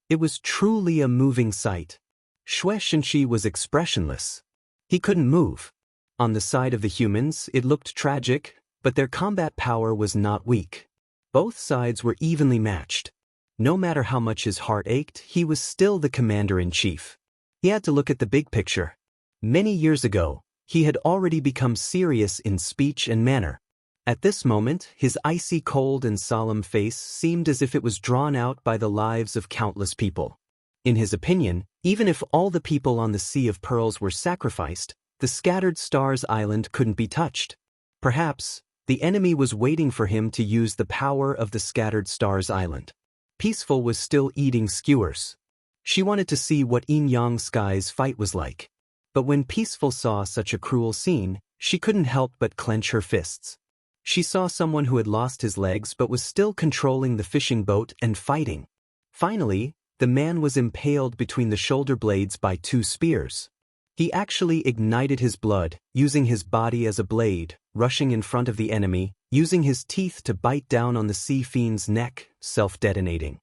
It was truly a moving sight. Xue Shenxi was expressionless. He couldn't move. On the side of the humans, it looked tragic, but their combat power was not weak. Both sides were evenly matched. No matter how much his heart ached, he was still the commander-in-chief. He had to look at the big picture. Many years ago, he had already become serious in speech and manner. At this moment, his icy cold and solemn face seemed as if it was drawn out by the lives of countless people. In his opinion, even if all the people on the Sea of Pearls were sacrificed, the Scattered Stars Island couldn't be touched. Perhaps, the enemy was waiting for him to use the power of the Scattered Stars Island. Peaceful was still eating skewers. She wanted to see what Yin-Yang Sky's fight was like. But when Peaceful saw such a cruel scene, she couldn't help but clench her fists. She saw someone who had lost his legs but was still controlling the fishing boat and fighting. Finally, the man was impaled between the shoulder blades by 2 spears. He actually ignited his blood, using his body as a blade, rushing in front of the enemy, using his teeth to bite down on the sea fiend's neck, self-detonating.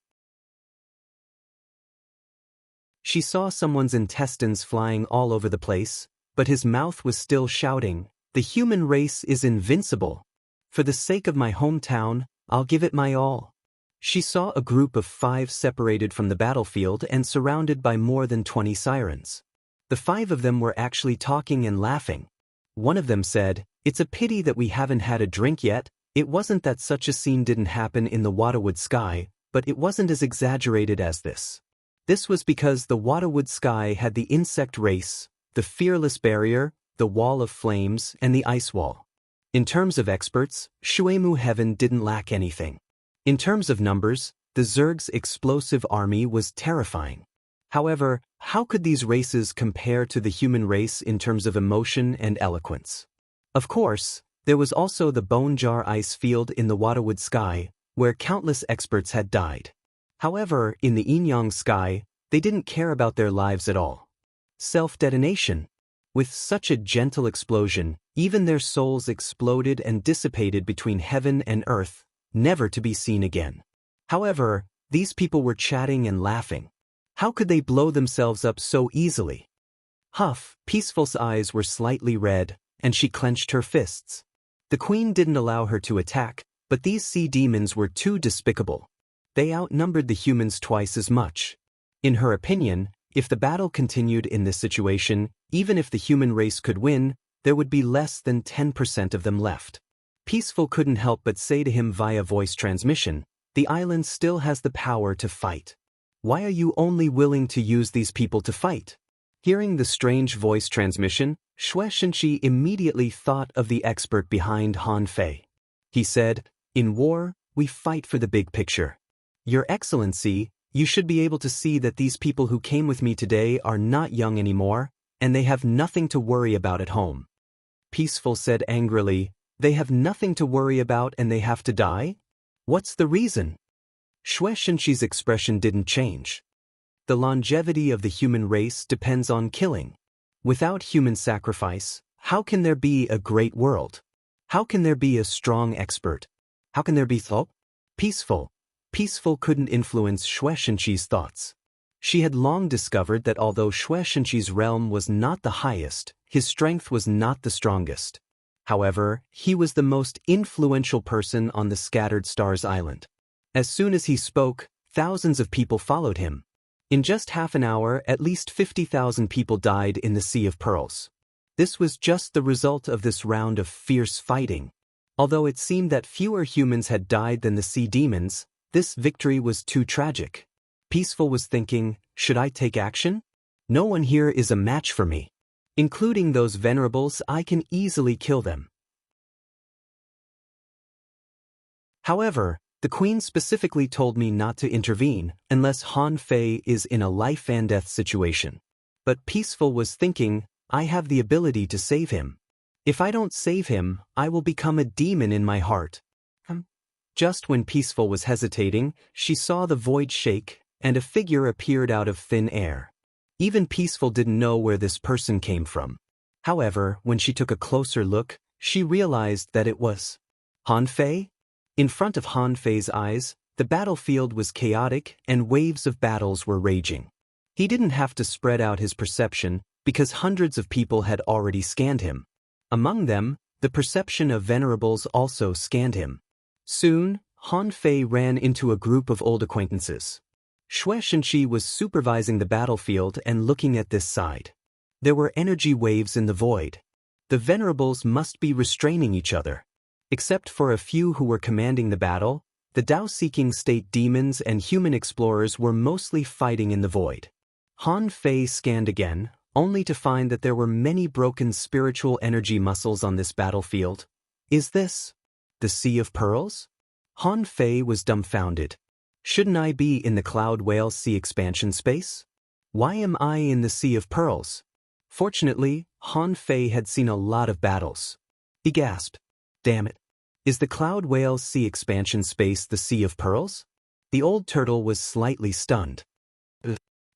She saw someone's intestines flying all over the place, but his mouth was still shouting, "The human race is invincible. For the sake of my hometown, I'll give it my all." She saw a group of 5 separated from the battlefield and surrounded by more than 20 sirens. The 5 of them were actually talking and laughing. One of them said, "It's a pity that we haven't had a drink yet. It wasn't that such a scene didn't happen in the Waterwood Sky, but it wasn't as exaggerated as this. This was because the Waterwood Sky had the insect race, the fearless barrier, the wall of flames, and the ice wall. In terms of experts, Shuemu Heaven didn't lack anything. In terms of numbers, the Zerg's explosive army was terrifying. However, how could these races compare to the human race in terms of emotion and eloquence? Of course, there was also the Bone Jar ice field in the Waterwood Sky, where countless experts had died. However, in the Yin-Yang Sky, they didn't care about their lives at all. Self-detonation. With such a gentle explosion, even their souls exploded and dissipated between heaven and earth, never to be seen again. However, these people were chatting and laughing. How could they blow themselves up so easily? Huff, Peaceful's eyes were slightly red, and she clenched her fists. The queen didn't allow her to attack, but these sea demons were too despicable. They outnumbered the humans twice as much. In her opinion, if the battle continued in this situation, even if the human race could win, there would be less than 10% of them left. Peaceful couldn't help but say to him via voice transmission, "The island still has the power to fight. Why are you only willing to use these people to fight?" Hearing the strange voice transmission, Xue Shenxi immediately thought of the expert behind Han Fei. He said, "In war, we fight for the big picture. Your Excellency, you should be able to see that these people who came with me today are not young anymore, and they have nothing to worry about at home." Peaceful said angrily, "They have nothing to worry about and they have to die? What's the reason?" Xue Shenxi's expression didn't change. The longevity of the human race depends on killing. Without human sacrifice, how can there be a great world? How can there be a strong expert? How can there be thought? Peaceful. Peaceful couldn't influence Shueishenqi's thoughts. She had long discovered that although Shueishenqi's realm was not the highest, his strength was not the strongest. However, he was the most influential person on the Scattered Stars Island. As soon as he spoke, thousands of people followed him. In just half an hour, at least 50,000 people died in the Sea of Pearls. This was just the result of this round of fierce fighting. Although it seemed that fewer humans had died than the sea demons, this victory was too tragic. Peaceful was thinking, should I take action? No one here is a match for me. Including those venerables, I can easily kill them. However, the queen specifically told me not to intervene unless Han Fei is in a life-and-death situation. But Peaceful was thinking, I have the ability to save him. If I don't save him, I will become a demon in my heart. Just when Peaceful was hesitating, she saw the void shake, and a figure appeared out of thin air. Even Peaceful didn't know where this person came from. However, when she took a closer look, she realized that it was Han Fei. In front of Han Fei's eyes, the battlefield was chaotic and waves of battles were raging. He didn't have to spread out his perception because hundreds of people had already scanned him. Among them, the perception of venerables also scanned him. Soon, Han Fei ran into a group of old acquaintances. Shueishenqi was supervising the battlefield and looking at this side. There were energy waves in the void. The venerables must be restraining each other. Except for a few who were commanding the battle, the Tao-seeking state demons and human explorers were mostly fighting in the void. Han Fei scanned again, only to find that there were many broken spiritual energy muscles on this battlefield. Is this the Sea of Pearls? Han Fei was dumbfounded. Shouldn't I be in the Cloud Whale Sea expansion space? Why am I in the Sea of Pearls? Fortunately, Han Fei had seen a lot of battles. He gasped. Damn it. Is the Cloud Whale Sea expansion space the Sea of Pearls? The old turtle was slightly stunned.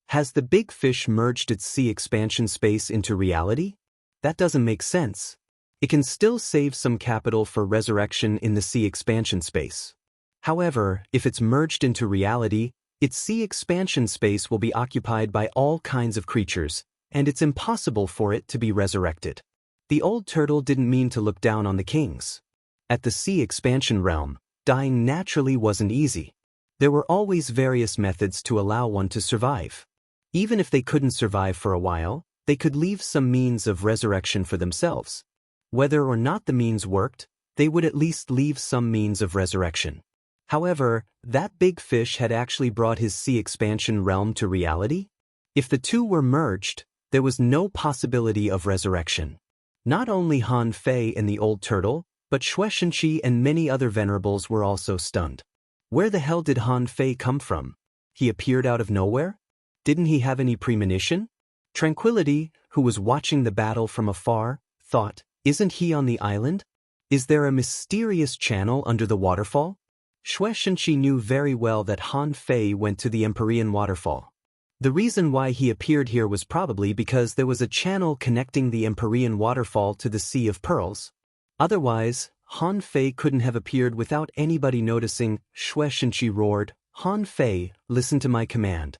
Has the big fish merged its sea expansion space into reality? That doesn't make sense. It can still save some capital for resurrection in the sea expansion space. However, if it's merged into reality, its sea expansion space will be occupied by all kinds of creatures, and it's impossible for it to be resurrected. The old turtle didn't mean to look down on the kings. At the sea expansion realm, dying naturally wasn't easy. There were always various methods to allow one to survive. Even if they couldn't survive for a while, they could leave some means of resurrection for themselves. Whether or not the means worked, they would at least leave some means of resurrection. However, that big fish had actually brought his sea expansion realm to reality. If the two were merged, there was no possibility of resurrection. Not only Han Fei and the old turtle, but Shueishenqi and many other venerables were also stunned. Where the hell did Han Fei come from? He appeared out of nowhere? Didn't he have any premonition? Tranquility, who was watching the battle from afar, thought, isn't he on the island? Is there a mysterious channel under the waterfall? Shueishenqi knew very well that Han Fei went to the Empyrean waterfall. The reason why he appeared here was probably because there was a channel connecting the Empyrean waterfall to the Sea of Pearls. Otherwise, Han Fei couldn't have appeared without anybody noticing. Shueishenqi roared, Han Fei, listen to my command.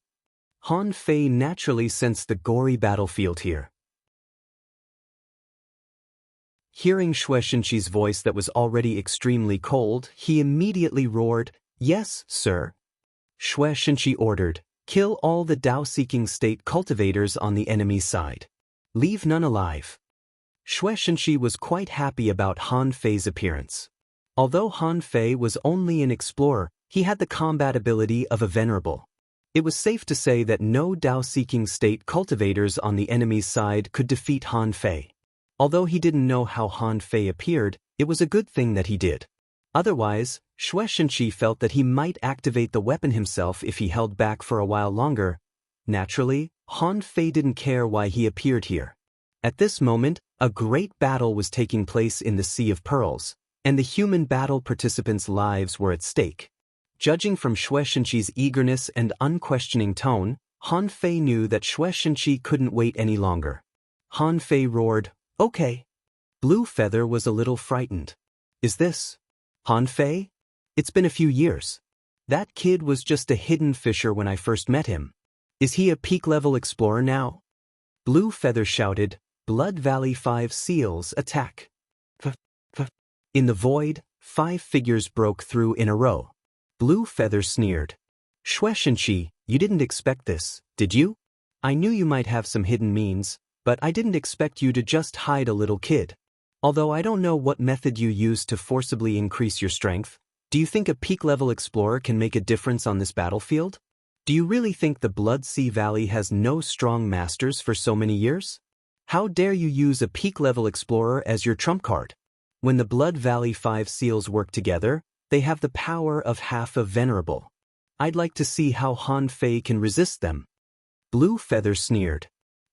Han Fei naturally sensed the gory battlefield here. Hearing Shueishenqi's voice that was already extremely cold, he immediately roared, Yes, sir. Shueishenqi ordered, Kill all the Tao-seeking state cultivators on the enemy's side. Leave none alive. Shueishenqi was quite happy about Han Fei's appearance. Although Han Fei was only an explorer, he had the combat ability of a venerable. It was safe to say that no Tao-seeking state cultivators on the enemy's side could defeat Han Fei. Although he didn't know how Han Fei appeared, it was a good thing that he did. Otherwise, Shueishenqi felt that he might activate the weapon himself if he held back for a while longer. Naturally, Han Fei didn't care why he appeared here. At this moment, a great battle was taking place in the Sea of Pearls, and the human battle participants' lives were at stake. Judging from Shueishenqi's eagerness and unquestioning tone, Han Fei knew that Shueishenqi couldn't wait any longer. Han Fei roared, Okay. Blue Feather was a little frightened. Is this Han Fei? It's been a few years. That kid was just a hidden fisher when I first met him. Is he a peak-level explorer now? Blue Feather shouted, Blood Valley 5 seals attack. In the void, 5 figures broke through in a row. Blue Feather sneered. Shueshenchi, you didn't expect this, did you? I knew you might have some hidden means, but I didn't expect you to just hide a little kid. Although I don't know what method you used to forcibly increase your strength, do you think a peak-level explorer can make a difference on this battlefield? Do you really think the Blood Sea Valley has no strong masters for so many years? How dare you use a peak-level explorer as your trump card? When the Blood Valley 5 seals work together, they have the power of half of Venerable. I'd like to see how Han Fei can resist them. Blue Feather sneered.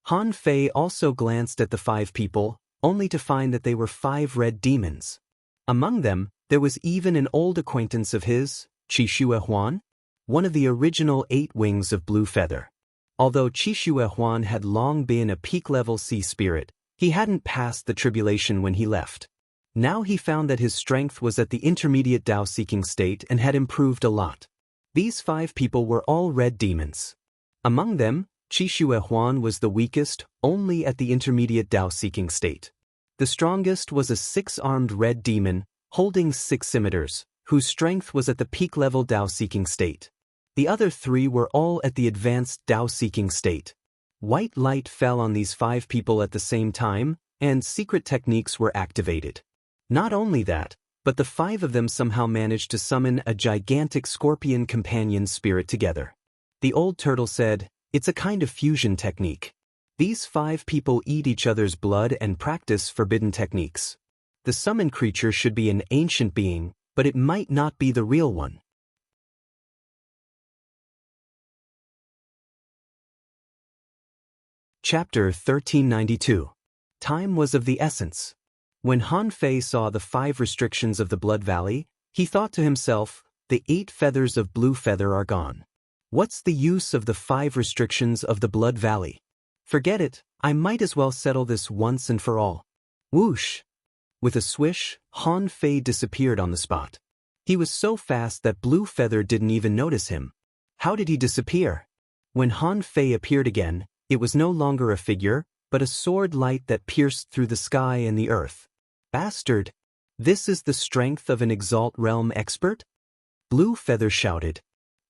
Han Fei also glanced at the 5 people, only to find that they were 5 red demons. Among them, there was even an old acquaintance of his, Qishue Huan, one of the original 8 wings of Blue Feather. Although Qishue Huan had long been a peak-level sea spirit, he hadn't passed the tribulation when he left. Now he found that his strength was at the intermediate Tao-seeking state and had improved a lot. These 5 people were all red demons. Among them, Qishue Huan was the weakest, only at the intermediate Tao-seeking state. The strongest was a 6-armed red demon, holding 6 scimitars, whose strength was at the peak-level Tao-seeking state. The other 3 were all at the advanced Tao-seeking state. White light fell on these 5 people at the same time, and secret techniques were activated. Not only that, but the 5 of them somehow managed to summon a gigantic scorpion companion spirit together. The old turtle said, "It's a kind of fusion technique. These 5 people eat each other's blood and practice forbidden techniques. The summoned creature should be an ancient being, but it might not be the real one." Chapter 1392. Time was of the essence. When Han Fei saw the 5 restrictions of the Blood Valley, he thought to himself, the 8 feathers of Blue Feather are gone. What's the use of the 5 restrictions of the Blood Valley? Forget it, I might as well settle this once and for all. Whoosh! With a swish, Han Fei disappeared on the spot. He was so fast that Blue Feather didn't even notice him. How did he disappear? When Han Fei appeared again, it was no longer a figure, but a sword light that pierced through the sky and the earth. Bastard! This is the strength of an Exalt Realm expert? Blue Feather shouted.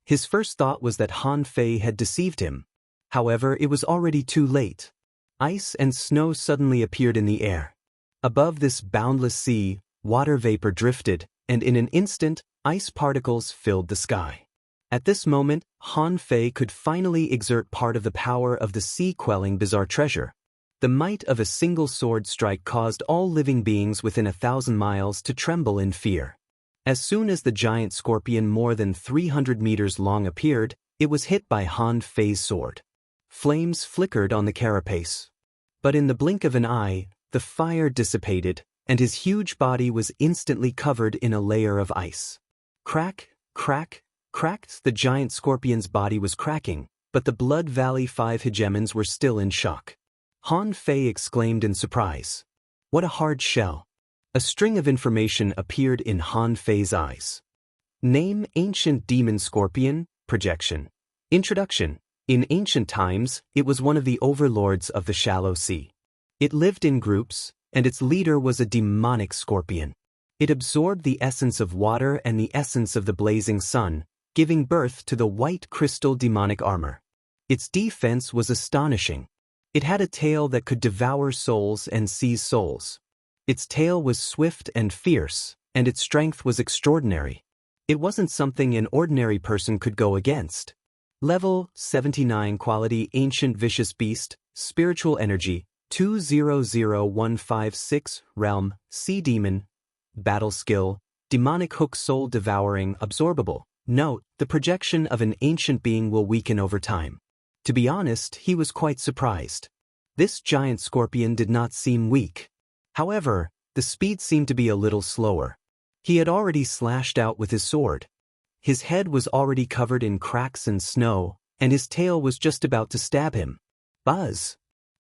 His first thought was that Han Fei had deceived him. However, it was already too late. Ice and snow suddenly appeared in the air. Above this boundless sea, water vapor drifted, and in an instant, ice particles filled the sky. At this moment, Han Fei could finally exert part of the power of the sea-quelling bizarre treasure. The might of a single sword strike caused all living beings within 1,000 miles to tremble in fear. As soon as the giant scorpion more than 300 meters long appeared, it was hit by Han Fei's sword. Flames flickered on the carapace. But in the blink of an eye, the fire dissipated, and his huge body was instantly covered in a layer of ice. Crack, crack, cracked, the giant scorpion's body was cracking, but the Blood Valley 5 hegemons were still in shock. Han Fei exclaimed in surprise. What a hard shell. A string of information appeared in Han Fei's eyes. Name: Ancient Demon Scorpion, Projection. Introduction. In ancient times, it was one of the overlords of the shallow sea. It lived in groups, and its leader was a demonic scorpion. It absorbed the essence of water and the essence of the blazing sun, giving birth to the white crystal demonic armor. Its defense was astonishing. It had a tail that could devour souls and seize souls. Its tail was swift and fierce, and its strength was extraordinary. It wasn't something an ordinary person could go against. Level 79 Quality Ancient Vicious Beast, Spiritual Energy, 200156, Realm, Sea Demon. Battle Skill, Demonic Hook Soul Devouring Absorbable. Note, the projection of an ancient being will weaken over time. To be honest, he was quite surprised. This giant scorpion did not seem weak. However, the speed seemed to be a little slower. He had already slashed out with his sword. His head was already covered in cracks and snow, and his tail was just about to stab him. Buzz!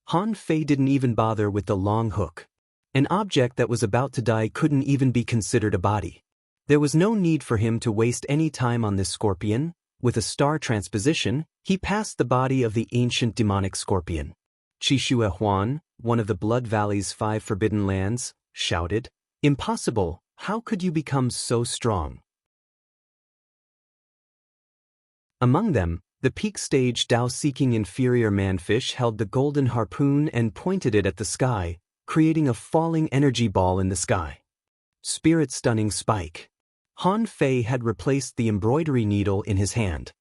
Han Fei didn't even bother with the long hook. An object that was about to die couldn't even be considered a body. There was no need for him to waste any time on this scorpion. With a star transposition, he passed the body of the ancient demonic scorpion. Qishue Huan, one of the Blood Valley's 5 forbidden lands, shouted, "Impossible, how could you become so strong?" Among them, the peak-stage Tao-seeking inferior manfish held the golden harpoon and pointed it at the sky, creating a falling energy ball in the sky. Spirit-stunning spike. Han Fei had replaced the embroidery needle in his hand.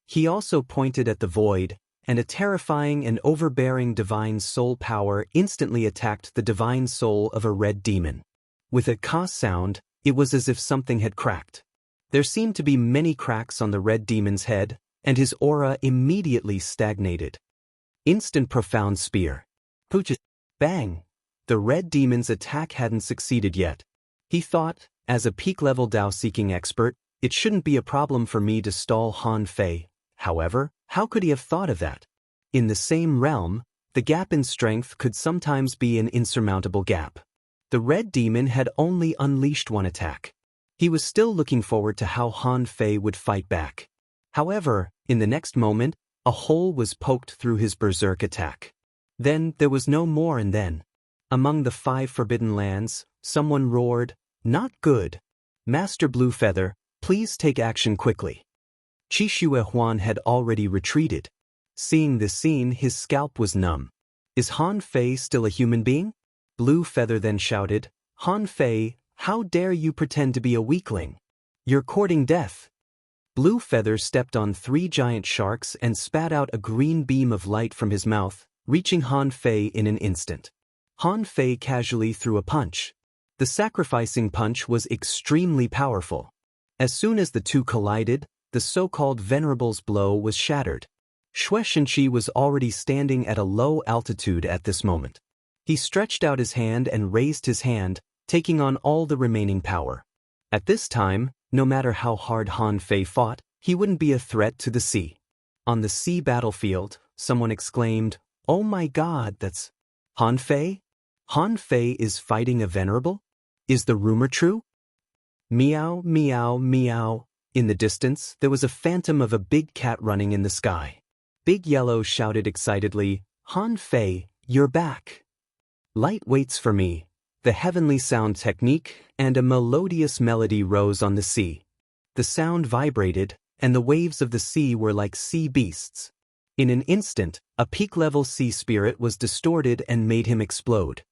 He also pointed at the void, and a terrifying and overbearing divine soul power instantly attacked the divine soul of a red demon. With a ka sound, it was as if something had cracked. There seemed to be many cracks on the red demon's head, and his aura immediately stagnated. Instant profound spear. Pooch! Bang! The red demon's attack hadn't succeeded yet. He thought, as a peak-level Tao-seeking expert, it shouldn't be a problem for me to stall Han Fei. However, how could he have thought of that? In the same realm, the gap in strength could sometimes be an insurmountable gap. The red demon had only unleashed one attack. He was still looking forward to how Han Fei would fight back. However, in the next moment, a hole was poked through his berserk attack. Then there was no more, and then, among the 5 forbidden lands, someone roared, "Not good. Master Blue Feather, please take action quickly." Qishue Huan had already retreated. Seeing this scene, his scalp was numb. Is Han Fei still a human being? Blue Feather then shouted, "Han Fei, how dare you pretend to be a weakling? You're courting death." Blue Feather stepped on 3 giant sharks and spat out a green beam of light from his mouth, reaching Han Fei in an instant. Han Fei casually threw a punch. The sacrificing punch was extremely powerful. As soon as the two collided, the so-called Venerable's blow was shattered. Xue Shenqi was already standing at a low altitude at this moment. He stretched out his hand and raised his hand, taking on all the remaining power. At this time, no matter how hard Han Fei fought, he wouldn't be a threat to the sea. On the sea battlefield, someone exclaimed, "Oh my God, that's Han Fei? Han Fei is fighting a Venerable? Is the rumor true?" Meow, meow, meow. In the distance, there was a phantom of a big cat running in the sky. Big Yellow shouted excitedly, "Han Fei, you're back. Light waits for me." The heavenly sound technique and a melodious melody rose on the sea. The sound vibrated, and the waves of the sea were like sea beasts. In an instant, a peak-level sea spirit was distorted and made him explode.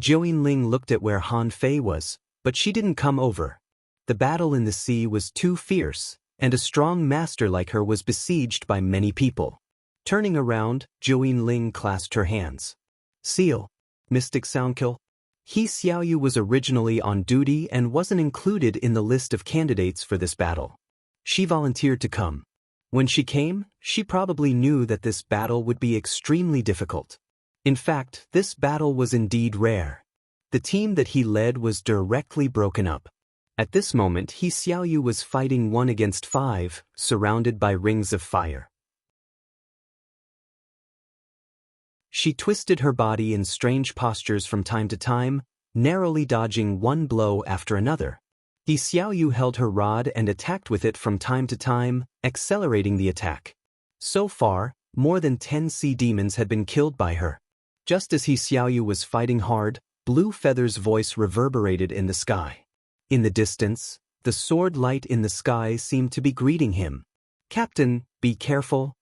Jiuyin Ling looked at where Han Fei was, but she didn't come over. The battle in the sea was too fierce, and a strong master like her was besieged by many people. Turning around, Jiuyin Ling clasped her hands. "Seal, Mystic Soundkill." He Xiaoyu was originally on duty and wasn't included in the list of candidates for this battle. She volunteered to come. When she came, she probably knew that this battle would be extremely difficult. In fact, this battle was indeed rare. The team that he led was directly broken up. At this moment, He Xiaoyu was fighting 1 against 5, surrounded by rings of fire. She twisted her body in strange postures from time to time, narrowly dodging one blow after another. He Xiaoyu held her rod and attacked with it from time to time, accelerating the attack. So far, more than 10 sea demons had been killed by her. Just as He Xiaoyu was fighting hard, Blue Feather's voice reverberated in the sky. In the distance, the sword light in the sky seemed to be greeting him. "Captain, be careful."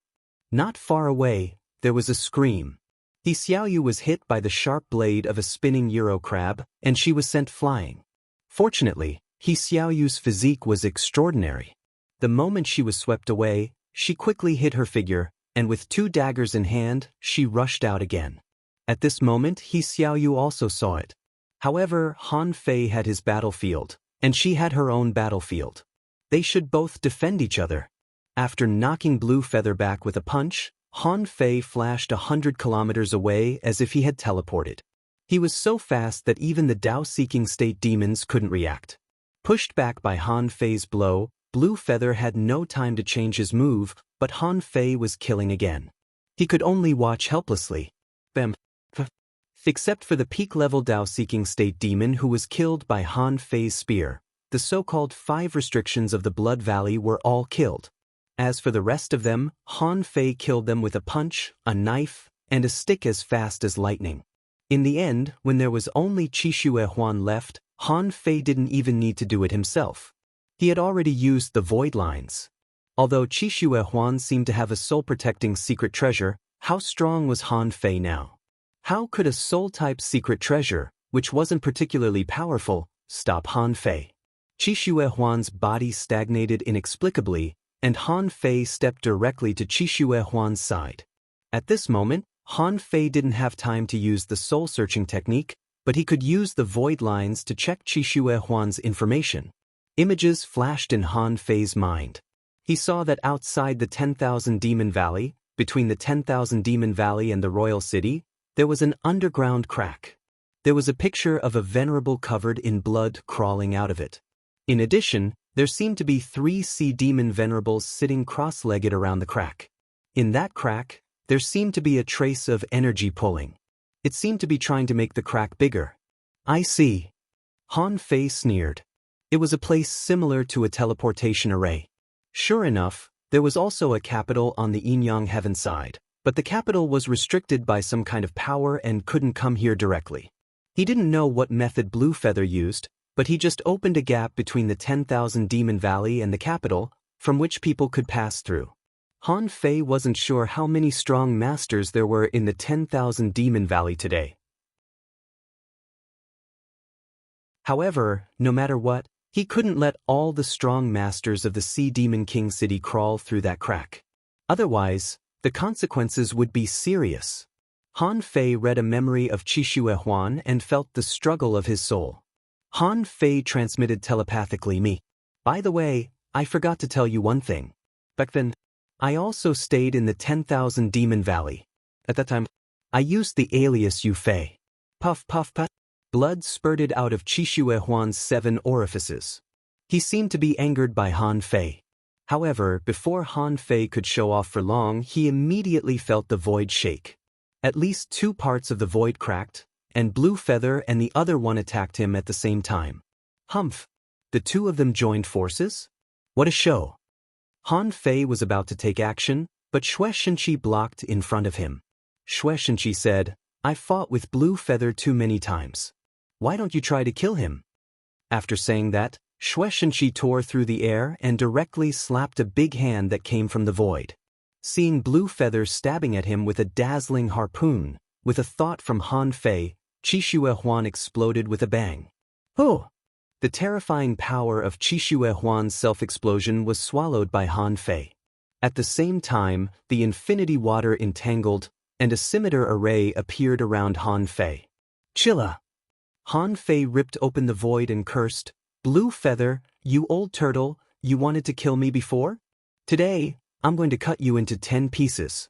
Not far away, there was a scream. He Xiaoyu was hit by the sharp blade of a spinning Euro crab, and she was sent flying. Fortunately, He Xiaoyu's physique was extraordinary. The moment she was swept away, she quickly hid her figure, and with 2 daggers in hand, she rushed out again. At this moment, He Xiaoyu also saw it. However, Han Fei had his battlefield, and she had her own battlefield. They should both defend each other. After knocking Blue Feather back with a punch, Han Fei flashed 100 kilometers away as if he had teleported. He was so fast that even the Tao-seeking state demons couldn't react. Pushed back by Han Fei's blow, Blue Feather had no time to change his move, but Han Fei was killing again. He could only watch helplessly. Bam. Except for the peak-level Tao-seeking state demon who was killed by Han Fei's spear, the so-called 5 restrictions of the Blood Valley were all killed. As for the rest of them, Han Fei killed them with a punch, a knife, and a stick as fast as lightning. In the end, when there was only Qixue Huan left, Han Fei didn't even need to do it himself. He had already used the void lines. Although Qixue Huan seemed to have a soul-protecting secret treasure, how strong was Han Fei now? How could a soul-type secret treasure, which wasn't particularly powerful, stop Han Fei? Qixue Huan's body stagnated inexplicably, and Han Fei stepped directly to Qixue Huan's side. At this moment, Han Fei didn't have time to use the soul-searching technique, but he could use the void lines to check Qixue Huan's information. Images flashed in Han Fei's mind. He saw that outside the 10,000 Demon Valley, between the 10,000 Demon Valley and the Royal City, there was an underground crack. There was a picture of a venerable covered in blood crawling out of it. In addition, there seemed to be 3 sea demon venerables sitting cross-legged around the crack. In that crack, there seemed to be a trace of energy pulling. It seemed to be trying to make the crack bigger. I see. Han Fei sneered. It was a place similar to a teleportation array. Sure enough, there was also a capital on the Yin-Yang heaven side, but the capital was restricted by some kind of power and couldn't come here directly. He didn't know what method Blue Feather used, but he just opened a gap between the 10,000 Demon Valley and the capital, from which people could pass through. Han Fei wasn't sure how many strong masters there were in the 10,000 Demon Valley today. However, no matter what, he couldn't let all the strong masters of the Sea Demon King City crawl through that crack. Otherwise, the consequences would be serious. Han Fei read a memory of Qixue Huan and felt the struggle of his soul. Han Fei transmitted telepathically me. By the way, I forgot to tell you one thing. Back then, I also stayed in the 10,000 Demon Valley. At that time, I used the alias Yu Fei. Puff puff puff. Blood spurted out of Qixue Huan's 7 orifices. He seemed to be angered by Han Fei. However, before Han Fei could show off for long, he immediately felt the void shake. At least 2 parts of the void cracked, and Blue Feather and the other one attacked him at the same time. Humph! The 2 of them joined forces? What a show! Han Fei was about to take action, but Xue Shenqi blocked in front of him. Xue Shenqi said, "I fought with Blue Feather too many times. Why don't you try to kill him?" After saying that, Xue Shenqi tore through the air and directly slapped a big hand that came from the void. Seeing Blue Feather stabbing at him with a dazzling harpoon, with a thought from Han Fei, Qixue Huan exploded with a bang. Oh! The terrifying power of Qixue Huan's self-explosion was swallowed by Han Fei. At the same time, the infinity water entangled, and a scimitar array appeared around Han Fei. Chilla! Han Fei ripped open the void and cursed, "Blue Feather, you old turtle, you wanted to kill me before? Today, I'm going to cut you into 10 pieces."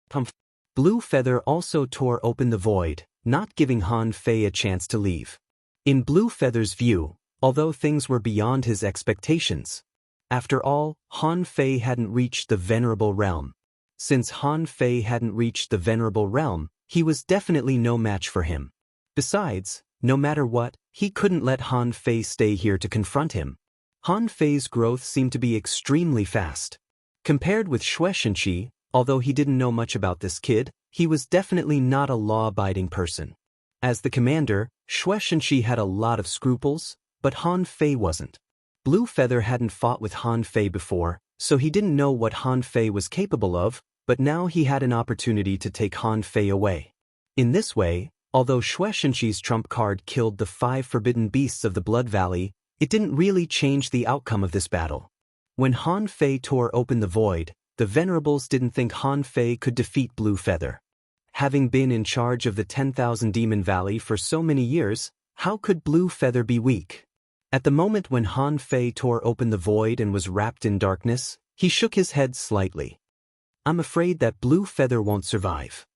Pumph! Blue Feather also tore open the void, not giving Han Fei a chance to leave. In Blue Feather's view, although things were beyond his expectations. After all, Han Fei hadn't reached the Venerable Realm. Since Han Fei hadn't reached the Venerable Realm, he was definitely no match for him. Besides, no matter what, he couldn't let Han Fei stay here to confront him. Han Fei's growth seemed to be extremely fast. Compared with Xue Shenqi, although he didn't know much about this kid, he was definitely not a law-abiding person. As the commander, Xue Shenqi had a lot of scruples, but Han Fei wasn't. Blue Feather hadn't fought with Han Fei before, so he didn't know what Han Fei was capable of, but now he had an opportunity to take Han Fei away. In this way, although Xue Shenqi's trump card killed the 5 forbidden beasts of the Blood Valley, it didn't really change the outcome of this battle. When Han Fei tore open the void, the Venerables didn't think Han Fei could defeat Blue Feather. Having been in charge of the 10,000 Demon Valley for so many years, how could Blue Feather be weak? At the moment when Han Fei tore open the void and was wrapped in darkness, he shook his head slightly. "I'm afraid that Blue Feather won't survive."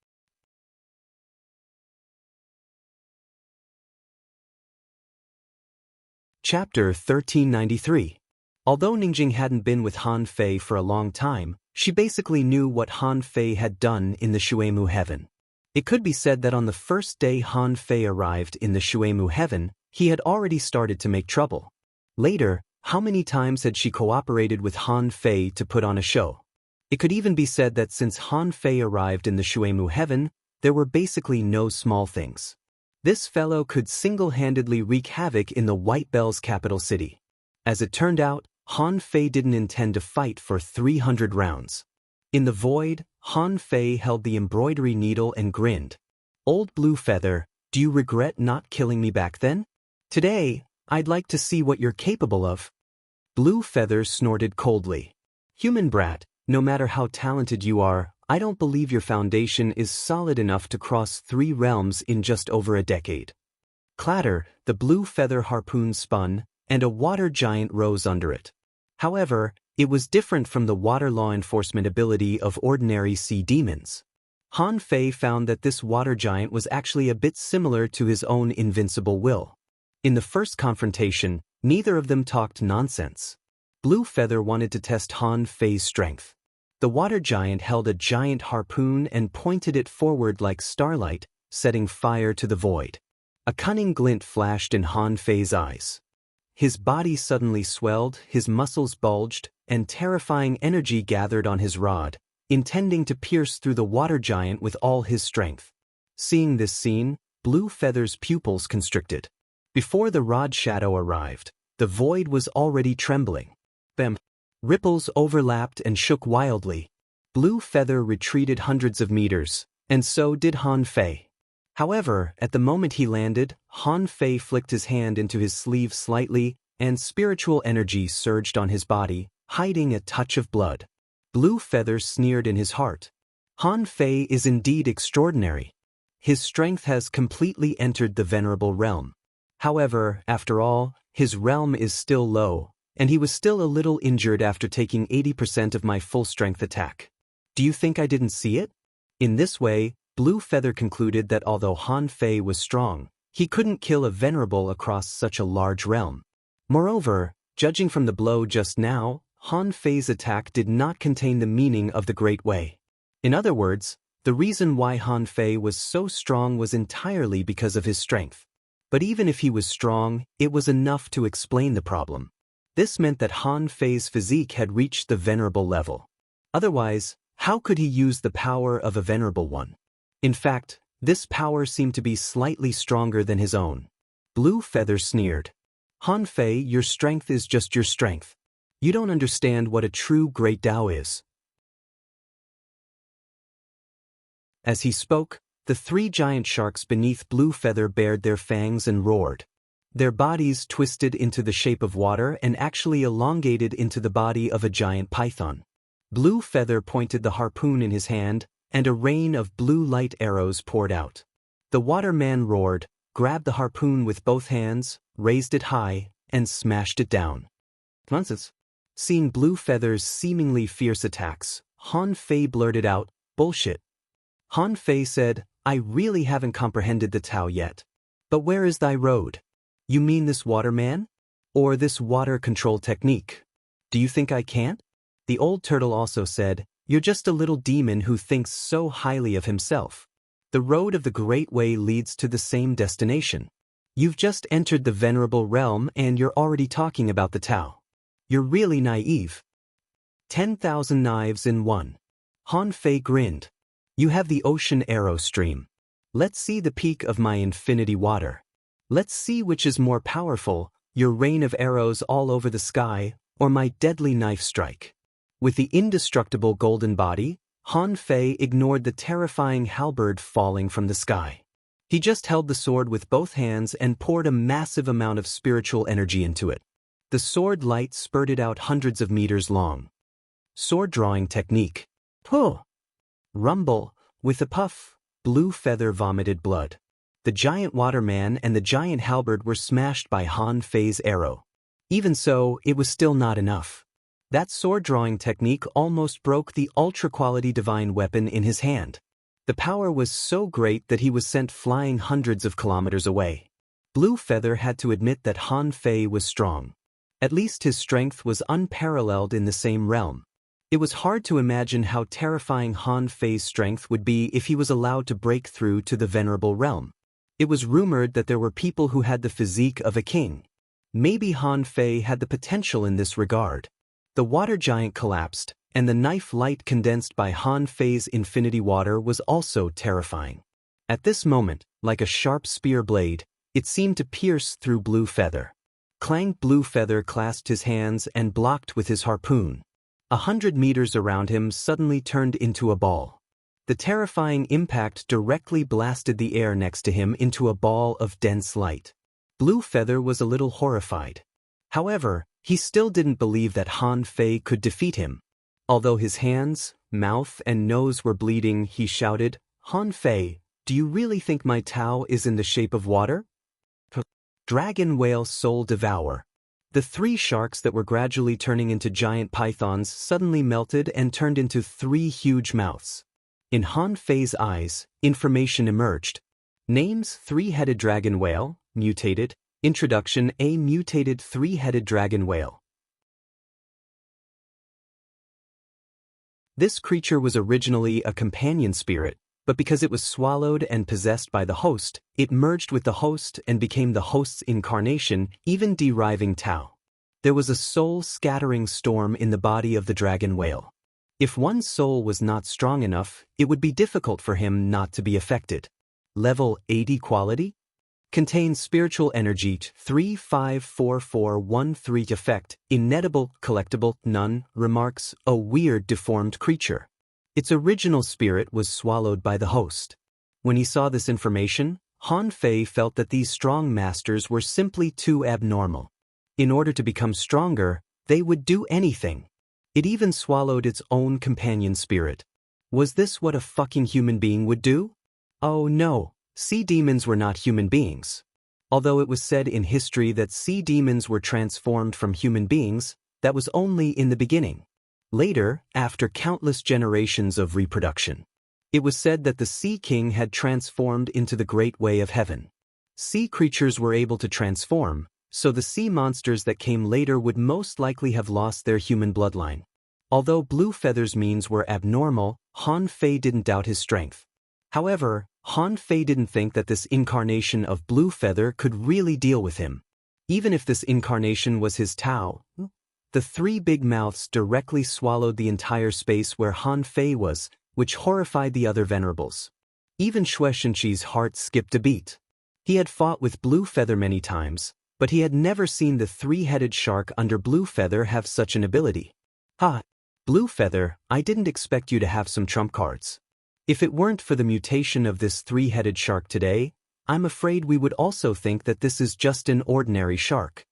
Chapter 1393. Although Ningjing hadn't been with Han Fei for a long time, she basically knew what Han Fei had done in the Shuemu Heaven. It could be said that on the first day Han Fei arrived in the Shuemu Heaven, he had already started to make trouble. Later, how many times had she cooperated with Han Fei to put on a show? It could even be said that since Han Fei arrived in the Shuemu heaven, there were basically no small things. This fellow could single-handedly wreak havoc in the White Bell's capital city. As it turned out, Han Fei didn't intend to fight for 300 rounds. In the void, Han Fei held the embroidery needle and grinned. "Old Blue Feather, do you regret not killing me back then? Today, I'd like to see what you're capable of." Blue Feather snorted coldly. "Human brat, no matter how talented you are, I don't believe your foundation is solid enough to cross 3 realms in just over a decade." Clatter, the blue feather harpoon spun, and a water giant rose under it. However, it was different from the water law enforcement ability of ordinary sea demons. Han Fei found that this water giant was actually a bit similar to his own invincible will. In the first confrontation, neither of them talked nonsense. Blue Feather wanted to test Han Fei's strength. The water giant held a giant harpoon and pointed it forward like starlight, setting fire to the void. A cunning glint flashed in Han Fei's eyes. His body suddenly swelled, his muscles bulged, and terrifying energy gathered on his rod, intending to pierce through the water giant with all his strength. Seeing this scene, Blue Feather's pupils constricted. Before the rod shadow arrived, the void was already trembling. Bam! Ripples overlapped and shook wildly. Blue Feather retreated hundreds of meters, and so did Han Fei. However, at the moment he landed, Han Fei flicked his hand into his sleeve slightly, and spiritual energy surged on his body, hiding a touch of blood. Blue Feather sneered in his heart. Han Fei is indeed extraordinary. His strength has completely entered the venerable realm. However, after all, his realm is still low, and he was still a little injured after taking 80% of my full-strength attack. Do you think I didn't see it? In this way, Blue Feather concluded that although Han Fei was strong, he couldn't kill a venerable across such a large realm. Moreover, judging from the blow just now, Han Fei's attack did not contain the meaning of the Great Way. In other words, the reason why Han Fei was so strong was entirely because of his strength. But even if he was strong, it was enough to explain the problem. This meant that Han Fei's physique had reached the venerable level. Otherwise, how could he use the power of a venerable one? In fact, this power seemed to be slightly stronger than his own. Blue Feather sneered. "Han Fei, your strength is just your strength. You don't understand what a true great Tao is." As he spoke, the 3 giant sharks beneath Blue Feather bared their fangs and roared. Their bodies twisted into the shape of water and actually elongated into the body of a giant python. Blue Feather pointed the harpoon in his hand, and a rain of blue light arrows poured out. The water man roared, grabbed the harpoon with both hands, raised it high, and smashed it down. Nonsense. Seeing Blue Feather's seemingly fierce attacks, Han Fei blurted out, "Bullshit." Han Fei said, "I really haven't comprehended the Tao yet. But where is thy road? You mean this water man? Or this water control technique? Do you think I can't?" The old turtle also said, "You're just a little demon who thinks so highly of himself. The road of the Great Way leads to the same destination. You've just entered the venerable realm and you're already talking about the Tao. You're really naive." 10,000 knives in one. Han Fei grinned. "You have the ocean arrow stream. Let's see the peak of my infinity water. Let's see which is more powerful, your rain of arrows all over the sky, or my deadly knife strike." With the indestructible golden body, Han Fei ignored the terrifying halberd falling from the sky. He just held the sword with both hands and poured a massive amount of spiritual energy into it. The sword light spurted out hundreds of meters long. Sword drawing technique. Puh! Rumble. With a puff, Blue Feather vomited blood. The giant waterman and the giant halberd were smashed by Han Fei's arrow. Even so, it was still not enough. That sword-drawing technique almost broke the ultra-quality divine weapon in his hand. The power was so great that he was sent flying hundreds of kilometers away. Blue Feather had to admit that Han Fei was strong. At least his strength was unparalleled in the same realm. It was hard to imagine how terrifying Han Fei's strength would be if he was allowed to break through to the venerable realm. It was rumored that there were people who had the physique of a king. Maybe Han Fei had the potential in this regard. The water giant collapsed, and the knife light condensed by Han Fei's infinity water was also terrifying. At this moment, like a sharp spear blade, it seemed to pierce through Blue Feather. Clang! Blue Feather clasped his hands and blocked with his harpoon. 100 meters around him suddenly turned into a ball. The terrifying impact directly blasted the air next to him into a ball of dense light. Blue Feather was a little horrified. However, he still didn't believe that Han Fei could defeat him. Although his hands, mouth, and nose were bleeding, he shouted, "Han Fei, do you really think my Tao is in the shape of water?" Dragon Whale Soul Devour. The 3 sharks that were gradually turning into giant pythons suddenly melted and turned into 3 huge mouths. In Han Fei's eyes, information emerged. Names: 3-headed dragon whale, mutated. Introduction: a mutated 3-headed dragon whale. This creature was originally a companion spirit, but because it was swallowed and possessed by the host, it merged with the host and became the host's incarnation, even deriving Tao. There was a soul-scattering storm in the body of the dragon whale. If one's soul was not strong enough, it would be difficult for him not to be affected. Level 80 quality? Contains spiritual energy 354413 effect, inedible, collectible, none, remarks, a weird deformed creature. Its original spirit was swallowed by the host. When he saw this information, Han Fei felt that these strong masters were simply too abnormal. In order to become stronger, they would do anything. It even swallowed its own companion spirit. Was this what a fucking human being would do? Oh no, sea demons were not human beings. Although it was said in history that sea demons were transformed from human beings, that was only in the beginning. Later, after countless generations of reproduction, it was said that the Sea King had transformed into the Great Way of Heaven. Sea creatures were able to transform, so the sea monsters that came later would most likely have lost their human bloodline. Although Blue Feather's means were abnormal, Han Fei didn't doubt his strength. However, Han Fei didn't think that this incarnation of Blue Feather could really deal with him. Even if this incarnation was his Tao, the 3 big mouths directly swallowed the entire space where Han Fei was, which horrified the other venerables. Even Shueishenqi's heart skipped a beat. He had fought with Blue Feather many times, but he had never seen the 3-headed shark under Blue Feather have such an ability. Ha! Blue Feather, I didn't expect you to have some trump cards. If it weren't for the mutation of this 3-headed shark today, I'm afraid we would also think that this is just an ordinary shark.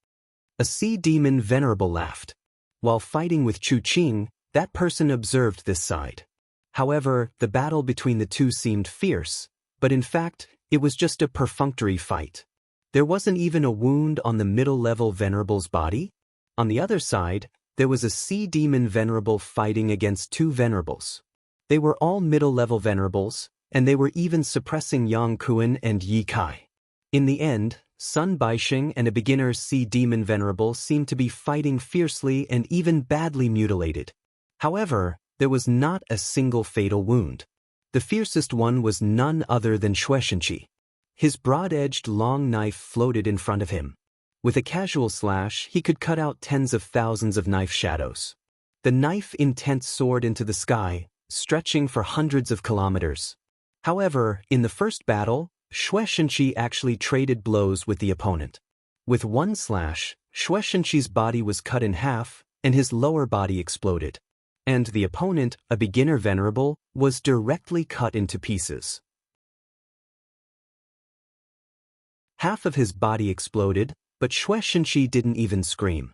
A sea demon venerable laughed. While fighting with Chu Qing, that person observed this side. However, the battle between the two seemed fierce, but in fact, it was just a perfunctory fight. There wasn't even a wound on the middle-level venerable's body. On the other side, there was a sea demon venerable fighting against 2 venerables. They were all middle-level venerables, and they were even suppressing Yang Kuan and Yi Kai. In the end, Sun Baixing and a beginner sea demon venerable seemed to be fighting fiercely and even badly mutilated. However, there was not a single fatal wound. The fiercest one was none other than Shueishenqi. His broad-edged long knife floated in front of him. With a casual slash, he could cut out tens of thousands of knife shadows. The knife intent soared into the sky, stretching for hundreds of kilometers. However, in the first battle, Shueishenqi actually traded blows with the opponent. With one slash, Shueishenqi's body was cut in half, and his lower body exploded. And the opponent, a beginner venerable, was directly cut into pieces. Half of his body exploded, but Shueishenqi didn't even scream.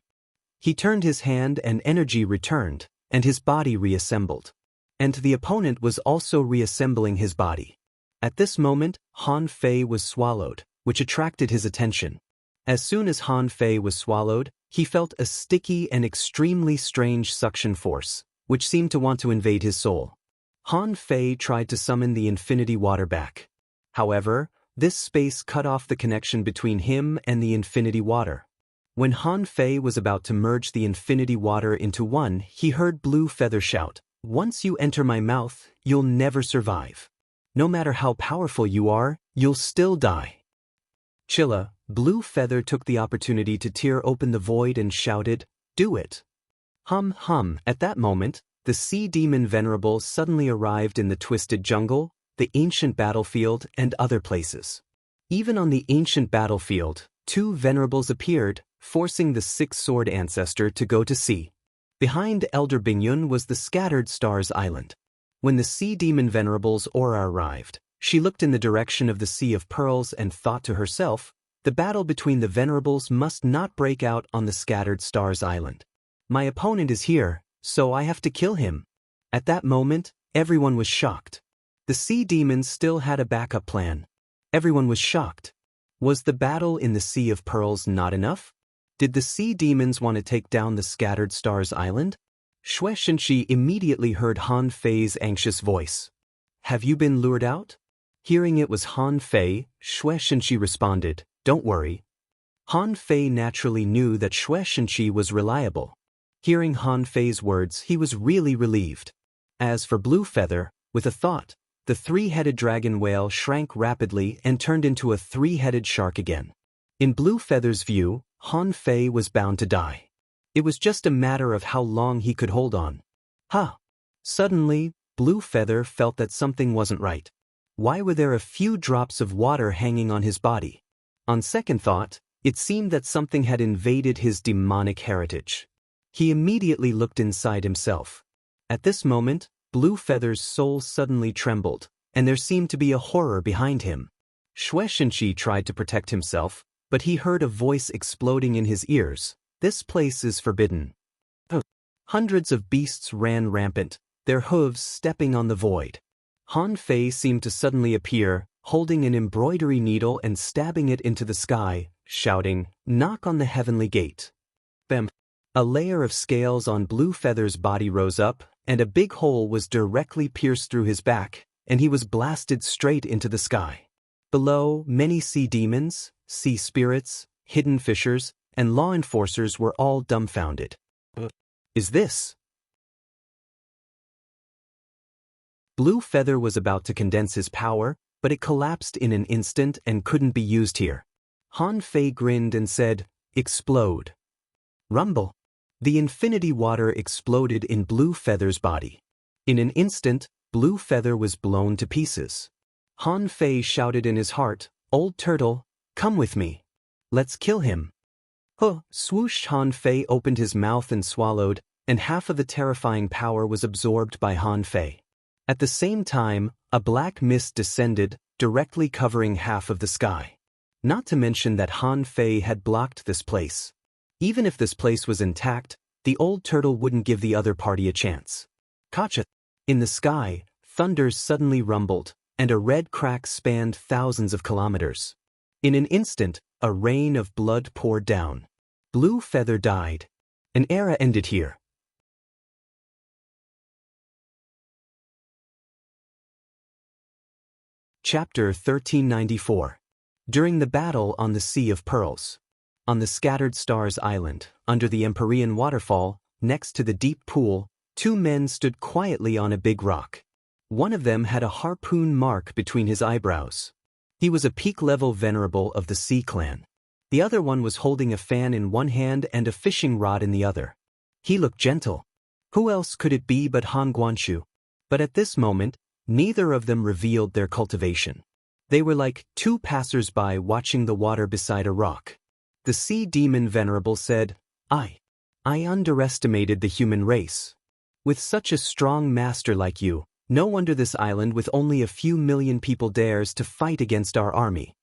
He turned his hand and energy returned, and his body reassembled. And the opponent was also reassembling his body. At this moment, Han Fei was swallowed, which attracted his attention. As soon as Han Fei was swallowed, he felt a sticky and extremely strange suction force, which seemed to want to invade his soul. Han Fei tried to summon the infinity water back. However, this space cut off the connection between him and the infinity water. When Han Fei was about to merge the infinity water into one, he heard Blue Feather shout, "Once you enter my mouth, you'll never survive. No matter how powerful you are, you'll still die." Chilla, Blue Feather took the opportunity to tear open the void and shouted, "Do it!" Hum hum. At that moment, the sea demon Venerable suddenly arrived in the twisted jungle, the ancient battlefield, and other places. Even on the ancient battlefield, two Venerables appeared, forcing the six-sword ancestor to go to sea. Behind Elder Bingyun was the Scattered Stars Island. When the sea demon Venerable's aura arrived, she looked in the direction of the Sea of Pearls and thought to herself, the battle between the Venerables must not break out on the Scattered Stars Island. My opponent is here, so I have to kill him. At that moment, everyone was shocked. The sea demons still had a backup plan. Everyone was shocked. Was the battle in the Sea of Pearls not enough? Did the sea demons want to take down the Scattered Stars Island? Xue Shenqi immediately heard Han Fei's anxious voice. Have you been lured out? Hearing it was Han Fei, Xue Shenqi responded, Don't worry. Han Fei naturally knew that Xue Shenqi was reliable. Hearing Han Fei's words, he was really relieved. As for Blue Feather, with a thought, the three-headed dragon whale shrank rapidly and turned into a three-headed shark again. In Blue Feather's view, Han Fei was bound to die. It was just a matter of how long he could hold on. Suddenly, Blue Feather felt that something wasn't right. Why were there a few drops of water hanging on his body? On second thought, it seemed that something had invaded his demonic heritage. He immediately looked inside himself. At this moment, Blue Feather's soul suddenly trembled, and there seemed to be a horror behind him. Xue Shenqi tried to protect himself, but he heard a voice exploding in his ears. This place is forbidden. Hundreds of beasts ran rampant, their hooves stepping on the void. Han Fei seemed to suddenly appear, holding an embroidery needle and stabbing it into the sky, shouting, Knock on the heavenly gate. Bam! A layer of scales on Blue Feather's body rose up, and a big hole was directly pierced through his back, and he was blasted straight into the sky. Below, many sea demons, sea spirits, hidden fishers, and law enforcers were all dumbfounded. Is this? Blue Feather was about to condense his power, but it collapsed in an instant and couldn't be used here. Han Fei grinned and said, Explode. Rumble. The infinity water exploded in Blue Feather's body. In an instant, Blue Feather was blown to pieces. Han Fei shouted in his heart, Old Turtle, come with me. Let's kill him. Swoosh! Han Fei opened his mouth and swallowed, and half of the terrifying power was absorbed by Han Fei. At the same time, a black mist descended, directly covering half of the sky. Not to mention that Han Fei had blocked this place. Even if this place was intact, the old turtle wouldn't give the other party a chance. Gotcha! In the sky, thunder suddenly rumbled, and a red crack spanned thousands of kilometers. In an instant, a rain of blood poured down. Blue Feather died. An era ended here. Chapter 1394. During the battle on the Sea of Pearls. On the Scattered Stars Island, under the Empyrean waterfall, next to the deep pool, two men stood quietly on a big rock. One of them had a harpoon mark between his eyebrows. He was a peak-level venerable of the Sea Clan. The other one was holding a fan in one hand and a fishing rod in the other. He looked gentle. Who else could it be but Han Guanshu? But at this moment, neither of them revealed their cultivation. They were like two passers-by watching the water beside a rock. The sea demon venerable said, I underestimated the human race. With such a strong master like you, no wonder this island with only a few million people dares to fight against our army.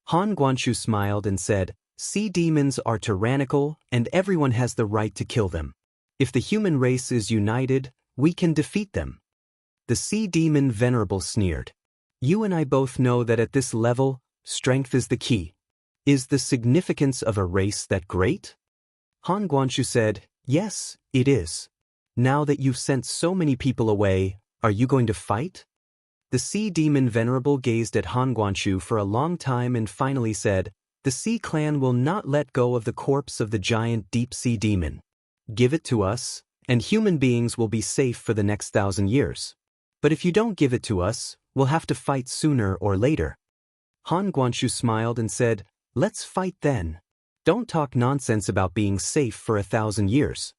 Han Guanshu smiled and said, Sea demons are tyrannical and everyone has the right to kill them. If the human race is united, we can defeat them. The sea demon venerable sneered. You and I both know that at this level, strength is the key. Is the significance of a race that great? Han Guanshu said, Yes, it is. Now that you've sent so many people away, are you going to fight? The sea demon venerable gazed at Han Guanshu for a long time and finally said, The Sea Clan will not let go of the corpse of the giant deep-sea demon. Give it to us, and human beings will be safe for the next 1,000 years. But if you don't give it to us, we'll have to fight sooner or later. Han Guanshu smiled and said, Let's fight then. Don't talk nonsense about being safe for 1,000 years.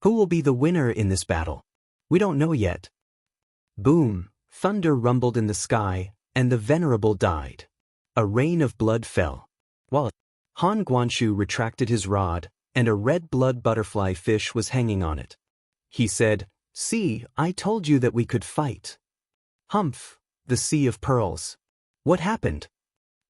Who will be the winner in this battle? We don't know yet. Boom, thunder rumbled in the sky, and the venerable died. A rain of blood fell. While Han Guanshu retracted his rod, and a red blood butterfly fish was hanging on it. He said, "See, I told you that we could fight." Humph, the Sea of Pearls. What happened?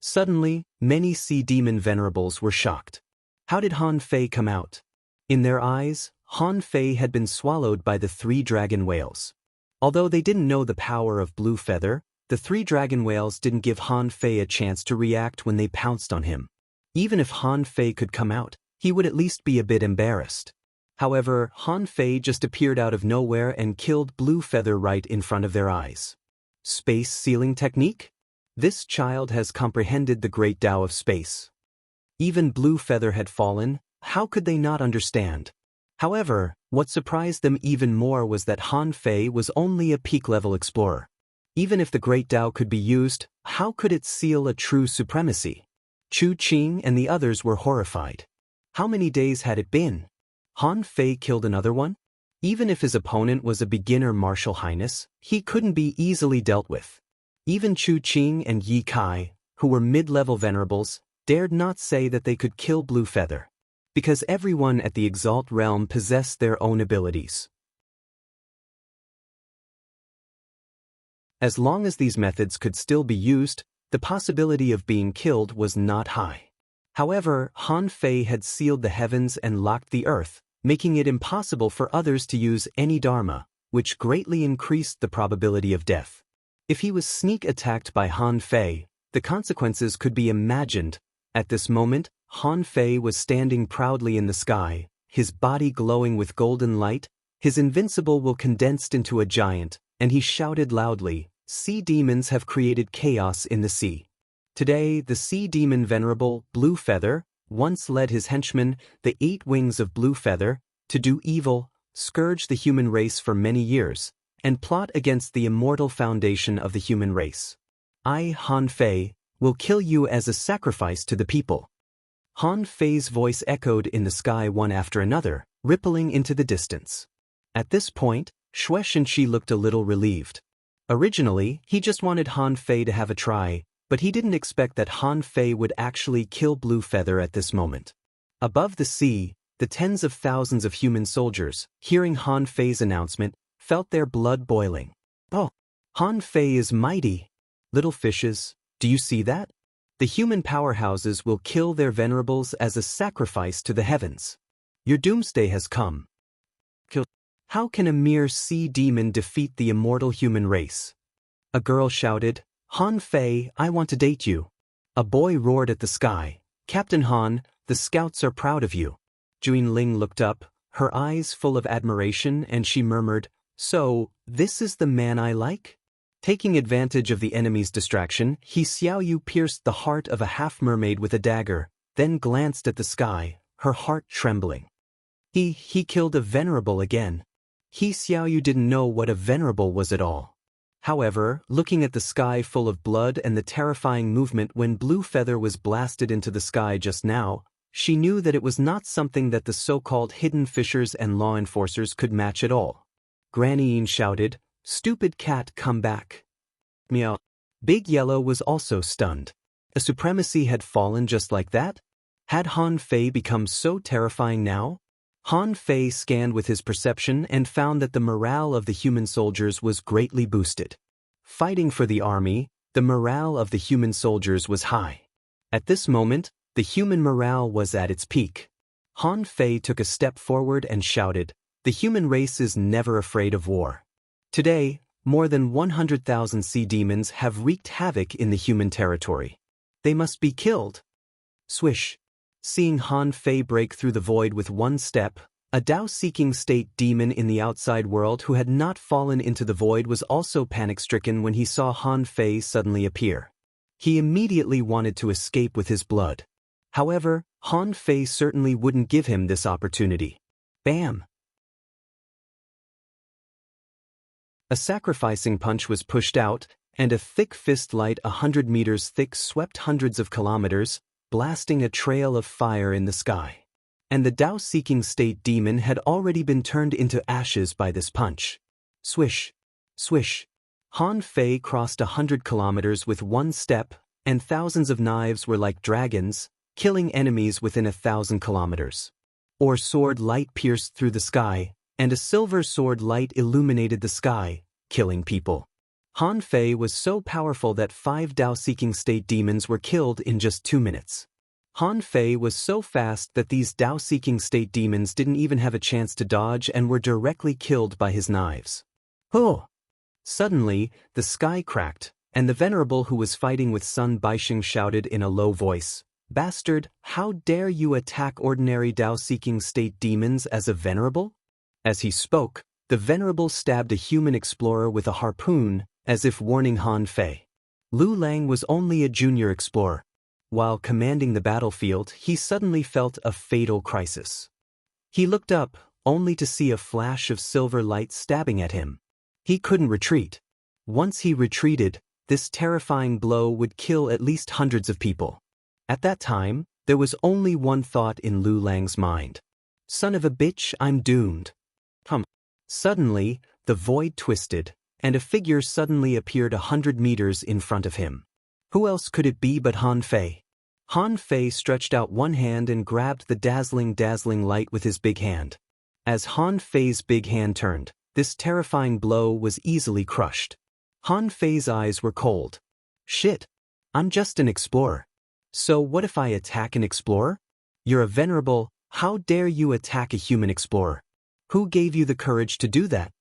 Suddenly, many sea demon venerables were shocked. How did Han Fei come out? In their eyes, Han Fei had been swallowed by the 3 dragon whales. Although they didn't know the power of Blue Feather, the 3 dragon whales didn't give Han Fei a chance to react when they pounced on him. Even if Han Fei could come out, he would at least be a bit embarrassed. However, Han Fei just appeared out of nowhere and killed Blue Feather right in front of their eyes. Space sealing technique? This child has comprehended the great Tao of space. Even Blue Feather had fallen, how could they not understand? However, what surprised them even more was that Han Fei was only a peak-level explorer. Even if the great Tao could be used, how could it seal a true supremacy? Chu Qing and the others were horrified. How many days had it been? Han Fei killed another one? Even if his opponent was a beginner martial highness, he couldn't be easily dealt with. Even Chu Qing and Yi Kai, who were mid-level venerables, dared not say that they could kill Blue Feather, because everyone at the Exalt realm possessed their own abilities. As long as these methods could still be used, the possibility of being killed was not high. However, Han Fei had sealed the heavens and locked the earth, making it impossible for others to use any dharma, which greatly increased the probability of death. If he was sneak attacked by Han Fei, the consequences could be imagined. At this moment, Han Fei was standing proudly in the sky, his body glowing with golden light, his invincible will condensed into a giant, and he shouted loudly, "Sea demons have created chaos in the sea." Today, the sea demon venerable, Blue Feather, once led his henchmen, the 8 wings of Blue Feather, to do evil, scourge the human race for many years, and plot against the immortal foundation of the human race. I, Han Fei, will kill you as a sacrifice to the people. Han Fei's voice echoed in the sky one after another, rippling into the distance. At this point, Xue Shenqi looked a little relieved. Originally, he just wanted Han Fei to have a try, but he didn't expect that Han Fei would actually kill Blue Feather at this moment. Above the sea, the tens of thousands of human soldiers, hearing Han Fei's announcement, felt their blood boiling. Oh, Han Fei is mighty. Little fishes, do you see that? The human powerhouses will kill their venerables as a sacrifice to the heavens. Your doomsday has come. How can a mere sea demon defeat the immortal human race? A girl shouted, Han Fei, I want to date you. A boy roared at the sky, Captain Han, the scouts are proud of you. Juin Ling looked up, her eyes full of admiration, and she murmured, So, this is the man I like? Taking advantage of the enemy's distraction, He Xiaoyu pierced the heart of a half-mermaid with a dagger, then glanced at the sky, her heart trembling. He killed a venerable again. He Xiaoyu didn't know what a venerable was at all. However, looking at the sky full of blood and the terrifying movement when Blue Feather was blasted into the sky just now, she knew that it was not something that the so-called hidden fishers and law enforcers could match at all. Granny Yin shouted, Stupid cat, come back. Meow. Big Yellow was also stunned. A supremacy had fallen just like that? Had Han Fei become so terrifying now? Han Fei scanned with his perception and found that the morale of the human soldiers was greatly boosted. Fighting for the army, the morale of the human soldiers was high. At this moment, the human morale was at its peak. Han Fei took a step forward and shouted, The human race is never afraid of war. Today, more than 100,000 sea demons have wreaked havoc in the human territory. They must be killed. Swish. Seeing Han Fei break through the void with one step, a Tao-seeking state demon in the outside world who had not fallen into the void was also panic-stricken when he saw Han Fei suddenly appear. He immediately wanted to escape with his blood. However, Han Fei certainly wouldn't give him this opportunity. Bam! A sacrificing punch was pushed out, and a thick fist light 100 meters thick swept hundreds of kilometers, blasting a trail of fire in the sky. And the Tao-seeking state demon had already been turned into ashes by this punch. Swish, swish. Han Fei crossed 100 kilometers with one step, and thousands of knives were like dragons, killing enemies within 1,000 kilometers. Or sword light pierced through the sky, and a silver sword light illuminated the sky, killing people. Han Fei was so powerful that 5 Tao-seeking state demons were killed in just 2 minutes. Han Fei was so fast that these Tao-seeking state demons didn't even have a chance to dodge and were directly killed by his knives. Oh! Suddenly, the sky cracked, and the venerable who was fighting with Sun Baixing shouted in a low voice, "Bastard, how dare you attack ordinary Tao-seeking state demons as a venerable?" As he spoke, the venerable stabbed a human explorer with a harpoon, as if warning Han Fei. Lu Lang was only a junior explorer. While commanding the battlefield, he suddenly felt a fatal crisis. He looked up, only to see a flash of silver light stabbing at him. He couldn't retreat. Once he retreated, this terrifying blow would kill at least hundreds of people. At that time, there was only one thought in Lu Lang's mind. Son of a bitch, I'm doomed. Suddenly, the void twisted, and a figure suddenly appeared 100 meters in front of him. Who else could it be but Han Fei? Han Fei stretched out one hand and grabbed the dazzling light with his big hand. As Han Fei's big hand turned, this terrifying blow was easily crushed. Han Fei's eyes were cold. Shit! I'm just an explorer. So what if I attack an explorer? You're a venerable, how dare you attack a human explorer? Who gave you the courage to do that?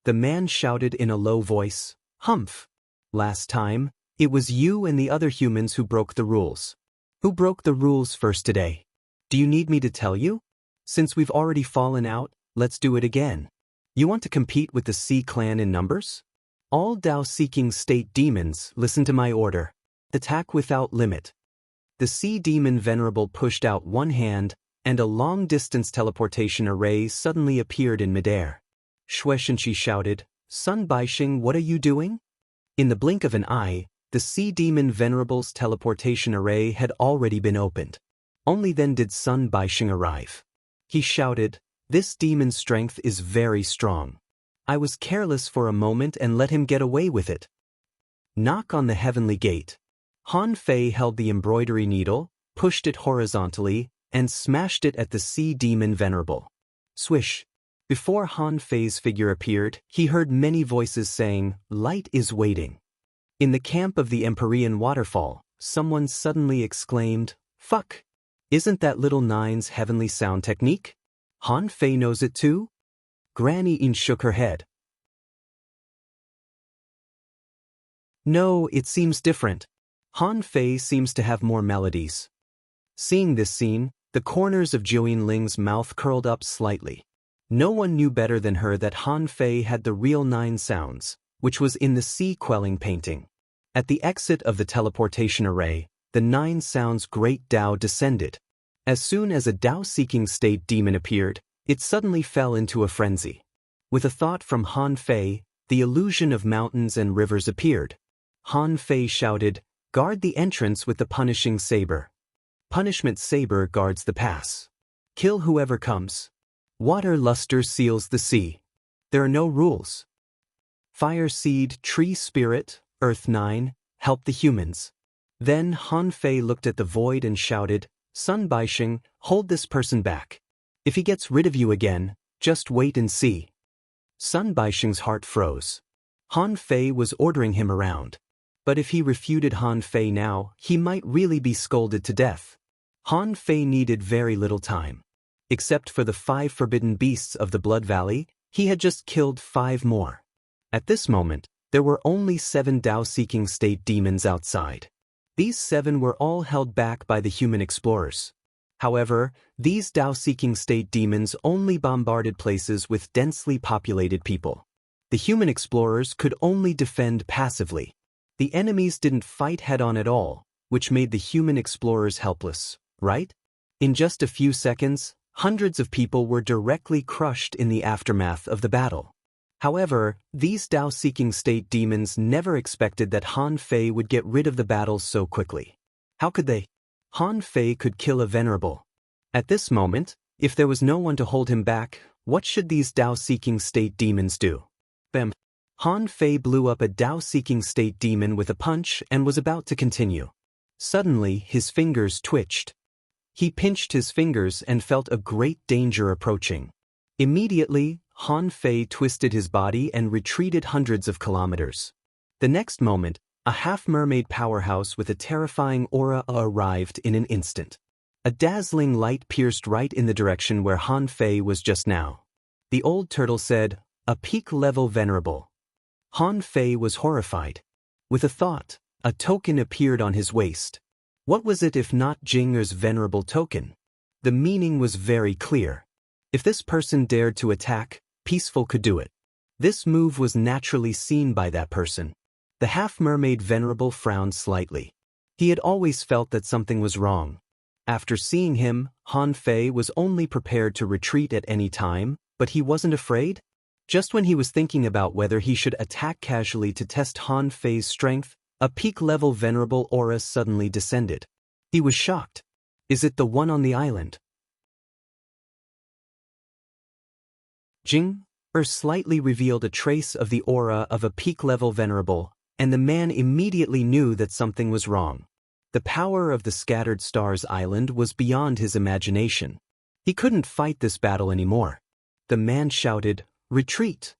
The man shouted in a low voice, Humph! Last time, it was you and the other humans who broke the rules. Who broke the rules first today? Do you need me to tell you? Since we've already fallen out, let's do it again. You want to compete with the Sea clan in numbers? All Tao-seeking state demons, listen to my order. Attack without limit. The Sea demon venerable pushed out one hand, and a long-distance teleportation array suddenly appeared in midair. Shueshenqi shouted, Sun Baixing, what are you doing? In the blink of an eye, the Sea demon venerable's teleportation array had already been opened. Only then did Sun Baixing arrive. He shouted, this demon's strength is very strong. I was careless for a moment and let him get away with it. Knock on the heavenly gate. Han Fei held the embroidery needle, pushed it horizontally, and smashed it at the Sea demon venerable. Swish. Before Han Fei's figure appeared, he heard many voices saying, light is waiting. In the camp of the Empyrean waterfall, someone suddenly exclaimed, fuck! Isn't that little Nine's heavenly sound technique? Han Fei knows it too? Granny Yin shook her head. No, it seems different. Han Fei seems to have more melodies. Seeing this scene, the corners of Zhou Ling's mouth curled up slightly. No one knew better than her that Han Fei had the real 9 sounds, which was in the sea quelling painting. At the exit of the teleportation array, the 9 sounds great Tao descended. As soon as a Tao-seeking state demon appeared, it suddenly fell into a frenzy. With a thought from Han Fei, the illusion of mountains and rivers appeared. Han Fei shouted, guard the entrance with the punishing saber. Punishment saber guards the pass. Kill whoever comes. Water luster seals the sea. There are no rules. Fire seed, tree spirit, earth 9, help the humans. Then Han Fei looked at the void and shouted, Sun Baixing, hold this person back. If he gets rid of you again, just wait and see. Sun Baixing's heart froze. Han Fei was ordering him around. But if he refuted Han Fei now, he might really be scolded to death. Han Fei needed very little time. Except for the 5 forbidden beasts of the Blood Valley, he had just killed 5 more. At this moment, there were only 7 Tao-seeking state demons outside. These 7 were all held back by the human explorers. However, these Tao-seeking state demons only bombarded places with densely populated people. The human explorers could only defend passively. The enemies didn't fight head-on at all, which made the human explorers helpless, right? In just a few seconds, hundreds of people were directly crushed in the aftermath of the battle. However, these Tao-seeking state demons never expected that Han Fei would get rid of the battle so quickly. How could they? Han Fei could kill a venerable. At this moment, if there was no one to hold him back, what should these Tao-seeking state demons do? Bam! Han Fei blew up a Tao-seeking state demon with a punch and was about to continue. Suddenly, his fingers twitched. He pinched his fingers and felt a great danger approaching. Immediately, Han Fei twisted his body and retreated hundreds of kilometers. The next moment, a half-mermaid powerhouse with a terrifying aura arrived in an instant. A dazzling light pierced right in the direction where Han Fei was just now. The old turtle said, "A peak-level venerable." Han Fei was horrified. With a thought, a token appeared on his waist. What was it if not Jinger's venerable token? The meaning was very clear. If this person dared to attack, Peaceful could do it. This move was naturally seen by that person. The half-mermaid venerable frowned slightly. He had always felt that something was wrong. After seeing him, Han Fei was only prepared to retreat at any time, but he wasn't afraid? Just when he was thinking about whether he should attack casually to test Han Fei's strength, a peak-level venerable aura suddenly descended. He was shocked. Is it the one on the island? Jing slightly revealed a trace of the aura of a peak-level venerable, and the man immediately knew that something was wrong. The power of the Scattered Stars Island was beyond his imagination. He couldn't fight this battle anymore. The man shouted, "Retreat!"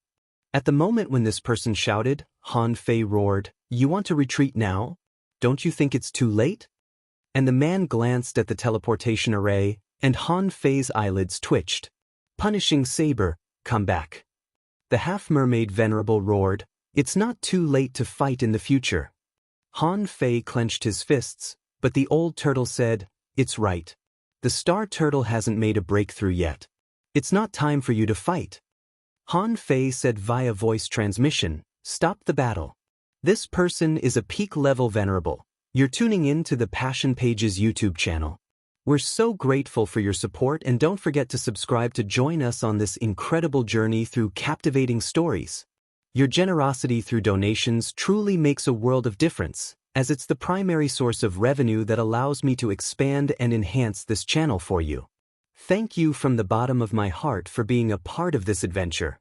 At the moment when this person shouted, Han Fei roared, "You want to retreat now? Don't you think it's too late?" And the man glanced at the teleportation array, and Han Fei's eyelids twitched. Punishing Saber, come back. The half-mermaid venerable roared, "It's not too late to fight in the future." Han Fei clenched his fists, but the old turtle said, "It's right. The star turtle hasn't made a breakthrough yet. It's not time for you to fight." Han Fei said via voice transmission, "Stop the battle. This person is a peak-level venerable. You're tuning in to the Passion Pages YouTube channel. We're so grateful for your support, and don't forget to subscribe to join us on this incredible journey through captivating stories. Your generosity through donations truly makes a world of difference, as it's the primary source of revenue that allows me to expand and enhance this channel for you. Thank you from the bottom of my heart for being a part of this adventure.